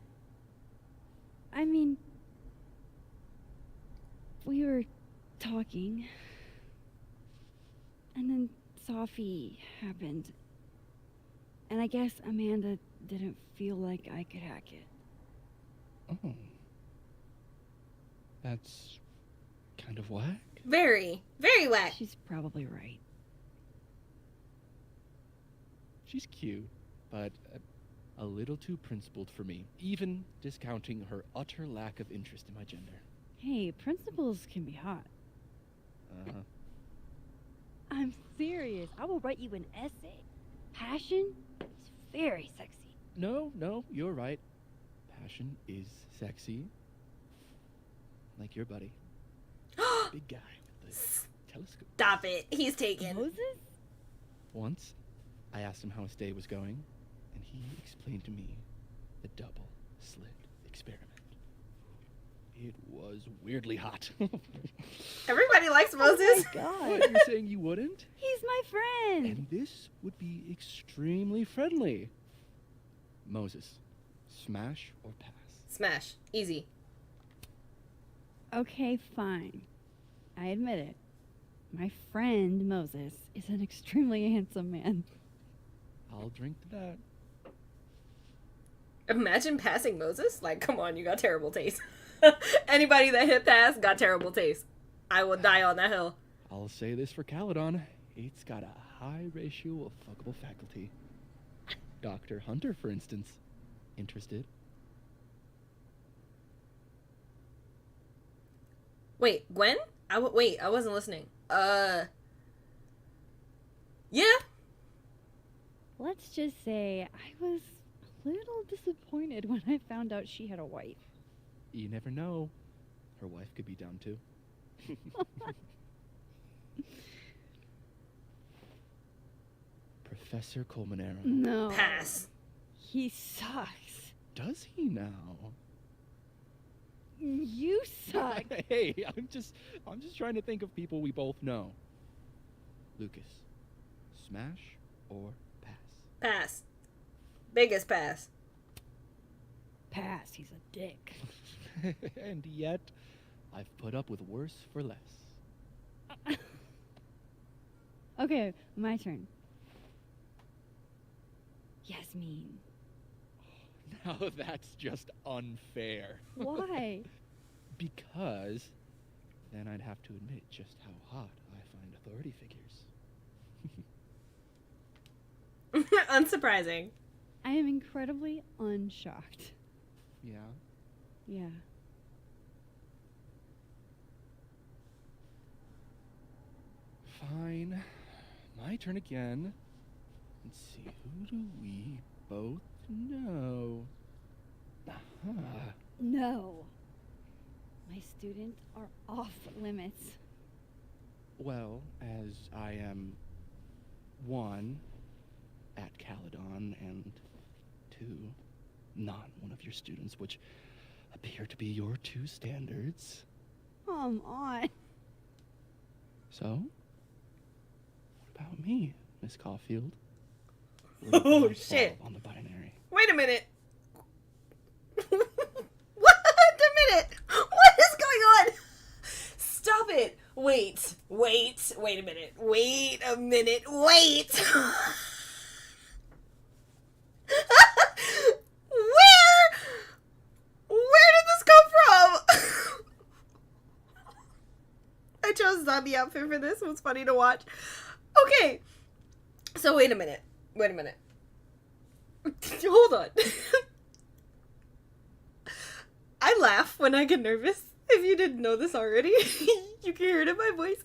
B: I mean, we were talking, and then Safi happened, and I guess Amanda didn't feel like I could hack it.
P: Oh. That's kind of whack.
A: Very, very whack.
B: She's probably right.
P: She's cute, but a little too principled for me, even discounting her utter lack of interest in my gender.
B: Hey, principals can be hot.
P: Uh-huh.
B: I'm serious. I will write you an essay. Passion is very sexy.
P: No, you're right. Passion is sexy. Like your buddy. Big guy with the telescope.
A: Stop it. He's taken.
B: Moses?
P: Once, I asked him how his day was going, and he explained to me the double slit experiment. It was weirdly hot.
A: Everybody likes Moses.
B: Oh my God.
P: What, you're saying you wouldn't?
B: He's my friend.
P: And this would be extremely friendly. Moses, smash or pass?
A: Smash. Easy.
B: Okay, fine. I admit it. My friend Moses is an extremely handsome man.
P: I'll drink to that.
A: Imagine passing Moses. Like, come on, you got terrible taste. Anybody that hit pass got terrible taste. I will die on that hill.
P: I'll say this for Caledon. It's got a high ratio of fuckable faculty. Dr. Hunter, for instance. Interested?
A: Wait, Gwen? Wait, I wasn't listening. Yeah.
B: Let's just say I was a little disappointed when I found out she had a wife.
P: You never know. Her wife could be down too. Professor Colmenero.
B: No.
A: Pass.
B: He sucks.
P: Does he now?
B: You suck.
P: Hey, I'm just trying to think of people we both know. Lucas, smash or pass?
A: Pass. Biggest pass.
B: Pass. He's a dick.
P: And yet, I've put up with worse for less.
B: Okay, my turn. Yasmin.
P: Now that's just unfair.
B: Why?
P: Because then I'd have to admit just how hot I find authority figures.
A: Unsurprising.
B: I am incredibly unshocked.
P: Yeah?
B: Yeah.
P: Fine. My turn again. Let's see, who do we both know? Uh-huh.
B: No. My students are off limits.
P: Well, as I am 1 at Caledon and 2 not one of your students, which appear to be your 2 standards.
B: Come on.
P: So, what about me, Miss Caulfield?
A: Oh, shit.
P: On the binary.
A: Wait a minute. What? A minute. What is going on? Stop it. Wait a minute. Wait a minute. Wait. Where did this come from? I chose zombie outfit for this. It was funny to watch. Okay. So wait a minute. Hold on. I laugh when I get nervous. If you didn't know this already, you can hear it in my voice.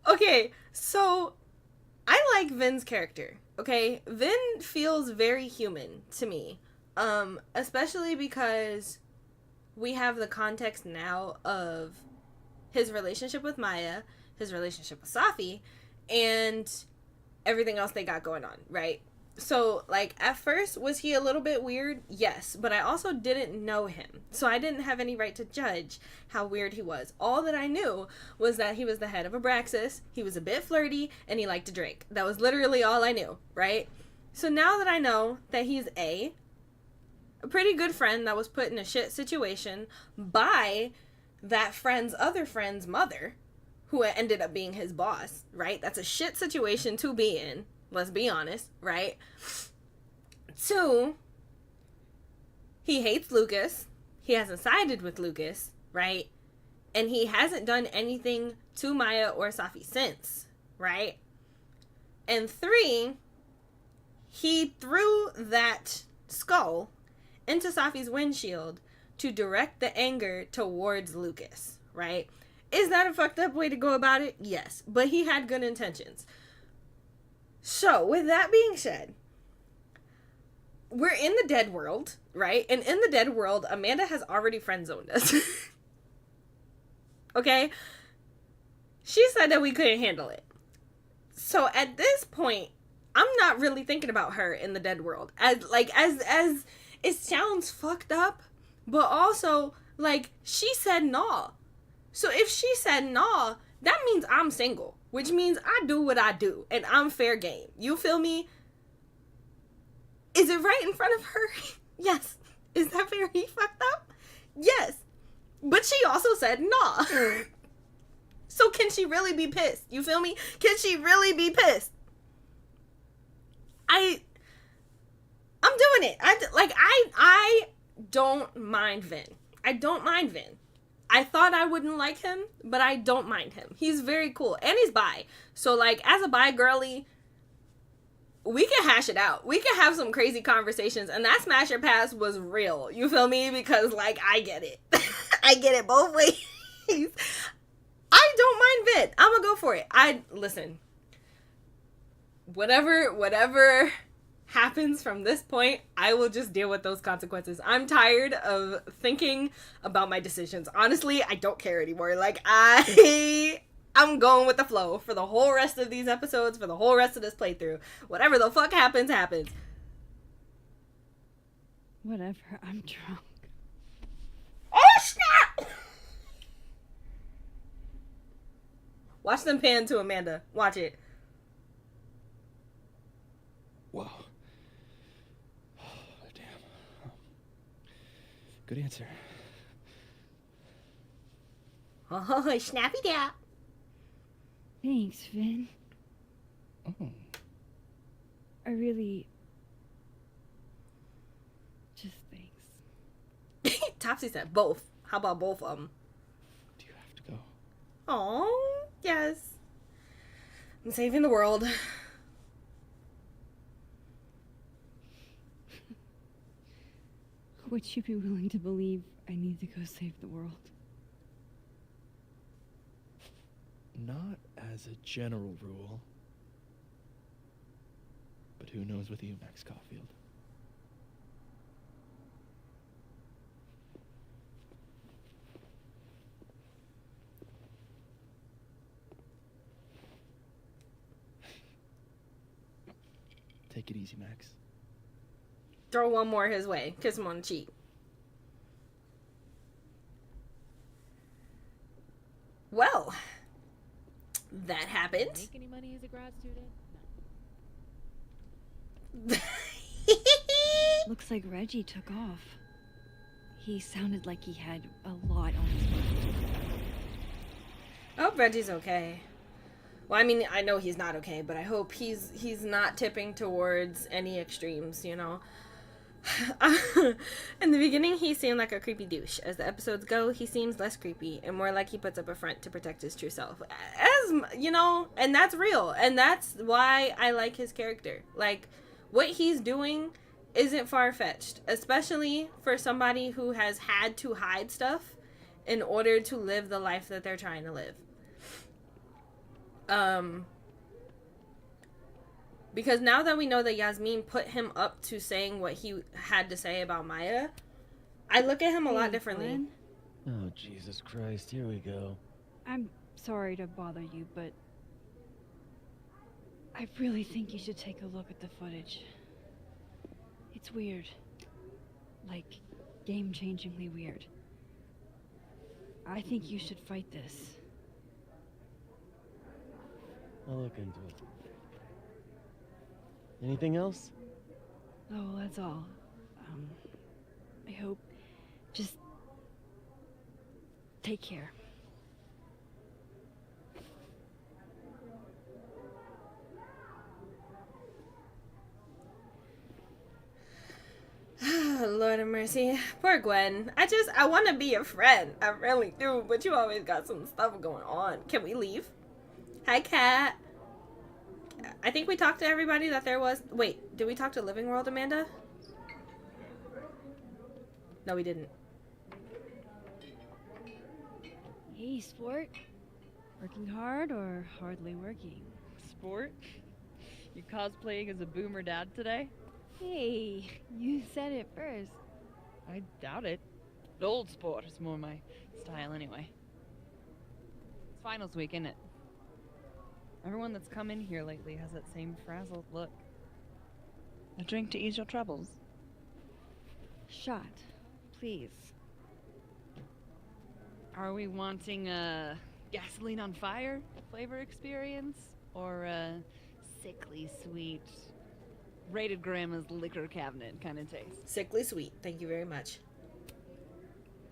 A: Okay, so I like Vin's character. Okay, Vin feels very human to me. Especially because we have the context now of his relationship with Maya, his relationship with Safi, and everything else they got going on, right? So, like, at first, was he a little bit weird? Yes, but I also didn't know him, so I didn't have any right to judge how weird he was. All that I knew was that he was the head of Abraxas, he was a bit flirty, and he liked to drink. That was literally all I knew, right? So now that I know that he's a pretty good friend that was put in a shit situation by that friend's other friend's mother, who ended up being his boss, right? That's a shit situation to be in. Let's be honest, right? 2, he hates Lucas. He hasn't sided with Lucas, right? And he hasn't done anything to Maya or Safi since, right? And 3, he threw that skull into Safi's windshield to direct the anger towards Lucas, right? Is that a fucked up way to go about it? Yes. But he had good intentions. So, with that being said, we're in the dead world, right? And in the dead world, Amanda has already friend zoned us. Okay? She said that we couldn't handle it. So at this point, I'm not really thinking about her in the dead world. As it sounds fucked up, but also, like, she said nah. So if she said nah, that means I'm single, which means I do what I do, and I'm fair game. You feel me? Is it right in front of her? Yes. Is that very fucked up? Yes. But she also said nah. So can she really be pissed? You feel me? Can she really be pissed? I'm doing it. I don't mind Vin. I don't mind Vin. I thought I wouldn't like him, but I don't mind him. He's very cool. And he's bi. So, like, as a bi girly, we can hash it out. We can have some crazy conversations. And that Smasher Pass was real. You feel me? Because, like, I get it. I get it both ways. I don't mind Vin. I'm gonna go for it. Listen. Whatever happens from this point, I will just deal with those consequences. I'm tired of thinking about my decisions. Honestly, I don't care anymore. Like, I'm going with the flow for the whole rest of these episodes, for the whole rest of this playthrough. Whatever the fuck happens, happens.
B: Whatever, I'm drunk.
A: Oh, snap! Watch them pan to Amanda. Watch it.
P: Wow. Oh, damn. Good answer.
A: Oh, snappy dap.
B: Thanks, Vin.
P: Oh.
B: I really... just thanks.
A: Topsy said both. How about both of them?
P: Do you have to go?
A: Oh, yes. I'm saving the world.
B: Would you be willing to believe I need to go save the world?
K: Not as a general rule. But who knows with you, Max Caulfield? Take it easy, Max.
A: Throw one more his way. Kiss him on the cheek. Well, that happened.
V: Make any money as a grad student?
B: Looks like Reggie took off. He sounded like he had a lot on his mind.
A: I hope Reggie's okay. Well, I mean, I know he's not okay, but I hope he's not tipping towards any extremes, you know? In the beginning, he seemed like a creepy douche. As the episodes go, he seems less creepy and more like he puts up a front to protect his true self. As, you know, and that's real. And that's why I like his character. Like, what he's doing isn't far-fetched, especially for somebody who has had to hide stuff in order to live the life that they're trying to live. Because now that we know that Yasmin put him up to saying what he had to say about Maya, I look at him a lot differently.
B: Glenn?
K: Oh, Jesus Christ, here we go.
B: I'm sorry to bother you, but I really think you should take a look at the footage. It's weird. Like, game-changingly weird. I think you should fight this.
K: I'll look into it. Anything else?
B: Oh, that's all. I hope... just... take care.
A: Lord have mercy. Poor Gwen. I want to be your friend. I really do, but you always got some stuff going on. Can we leave? Hi, Kat. I think we talked to everybody that there was... Wait, did we talk to Living World, Amanda? No, we didn't.
B: Hey, sport. Working hard or hardly working?
E: Sport? You cosplaying as a boomer dad today?
B: Hey, you said it first.
E: I doubt it. Old sport is more my style anyway. It's finals week, isn't it? Everyone that's come in here lately has that same frazzled look. A drink to ease your troubles.
B: Shot, please.
E: Are we wanting a gasoline on fire flavor experience? Or a sickly sweet, rated grandma's liquor cabinet kind of taste?
A: Sickly sweet. Thank you very much.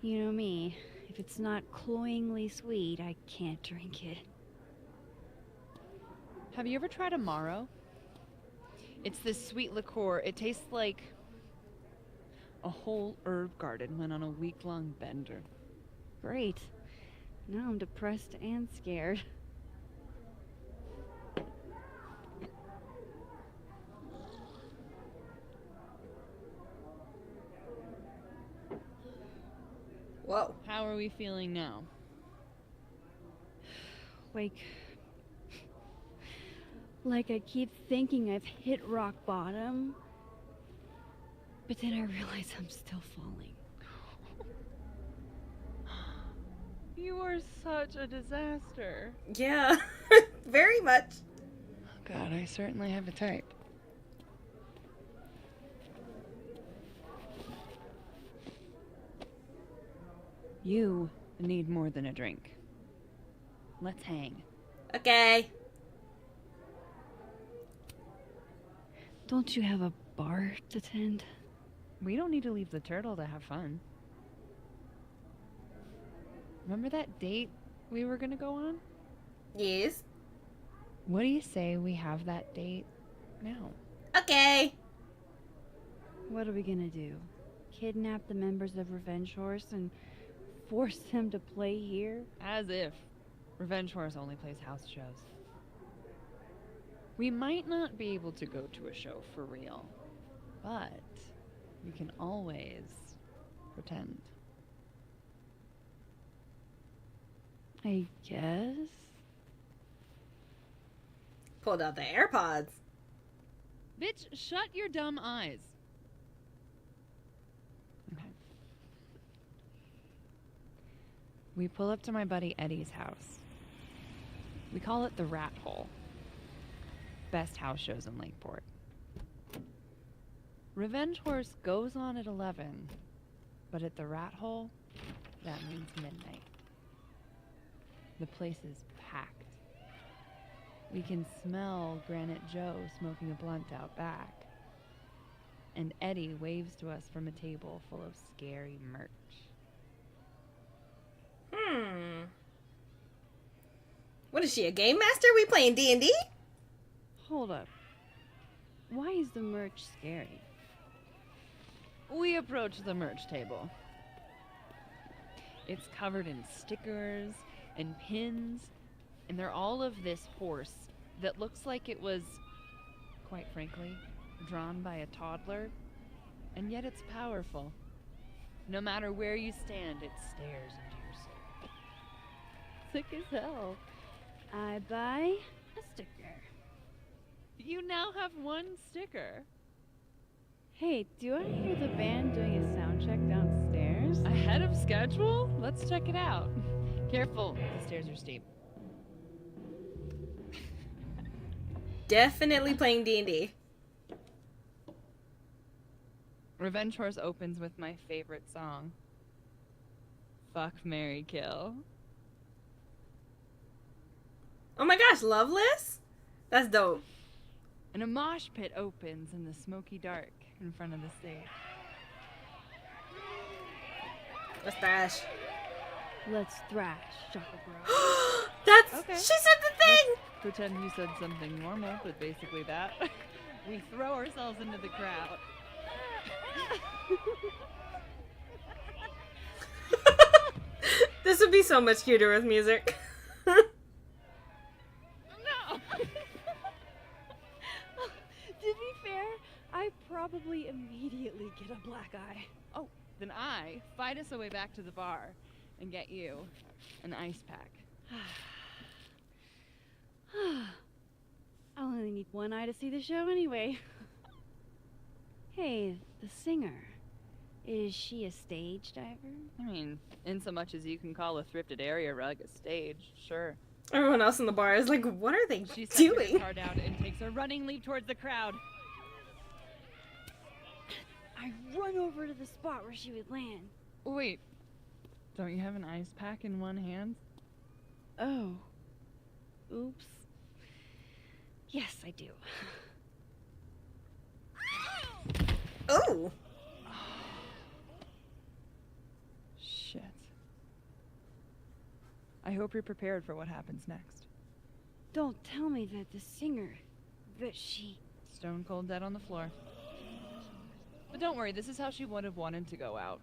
B: You know me. If it's not cloyingly sweet, I can't drink it.
E: Have you ever tried Amaro? It's this sweet liqueur. It tastes like a whole herb garden went on a week-long bender.
B: Great. Now I'm depressed and scared.
A: Whoa.
E: How are we feeling now?
B: Like I keep thinking I've hit rock bottom, but then I realize I'm still falling.
E: You are such a disaster.
A: Yeah, very much.
E: God, I certainly have a type. You need more than a drink. Let's hang.
A: Okay.
B: Don't you have a bar to tend?
E: We don't need to leave the turtle to have fun. Remember that date we were gonna go on?
A: Yes.
E: What do you say we have that date now?
A: Okay.
B: What are we gonna do? Kidnap the members of Revenge Horse and force them to play here?
E: As if. Revenge Horse only plays house shows. We might not be able to go to a show for real, but we can always pretend.
B: I guess.
A: Pulled out the AirPods.
E: Bitch, shut your dumb eyes. Okay. We pull up to my buddy Eddie's house. We call it the Rat Hole. Best house shows in Lakeport. Revenge Horse goes on at 11, but at the Rat Hole, that means midnight. The place is packed. We can smell Granite Joe smoking a blunt out back. And Eddie waves to us from a table full of scary merch.
A: What is she, a game master? We playing D&D?
B: Hold up. Why is the merch scary?
E: We approach the merch table. It's covered in stickers and pins, and they're all of this horse that looks like it was, quite frankly, drawn by a toddler, and yet it's powerful. No matter where you stand, it stares into your soul. Sick as hell.
B: I buy a sticker.
E: You now have one sticker.
B: Hey, do I hear the band doing a sound check downstairs?
E: Ahead of schedule? Let's check it out. Careful, the stairs are steep.
A: Definitely playing D&D.
E: Revenge Horse opens with my favorite song. Fuck, Marry, Kill.
A: Oh my gosh, Loveless? That's dope.
E: And a mosh pit opens in the smoky dark in front of the stage.
A: Let's thrash.
B: Let's thrash, Chaka Bro.
A: That's...
E: Okay.
A: She said the thing!
E: Let's pretend you said something normal, but basically that. We throw ourselves into the crowd.
A: This would be so much cuter with music.
E: No!
B: To be fair, I probably immediately get a black eye.
E: Oh, then I fight us away back to the bar and get you an ice pack.
B: I'll only need one eye to see the show anyway. Hey, the singer. Is she a stage diver?
E: I mean, in so much as you can call a thrifted area rug a stage, sure.
A: Everyone else in the bar is like, what are they
E: She sets her
A: doing?
E: guitar down and takes a running leap towards the crowd.
B: I run over to the spot where she would land.
E: Wait, don't you have an ice pack in one hand?
B: Oh. Oops. Yes, I do.
A: Oh.
E: Shit. I hope you're prepared for what happens next.
B: Don't tell me that the singer, that she...
E: Stone cold dead on the floor. But don't worry, this is how she would have wanted to go out.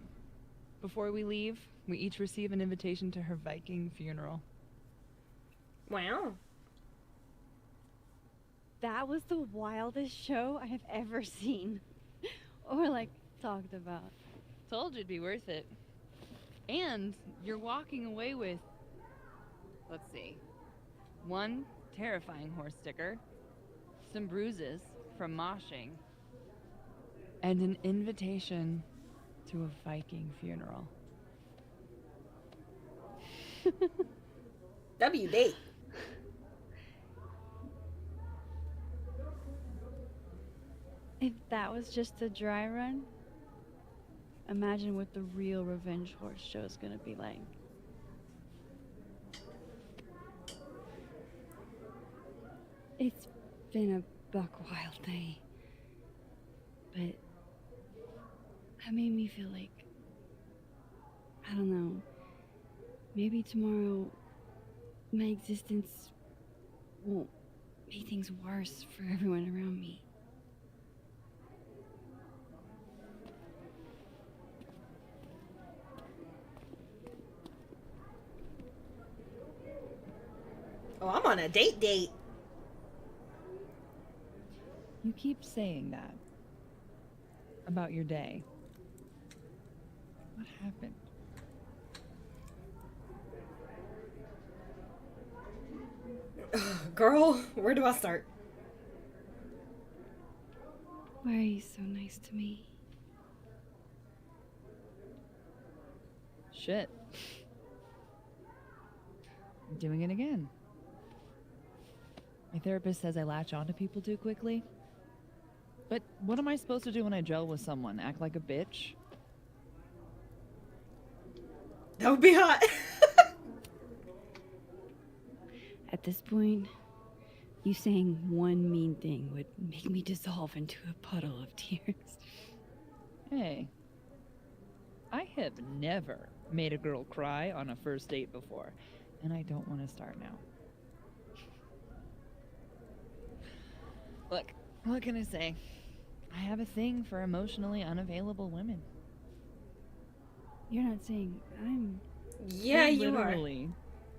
E: Before we leave, we each receive an invitation to her Viking funeral.
A: Wow.
B: That was the wildest show I have ever seen. Or, like, talked about.
E: Told you it'd be worth it. And you're walking away with, let's see, one terrifying horse sticker, some bruises from moshing, and an invitation to a Viking funeral.
A: W date.
B: If that was just a dry run, imagine what the real Revenge Horse show is gonna be like. It's been a buck wild day, but that made me feel like, I don't know, maybe tomorrow my existence won't make things worse for everyone around me.
A: Oh, I'm on a date.
E: You keep saying that about your day. What happened?
A: Girl, where do I start?
B: Why are you so nice to me?
E: Shit. I'm doing it again. My therapist says I latch onto people too quickly. But what am I supposed to do when I gel with someone? Act like a bitch?
A: That would be hot.
B: At this point, you saying one mean thing would make me dissolve into a puddle of tears.
E: Hey, I have never made a girl cry on a first date before, and I don't want to start now. Look, what can I say? I have a thing for emotionally unavailable women.
B: You're not saying I'm...
A: Yeah,
E: You're
A: you are.
E: literally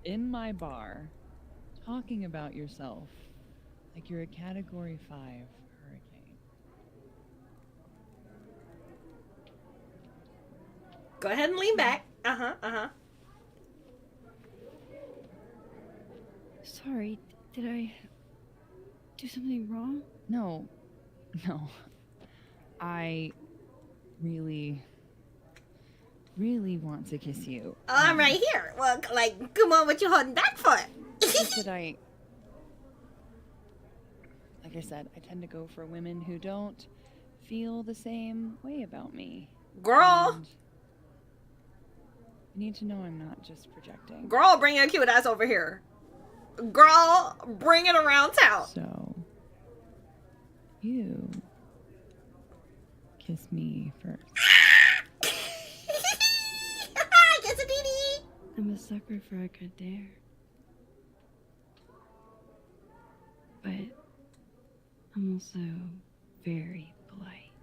E: in my bar talking about yourself like you're a Category 5 hurricane.
A: Go ahead and lean back.
B: Sorry, did I do something wrong?
E: No. I really want to kiss you.
A: I'm right here. Well, like, come on, what you holding back for?
E: Just that like I said, I tend to go for women who don't feel the same way about me.
A: Girl!
E: And you need to know I'm not just projecting.
A: Girl, bring your cute ass over here. Girl, bring it around town.
E: So, you kiss me first.
A: Yes, indeedy.
B: I'm a sucker for a good dare. But I'm also very polite.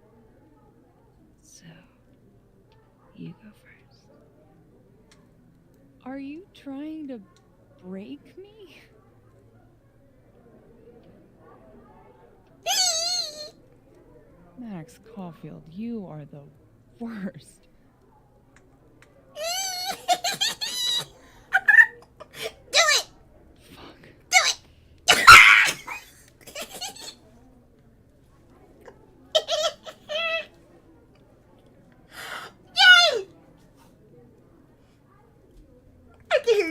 B: So, you go first.
E: Are you trying to break me? Max Caulfield, you are the worst.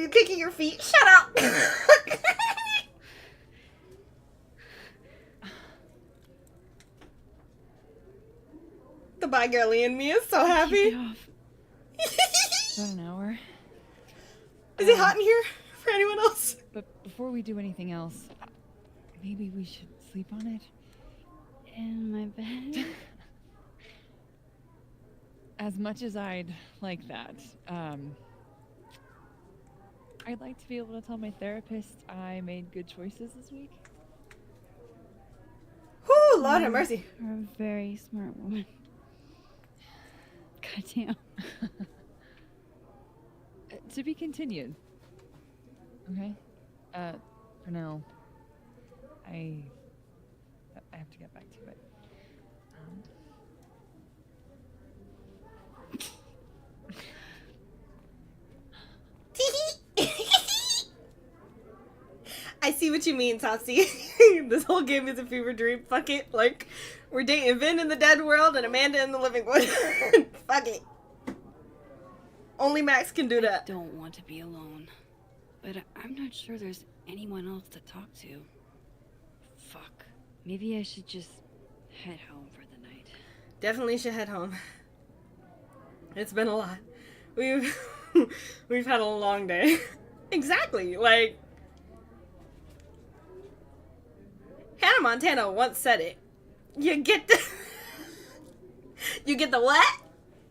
A: you kicking your feet? Shut up! The bi girly in me is so happy.
E: About an hour.
A: Is it hot in here for anyone else?
E: But before we do anything else, maybe we should sleep on it.
B: In my bed?
E: As much as I'd like that, I'd like to be able to tell my therapist I made good choices this week.
A: Whoo, Lord have mercy.
B: You're a very smart woman. Goddamn.
E: To be continued. Okay? For now, I have to get back to it.
A: I see what you mean, Topsy. This whole game is a fever dream. Fuck it. Like, we're dating Vin in the dead world and Amanda in the living one. Fuck it. Only Max can do that.
B: I don't want to be alone, but I'm not sure there's anyone else to talk to. Fuck. Maybe I should just head home for the night.
A: Definitely should head home. It's been a lot. We've had a long day. Exactly. Like, Hannah Montana once said it. You get the You get the what?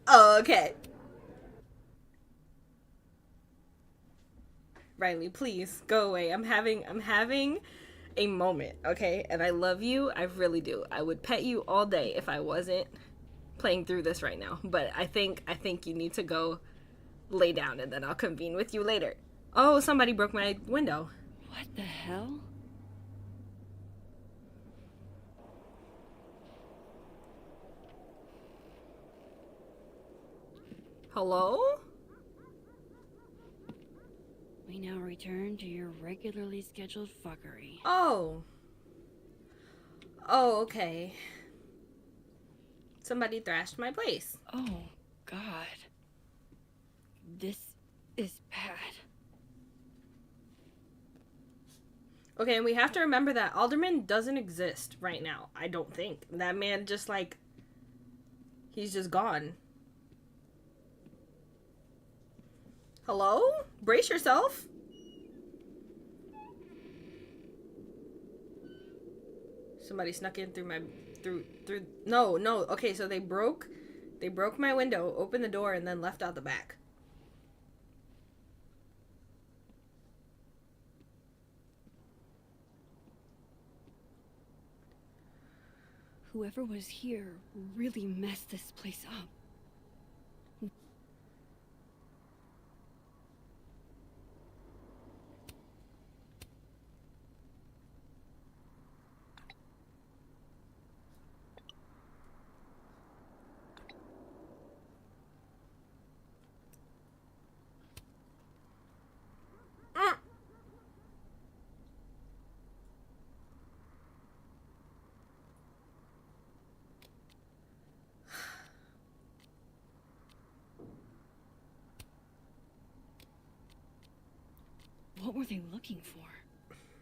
A: Oh, okay. Riley, please go away. I'm having a moment, okay? And I love you. I really do. I would pet you all day if I wasn't playing through this right now. But I think you need to go lay down and then I'll convene with you later. Oh, somebody broke my window.
B: What the hell?
A: Hello?
B: We now return to your regularly scheduled fuckery.
A: Oh. Oh, okay. Somebody thrashed my place.
B: Oh, God. This is bad.
A: Okay, and we have to remember that Alderman doesn't exist right now. I don't think. That man just, like, he's just gone. Hello? Brace yourself. Somebody snuck in through my no. Okay, so they broke my window, opened the door, and then left out the back.
B: Whoever was here really messed this place up. What were they looking for?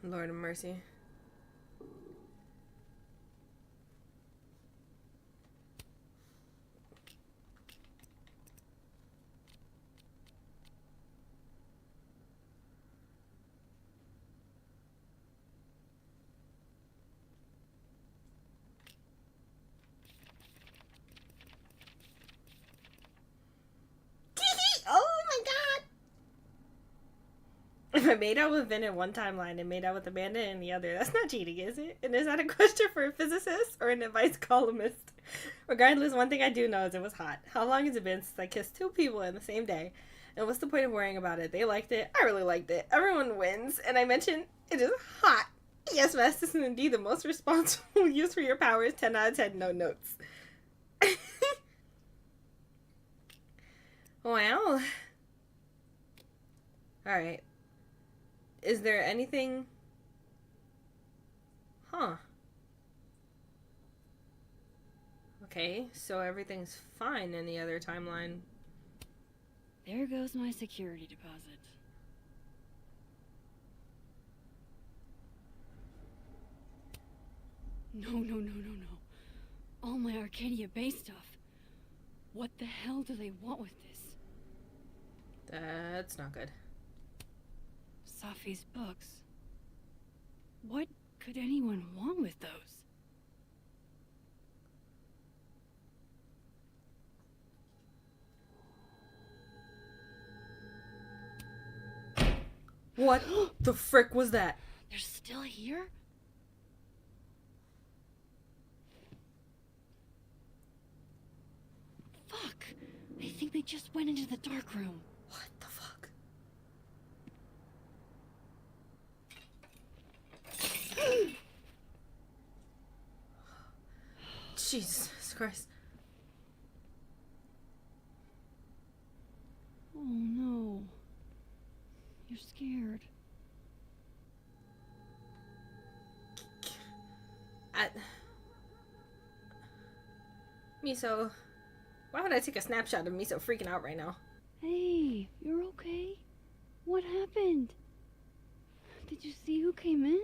A: Lord of mercy. Oh my god! If I made out with Vin in one timeline and made out with Amanda in the other, that's not cheating, is it? And is that a question for a physicist or an advice columnist? Regardless, one thing I do know is it was hot. How long has it been since I kissed two people in the same day? And what's the point of worrying about it? They liked it. I really liked it. Everyone wins. And I mentioned it is hot. Yes, Mass, this is indeed the most responsible use for your powers. 10 out of 10, no notes. Wow. Alright. Is there anything... Huh. Okay, so everything's fine in the other timeline.
B: There goes my security deposit. No, no, no, no, no. All my Arcadia Bay stuff. What the hell do they want with this?
A: That's not good.
B: Safi's books. What could anyone want with those?
A: What the frick was that?
B: They're still here? Fuck! I think they just went into the dark room.
A: What the fuck? Jesus Christ.
B: Oh no. You're scared.
A: Miso, why would I take a snapshot of Miso freaking out right now?
B: Hey, you're okay? What happened? Did you see who came in?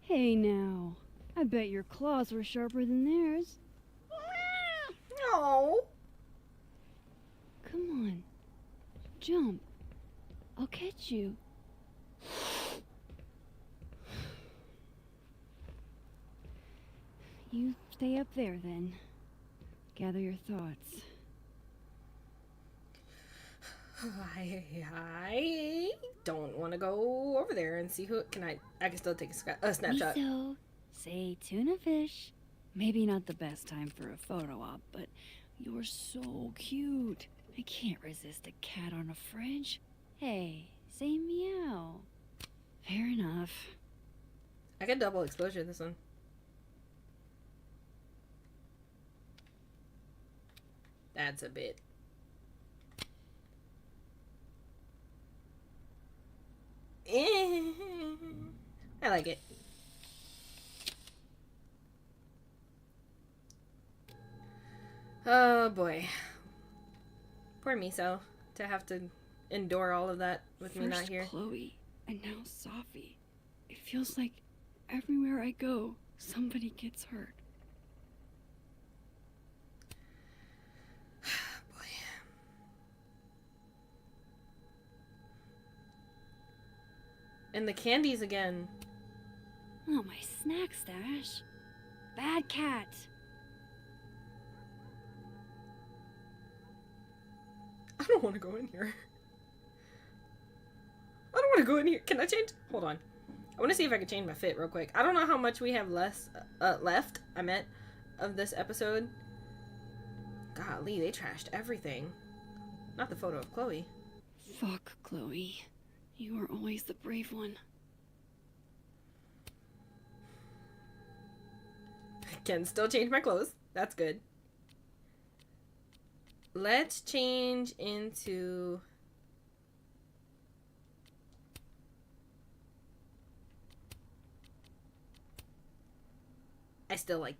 B: Hey now, I bet your claws were sharper than theirs.
A: No.
B: Come on, jump. I'll catch you. You stay up there then. Gather your thoughts.
A: I don't want to go over there and see who. Can I can still take a snapshot.
B: Miso, say tuna fish. Maybe not the best time for a photo op, but you're so cute. I can't resist a cat on a fridge. Hey, say meow. Fair enough.
A: I got double exposure this one. That's a bit. I like it. Oh boy. Poor Miso to have to endure all of that with me not here.
B: Chloe, and now Safi. It feels like everywhere I go, somebody gets hurt.
A: And the candies again.
B: Oh, my snack stash. Bad cat.
A: I don't want to go in here. I don't want to go in here. Can I change? Hold on. I want to see if I can change my fit real quick. I don't know how much we have left, of this episode. Golly, they trashed everything. Not the photo of Chloe.
B: Fuck, Chloe. You are always the brave one.
A: I can still change my clothes. That's good. Let's change into... I still like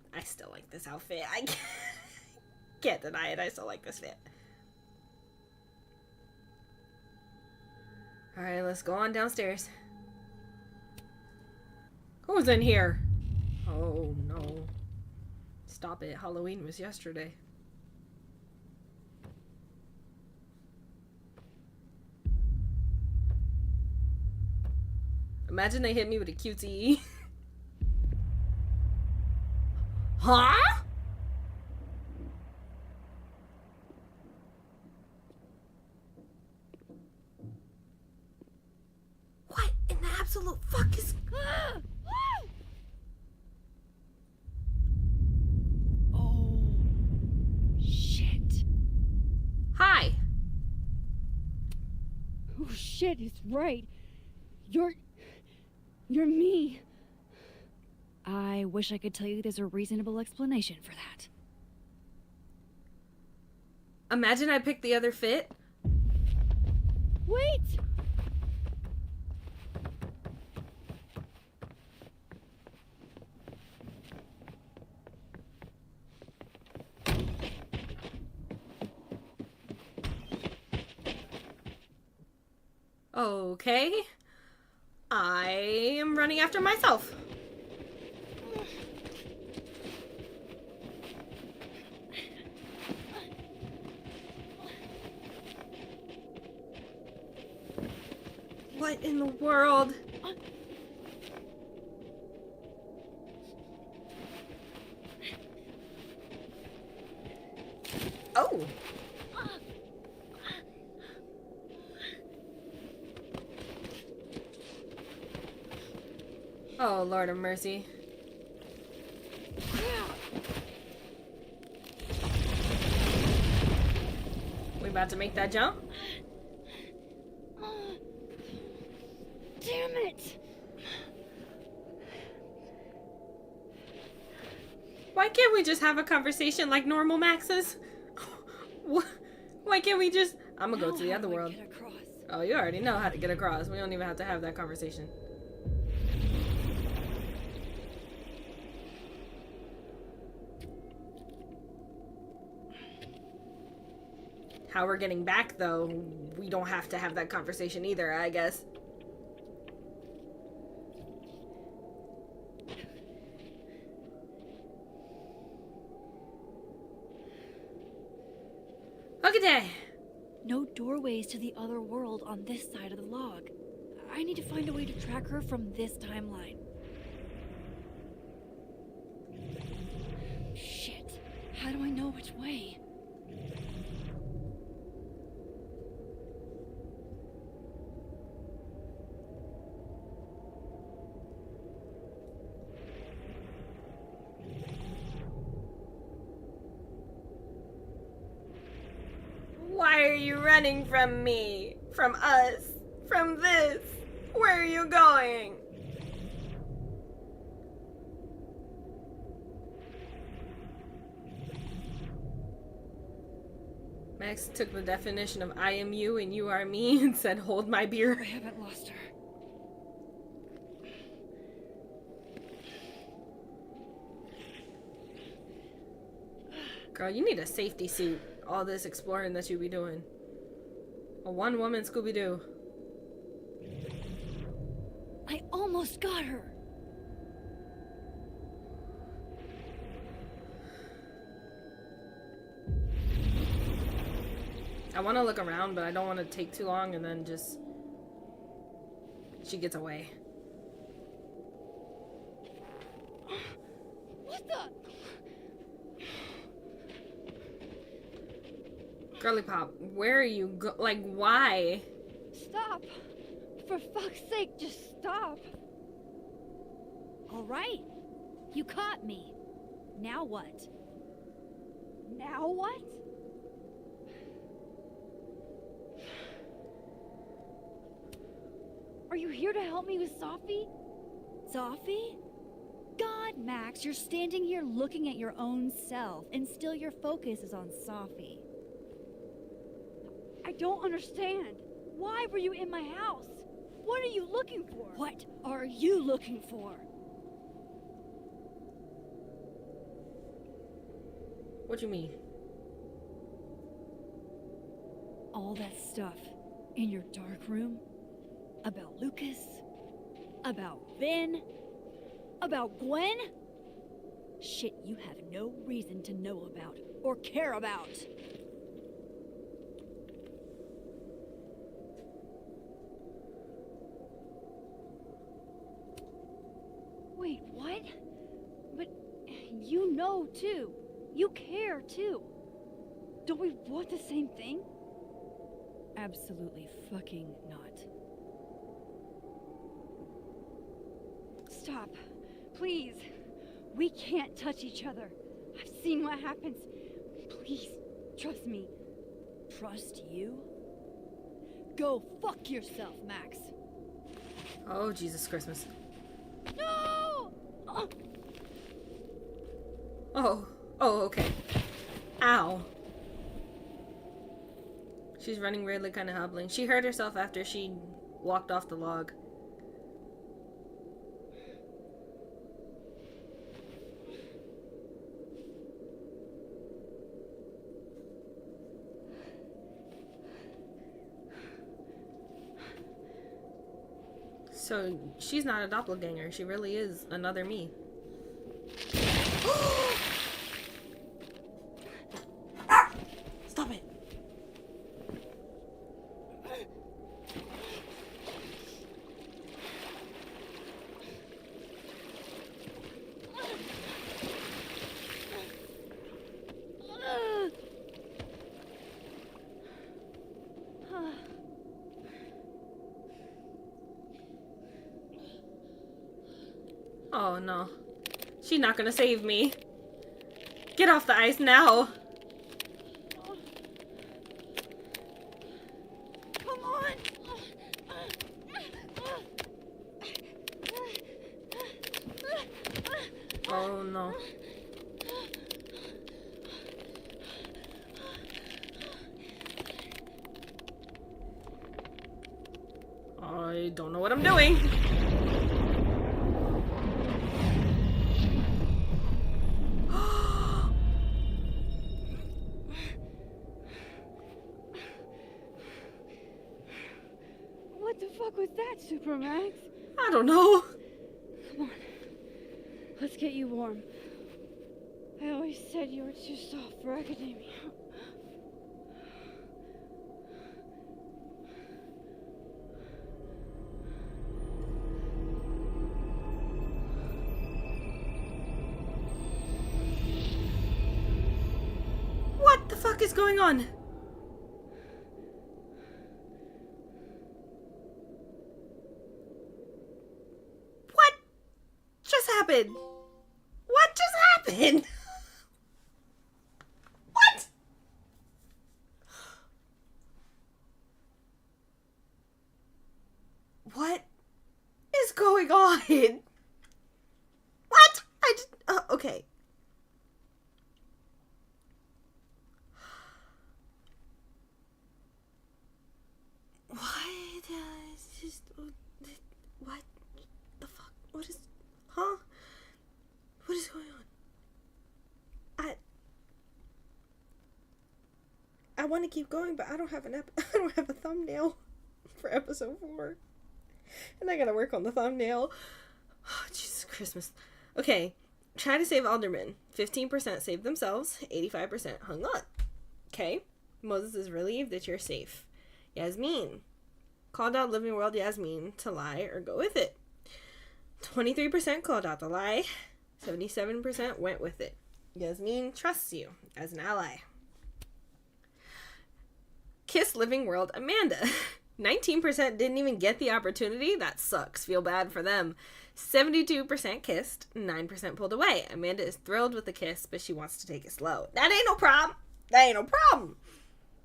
A: this outfit. I can't deny it. I still like this fit. Alright, let's go on downstairs. Who's in here? Oh, no. Stop it. Halloween was yesterday. Imagine they hit me with a QTE. Huh? What in the absolute fuck is...
B: Oh, shit.
A: Hi.
B: Oh, shit, it's right. You're me. I wish I could tell you there's a reasonable explanation for that.
A: Imagine I picked the other fit.
B: Wait!
A: Okay. I am running after myself. What in the world? Oh. Oh, Lord of mercy. We about to make that jump?
B: Damn it!
A: Why can't we just have a conversation like normal Maxes? Why can't we just... I'm gonna go to the other world. Oh, you already know how to get across. We don't even have to have that conversation. How we're getting back, though, we don't have to have that conversation either, I guess. Okay.
B: No doorways to the other world on this side of the log. I need to find a way to track her from this timeline. Shit. How do I know which way?
A: Why are you running from me? From us? From this? Where are you going? Max took the definition of I am you and you are me and said, hold my beer.
B: I haven't lost her.
A: Girl, you need a safety suit. All this exploring that you be doing. A one-woman Scooby-Doo.
B: I almost got her.
A: I want to look around, but I don't want to take too long and then just... She gets away.
B: What the?
A: Girly Pop, where are you like, why?
B: Stop! For fuck's sake, just stop! All right. You caught me. Now what? Now what? Are you here to help me with Sophie? Sophie? God, Max, you're standing here looking at your own self, and still your focus is on Sophie. I don't understand. Why were you in my house? What are you looking for? What are you looking for?
A: What do you mean?
B: All that stuff in your dark room about Lucas, about Vin, about Gwen? Shit you have no reason to know about or care about. Wait, what? But you know too. You care too. Don't we want the same thing? Absolutely fucking not. Stop. Please. We can't touch each other. I've seen what happens. Please, trust me. Trust you? Go fuck yourself, Max.
A: Oh, Jesus Christmas.
B: No!
A: Oh, okay. Ow. She's running weirdly, kind of hobbling. She hurt herself after she walked off the log. So she's not a doppelganger. She really is another me. Stop it. Oh no. She's not gonna save me. Get off the ice now.
B: Come on!
A: Oh no. I don't know what I'm doing.
B: What the fuck was that, Supermax?
A: I don't know.
B: Come on. Let's get you warm. I always said you were too soft for academia.
A: What the fuck is going on? What just happened? What just happened? What? What is going on? What? I just... okay. What? Just... what the fuck? What is... huh? What is going on? I want to keep going, but I don't have I don't have a thumbnail for episode 4. And I gotta work on the thumbnail. Oh, Jesus Christmas. Okay. Try to save Alderman. 15% saved themselves. 85% hung on. Okay. Moses is relieved that you're safe. Yasmin. Called out Living World Yasmin to lie or go with it. 23% called out the lie. 77% went with it. Yasmin trusts you as an ally. Kiss Living World Amanda. 19% didn't even get the opportunity. That sucks. Feel bad for them. 72% kissed. 9% pulled away. Amanda is thrilled with the kiss, but she wants to take it slow. That ain't no problem. That ain't no problem.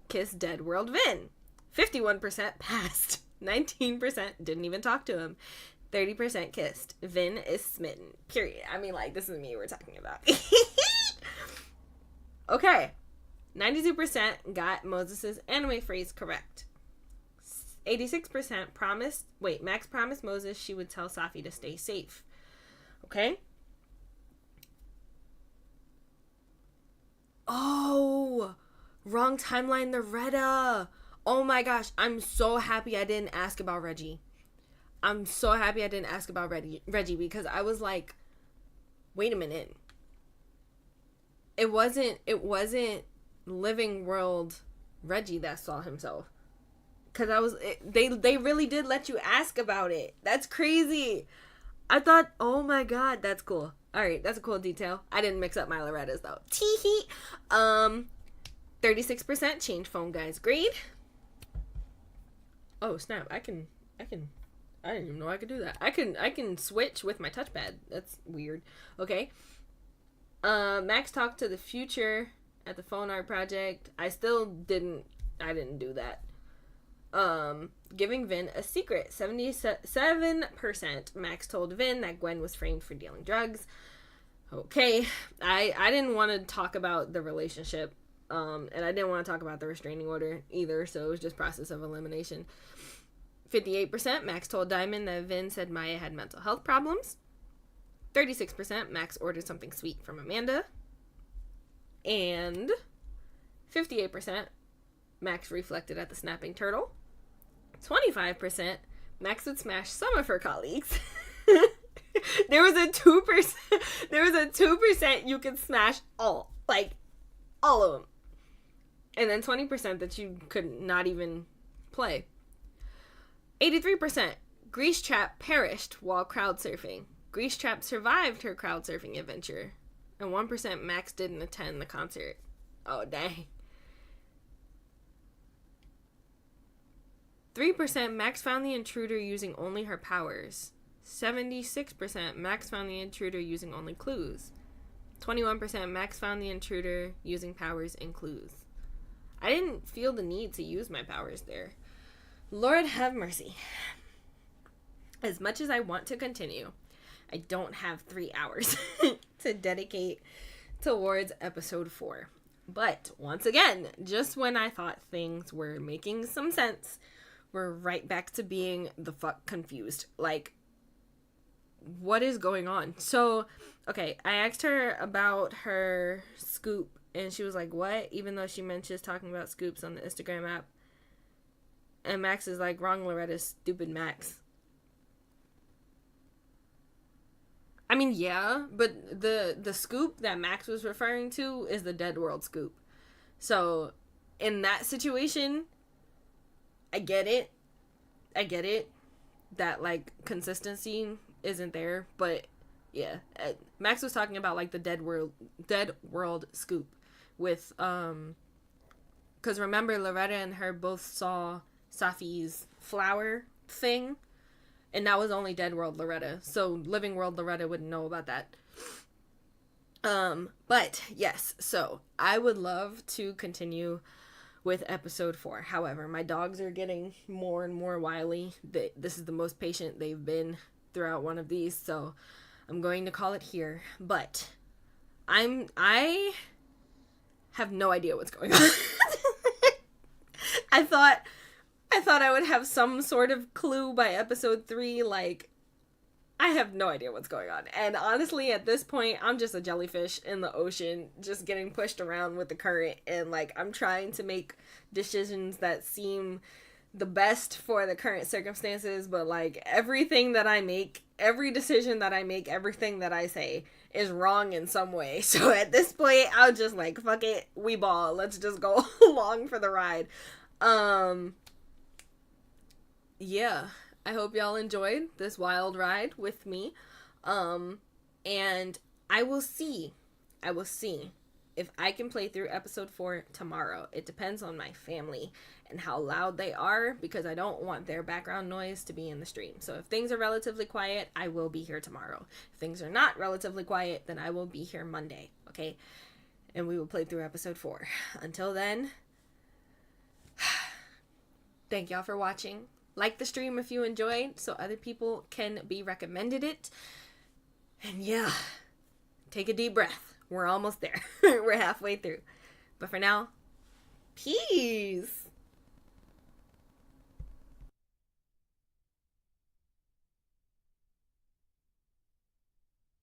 A: Kiss Dead World Vin. 51% passed. 19% didn't even talk to him. 30% kissed. Vin is smitten. Period. I mean, like, this is me we're talking about. Okay. 92% got Moses' anime phrase correct. 86% promised... wait, Max promised Moses she would tell Safi to stay safe. Okay? Oh! Wrong timeline, the Retta! Oh my gosh, I'm so happy I didn't ask about Reggie. I'm so happy I didn't ask about Reggie because I was like, wait a minute. It wasn't Living World Reggie that saw himself. Because they really did let you ask about it. That's crazy. I thought, oh my god, that's cool. Alright, that's a cool detail. I didn't mix up my Lorettas though. Tee-hee. 36% change phone guy's grade. Oh snap, I didn't even know I could do that. I can switch with my touchpad. That's weird. Okay. Max talked to the future at the phone art project. I didn't do that. Giving Vin a secret. 77% Max told Vin that Gwen was framed for dealing drugs. Okay. I didn't want to talk about the relationship. And I didn't want to talk about the restraining order either, so it was just process of elimination. 58% Max told Diamond that Vin said Maya had mental health problems. 36% Max ordered something sweet from Amanda. And 58% Max reflected at the snapping turtle. 25% Max would smash some of her colleagues. There was a 2%. There was a 2% you could smash all of them, and then 20% that you could not even play. 83%. Grease Trap perished while crowd surfing. Grease Trap survived her crowd surfing adventure, and 1% Max didn't attend the concert. Oh dang. 3% Max found the intruder using only her powers. 76% Max found the intruder using only clues. 21% Max found the intruder using powers and clues. I didn't feel the need to use my powers there. Lord have mercy. As much as I want to continue, I don't have 3 hours to dedicate towards episode 4. But once again, just when I thought things were making some sense, we're right back to being the fuck confused. Like, what is going on? So, okay, I asked her about her scoop, and she was like, what? Even though she mentions talking about scoops on the Instagram app. And Max is like, wrong, Loretta, stupid Max. I mean, yeah, but the scoop that Max was referring to is the Dead World scoop. So, in that situation, I get it. That, like, consistency isn't there, but yeah, Max was talking about, like, the Dead World scoop with, because remember, Loretta and her both saw Safi's flower thing, and that was only Dead World Loretta, so Living World Loretta wouldn't know about that. But yes, so I would love to continue with episode 4. However, my dogs are getting more and more wily. This is the most patient they've been throughout one of these, so I'm going to call it here. But I have no idea what's going on. I thought I would have some sort of clue by episode 3. Like, I have no idea what's going on. And honestly, at this point, I'm just a jellyfish in the ocean, just getting pushed around with the current. And, like, I'm trying to make decisions that seem the best for the current circumstances. But, like, everything that I make, every decision that I make, everything that I say is wrong in some way. So at this point, I'll just, like, fuck it, we ball. Let's just go along for the ride. Yeah. I hope y'all enjoyed this wild ride with me. And I will see if I can play through episode 4 tomorrow. It depends on my family and how loud they are, because I don't want their background noise to be in the stream. So if things are relatively quiet, I will be here tomorrow. If things are not relatively quiet, then I will be here Monday, okay? And we will play through episode 4. Until then, thank y'all for watching. Like the stream if you enjoyed, so other people can be recommended it. And yeah, take a deep breath. We're almost there. We're halfway through. But for now, peace.